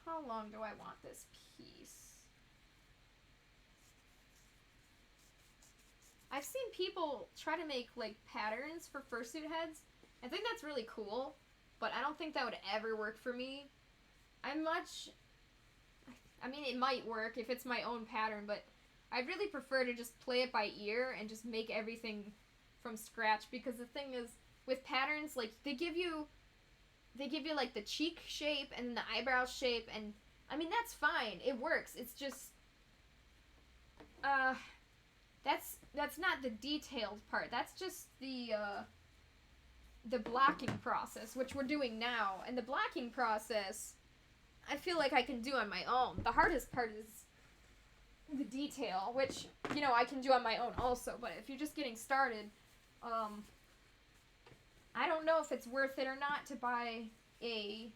How long do I want this piece? I've seen people try to make like patterns for fursuit heads. I think that's really cool, but I don't think that would ever work for me. I mean, it might work if it's my own pattern, but I'd really prefer to just play it by ear and just make everything from scratch, because the thing is, with patterns, like, they give you like the cheek shape and the eyebrow shape, and I mean, that's fine. It works. It's just that's not the detailed part. That's just the blocking process, which we're doing now. And the blocking process, I feel like I can do on my own. The hardest part is the detail, which, you know, I can do on my own also. But if you're just getting started, I don't know if it's worth it or not to buy a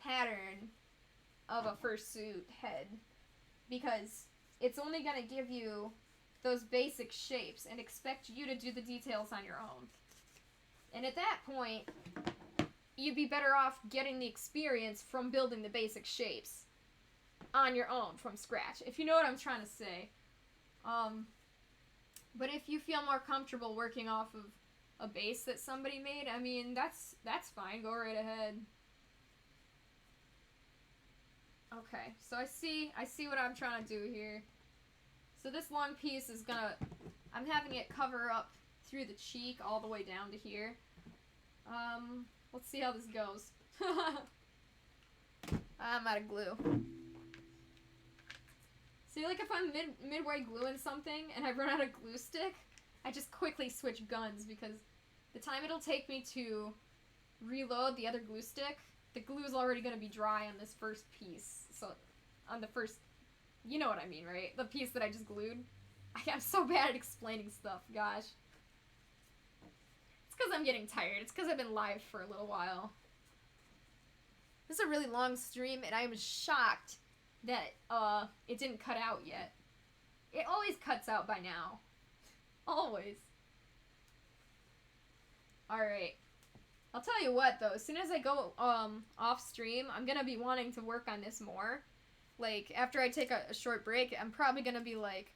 pattern of a fursuit head, because it's only going to give you those basic shapes and expect you to do the details on your own. And at that point, you'd be better off getting the experience from building the basic shapes on your own from scratch, if you know what I'm trying to say. But if you feel more comfortable working off of a base that somebody made, I mean, that's fine. Go right ahead. Okay, so I see what I'm trying to do here. So this long piece is gonna, I'm having it cover up through the cheek all the way down to here. Let's see how this goes. I'm out of glue. See, like if I'm midway gluing something and I run out of glue stick, I just quickly switch guns because the time it'll take me to reload the other glue stick, the glue is already going to be dry on this first piece. So, on the first, you know what I mean, right? The piece that I just glued. I'm so bad at explaining stuff, gosh. It's because I'm getting tired. It's because I've been live for a little while. This is a really long stream, and I'm shocked that it didn't cut out yet. It always cuts out by now. Always. Alright. I'll tell you what, though. As soon as I go off stream, I'm gonna be wanting to work on this more. Like, after I take a short break, I'm probably gonna be, like,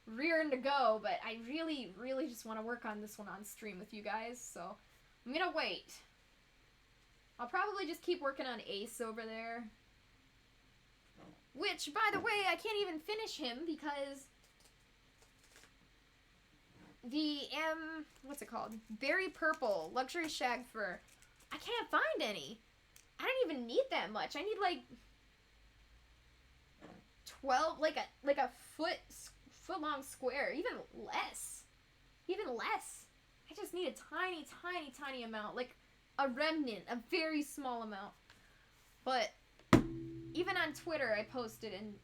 rearing to go, but I really, really just want to work on this one on stream with you guys, so I'm gonna wait. I'll probably just keep working on Ace over there. Which, by the way, I can't even finish him because the what's it called? Berry Purple Luxury Shag Fur. I can't find any. I don't even need that much. I need like 12, like a foot long square, even less. Even less. I just need a tiny, tiny, tiny amount, like a remnant, a very small amount. But even on Twitter, I posted, and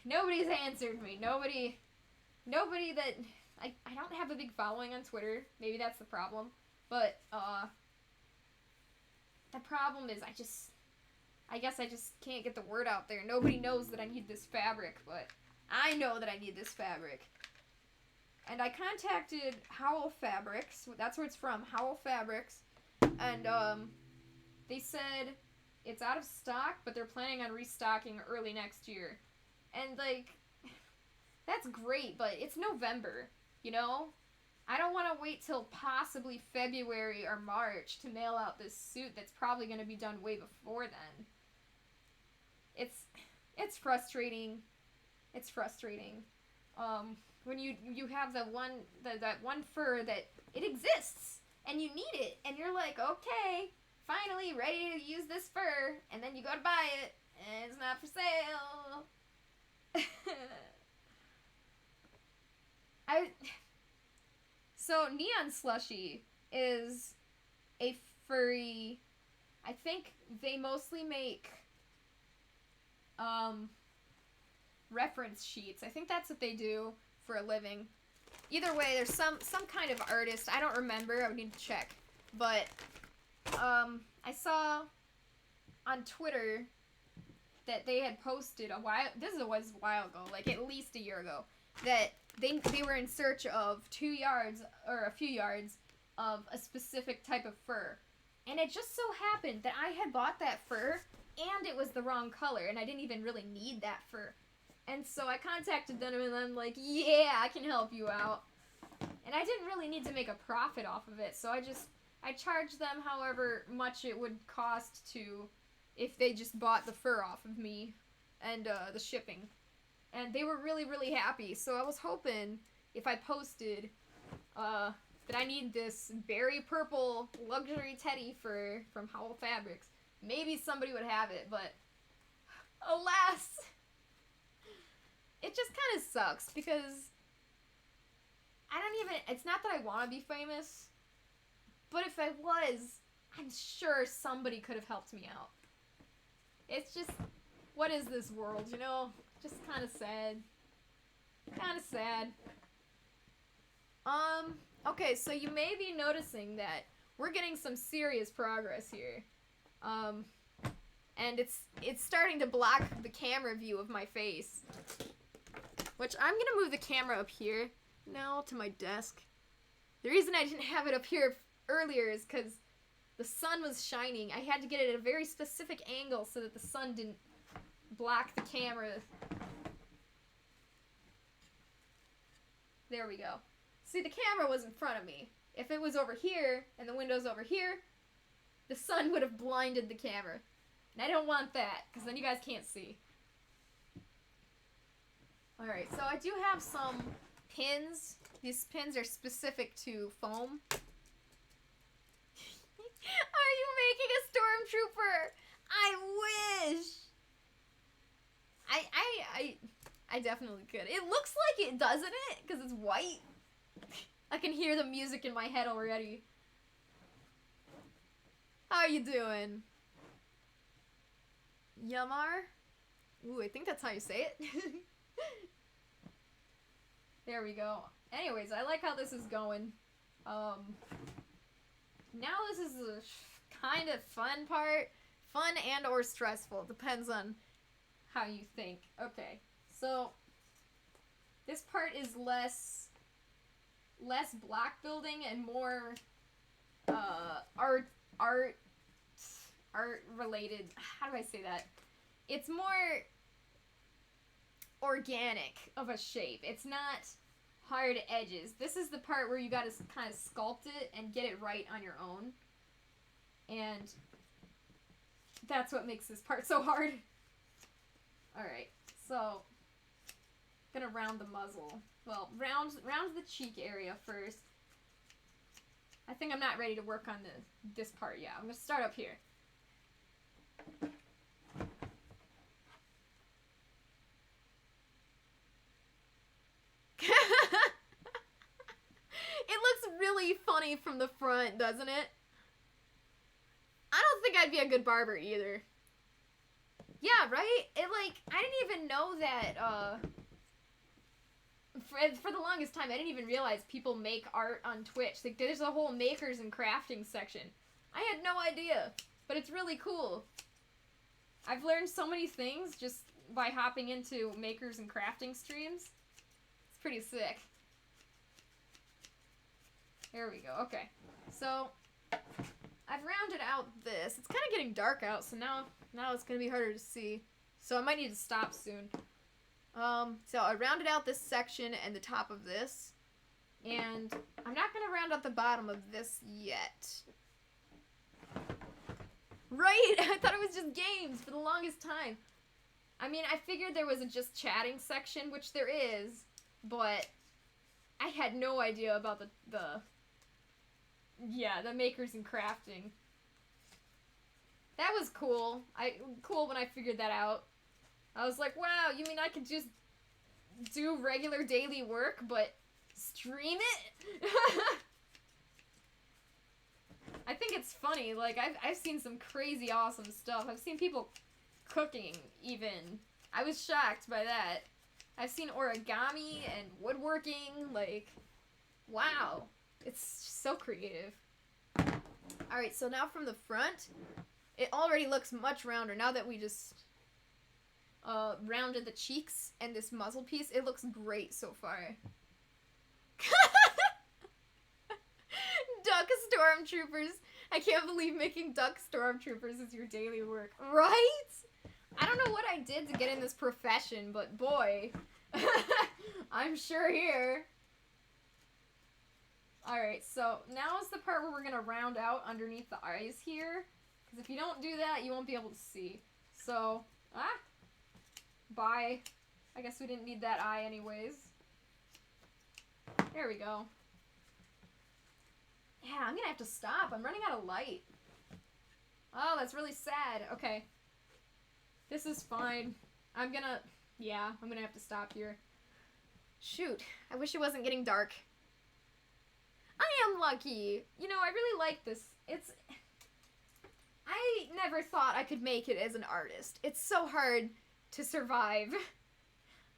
nobody's answered me. Nobody that... I don't have a big following on Twitter. Maybe that's the problem. But, the problem is I guess I just can't get the word out there. Nobody knows that I need this fabric, but I know that I need this fabric. And I contacted Howl Fabrics. That's where it's from, Howl Fabrics. And, they said it's out of stock, but they're planning on restocking early next year. And, like, that's great, but it's November, you know? I don't want to wait till possibly February or March to mail out this suit that's probably going to be done way before then. It's frustrating. It's frustrating. When you have that one fur that it exists, and you need it, and you're like, okay, finally ready to use this fur, and then you go to buy it, and it's not for sale. So Neon Slushy is a furry, I think they mostly make reference sheets. I think that's what they do for a living. Either way, there's some kind of artist. I don't remember. I would need to check. But I saw on Twitter that they had posted a while. This was a while ago, like at least a year ago. That they were in search of 2 yards or a few yards of a specific type of fur, and it just so happened that I had bought that fur and it was the wrong color, and I didn't even really need that fur. And so I contacted them, and I'm like, yeah, I can help you out. And I didn't really need to make a profit off of it, so I charged them however much it would cost to, if they just bought the fur off of me, and the shipping. And they were really, really happy, so I was hoping if I posted that I need this berry purple luxury teddy fur from Howl Fabrics, maybe somebody would have it, but alas, it just kind of sucks, because it's not that I want to be famous, but if I was, I'm sure somebody could have helped me out. It's just, what is this world, you know? Just kind of sad. Kind of sad. Okay, so you may be noticing that we're getting some serious progress here. And it's starting to block the camera view of my face. Which I'm gonna move the camera up here now to my desk. The reason I didn't have it up here earlier is because the sun was shining. I had to get it at a very specific angle so that the sun didn't block the camera. There we go. See, the camera was in front of me. If it was over here and the window's over here, the sun would have blinded the camera. And I don't want that, because then you guys can't see. Alright, so I do have some pins. These pins are specific to foam. Are you making a stormtrooper? I wish! I definitely could. It looks like it, doesn't it? Because it's white. I can hear the music in my head already. How are you doing? Yamar? Ooh, I think that's how you say it. There we go. Anyways, I like how this is going. Now this is the kind of fun part. Fun and or stressful. Depends on how you think. Okay, so this part is less block building and more art related. How do I say that? It's more organic of a shape. It's not hard edges. This is the part where you gotta kind of sculpt it and get it right on your own. And that's what makes this part so hard. Alright, so I'm gonna round the muzzle. Well, round the cheek area first. I think I'm not ready to work on this part yet. I'm gonna start up here. It looks really funny from the front, doesn't it? I don't think I'd be a good barber either. Yeah, right? I didn't even know that, for the longest time, I didn't even realize people make art on Twitch. Like, there's a whole makers and crafting section. I had no idea, but it's really cool. I've learned so many things just by hopping into makers and crafting streams. It's pretty sick. There we go. Okay. So, I've rounded out this. It's kind of getting dark out, so now it's going to be harder to see. So I might need to stop soon. So I rounded out this section and the top of this. And I'm not going to round out the bottom of this yet. Right? I thought it was just games for the longest time. I mean, I figured there was a just chatting section, which there is, but I had no idea about the makers and crafting. That was cool. Cool when I figured that out. I was like, wow, you mean I could just do regular daily work, but stream it? I think it's funny. Like, I've seen some crazy awesome stuff. I've seen people cooking, even. I was shocked by that. I've seen origami and woodworking. Like, wow. It's so creative. Alright, so now from the front, it already looks much rounder. Now that we just rounded the cheeks and this muzzle piece, it looks great so far. Duck stormtroopers. I can't believe making duck stormtroopers is your daily work. Right? I don't know what I did to get in this profession, but boy, I'm sure here. Alright, so now is the part where we're going to round out underneath the eyes here. Because if you don't do that, you won't be able to see. So, bye. I guess we didn't need that eye anyways. There we go. Yeah, I'm going to have to stop. I'm running out of light. Oh, that's really sad. Okay. This is fine. I'm going to have to stop here. Shoot. I wish it wasn't getting dark. I am lucky. You know, I really like this. I never thought I could make it as an artist. It's so hard to survive.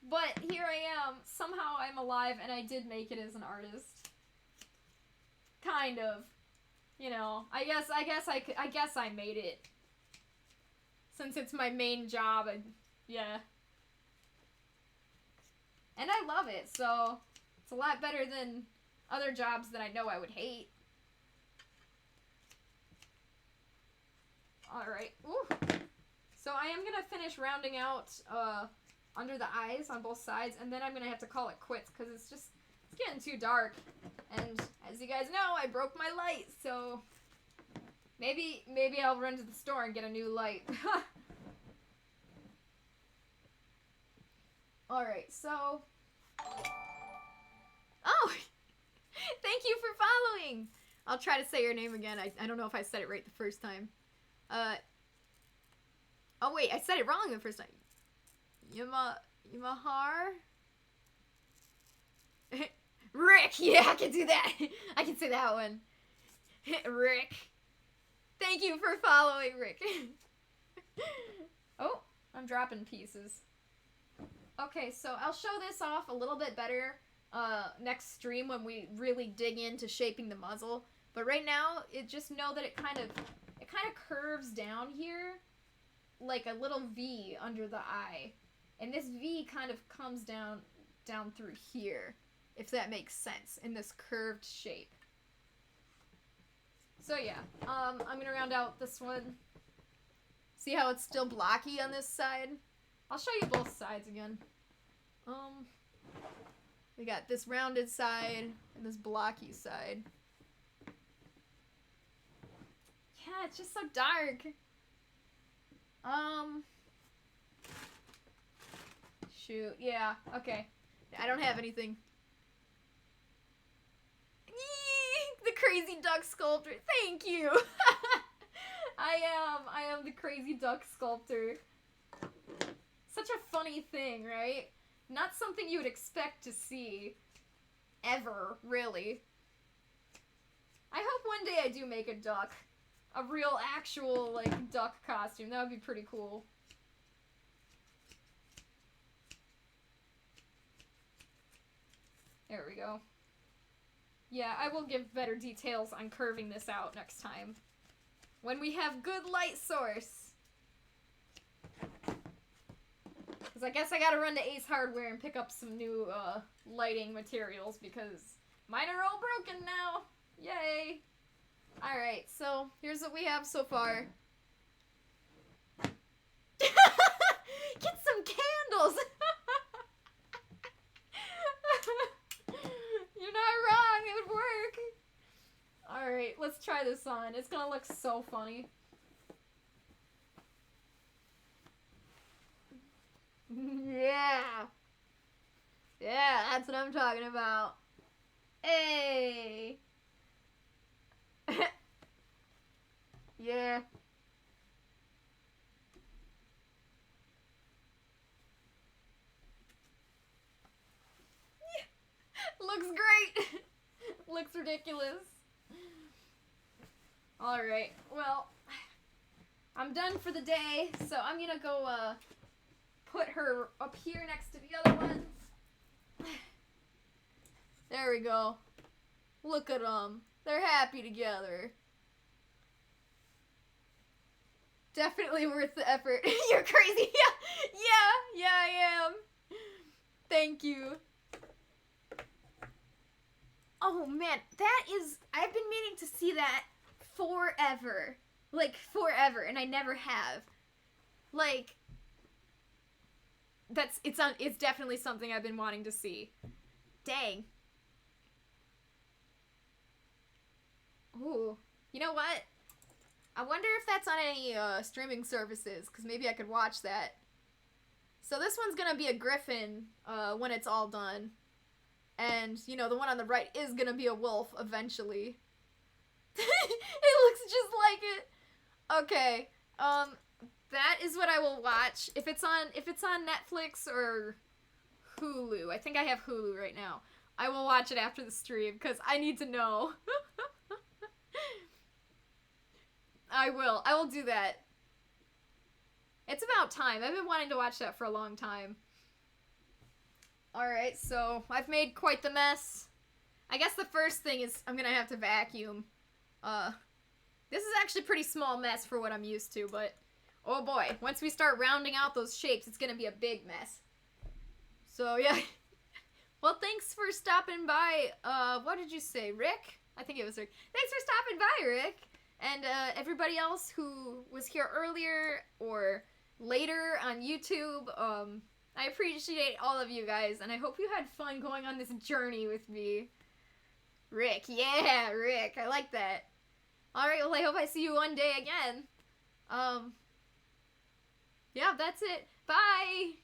But here I am. Somehow I'm alive and I did make it as an artist. Kind of. You know, I guess I made it. Since it's my main job, yeah. And I love it, so it's a lot better than other jobs that I know I would hate. Alright. Ooh. So I am gonna finish rounding out under the eyes on both sides, and then I'm gonna have to call it quits, because it's getting too dark. And as you guys know, I broke my light, so maybe I'll run to the store and get a new light. Alright, so... Oh! Thank you for following! I'll try to say your name again. I don't know if I said it right the first time. Oh wait, I said it wrong the first time. Yamahar? Rick! Yeah, I can do that! I can say that one. Rick. Thank you for following, Rick. Oh, I'm dropping pieces. Okay, so I'll show this off a little bit better next stream when we really dig into shaping the muzzle. But right now, just know that it kind of curves down here like a little V under the eye. And this V kind of comes down through here, if that makes sense, in this curved shape. So yeah, I'm gonna round out this one. See how it's still blocky on this side? I'll show you both sides again. We got this rounded side and this blocky side. Yeah, it's just so dark. Shoot, yeah, okay. I don't have anything. Yee! The crazy duck sculptor. Thank you. I am the crazy duck sculptor. Such a funny thing, right? Not something you would expect to see. Ever, really. I hope one day I do make a duck. A real, actual, like, duck costume. That would be pretty cool. There we go. Yeah, I will give better details on curving this out next time. When we have good light source. Because I guess I gotta run to Ace Hardware and pick up some new, lighting materials, because mine are all broken now. Yay! Alright, so here's what we have so far. Get some candles! You're not wrong, it would work. Alright, let's try this on. It's gonna look so funny. Yeah! Yeah, that's what I'm talking about. Hey! Yeah. Looks great. Looks ridiculous. Alright, well, I'm done for the day, so I'm gonna go, put her up here next to the other ones. There we go. Look at them. They're happy together. Definitely worth the effort. You're crazy. Yeah, I am. Thank you. Oh man, that is, I've been meaning to see that forever. Like, forever, and I never have. Like, it's definitely something I've been wanting to see. Dang. Ooh. You know what? I wonder if that's on any streaming services, because maybe I could watch that. So this one's gonna be a griffin when it's all done. And, you know, the one on the right is gonna be a wolf eventually. It looks just like it. Okay. That is what I will watch. If it's on Netflix or Hulu. I think I have Hulu right now. I will watch it after the stream, because I need to know. I will do that. It's about time. I've been wanting to watch that for a long time. Alright, so I've made quite the mess. I guess the first thing is I'm gonna have to vacuum. This is actually a pretty small mess for what I'm used to, but oh boy, once we start rounding out those shapes, it's gonna be a big mess. So yeah, Well, thanks for stopping by. What did you say, Rick? I think it was Rick. Thanks for stopping by, Rick. And everybody else who was here earlier or later on YouTube. I appreciate all of you guys, and I hope you had fun going on this journey with me. Rick, yeah, Rick, I like that. Alright, well, I hope I see you one day again. Yeah, that's it. Bye!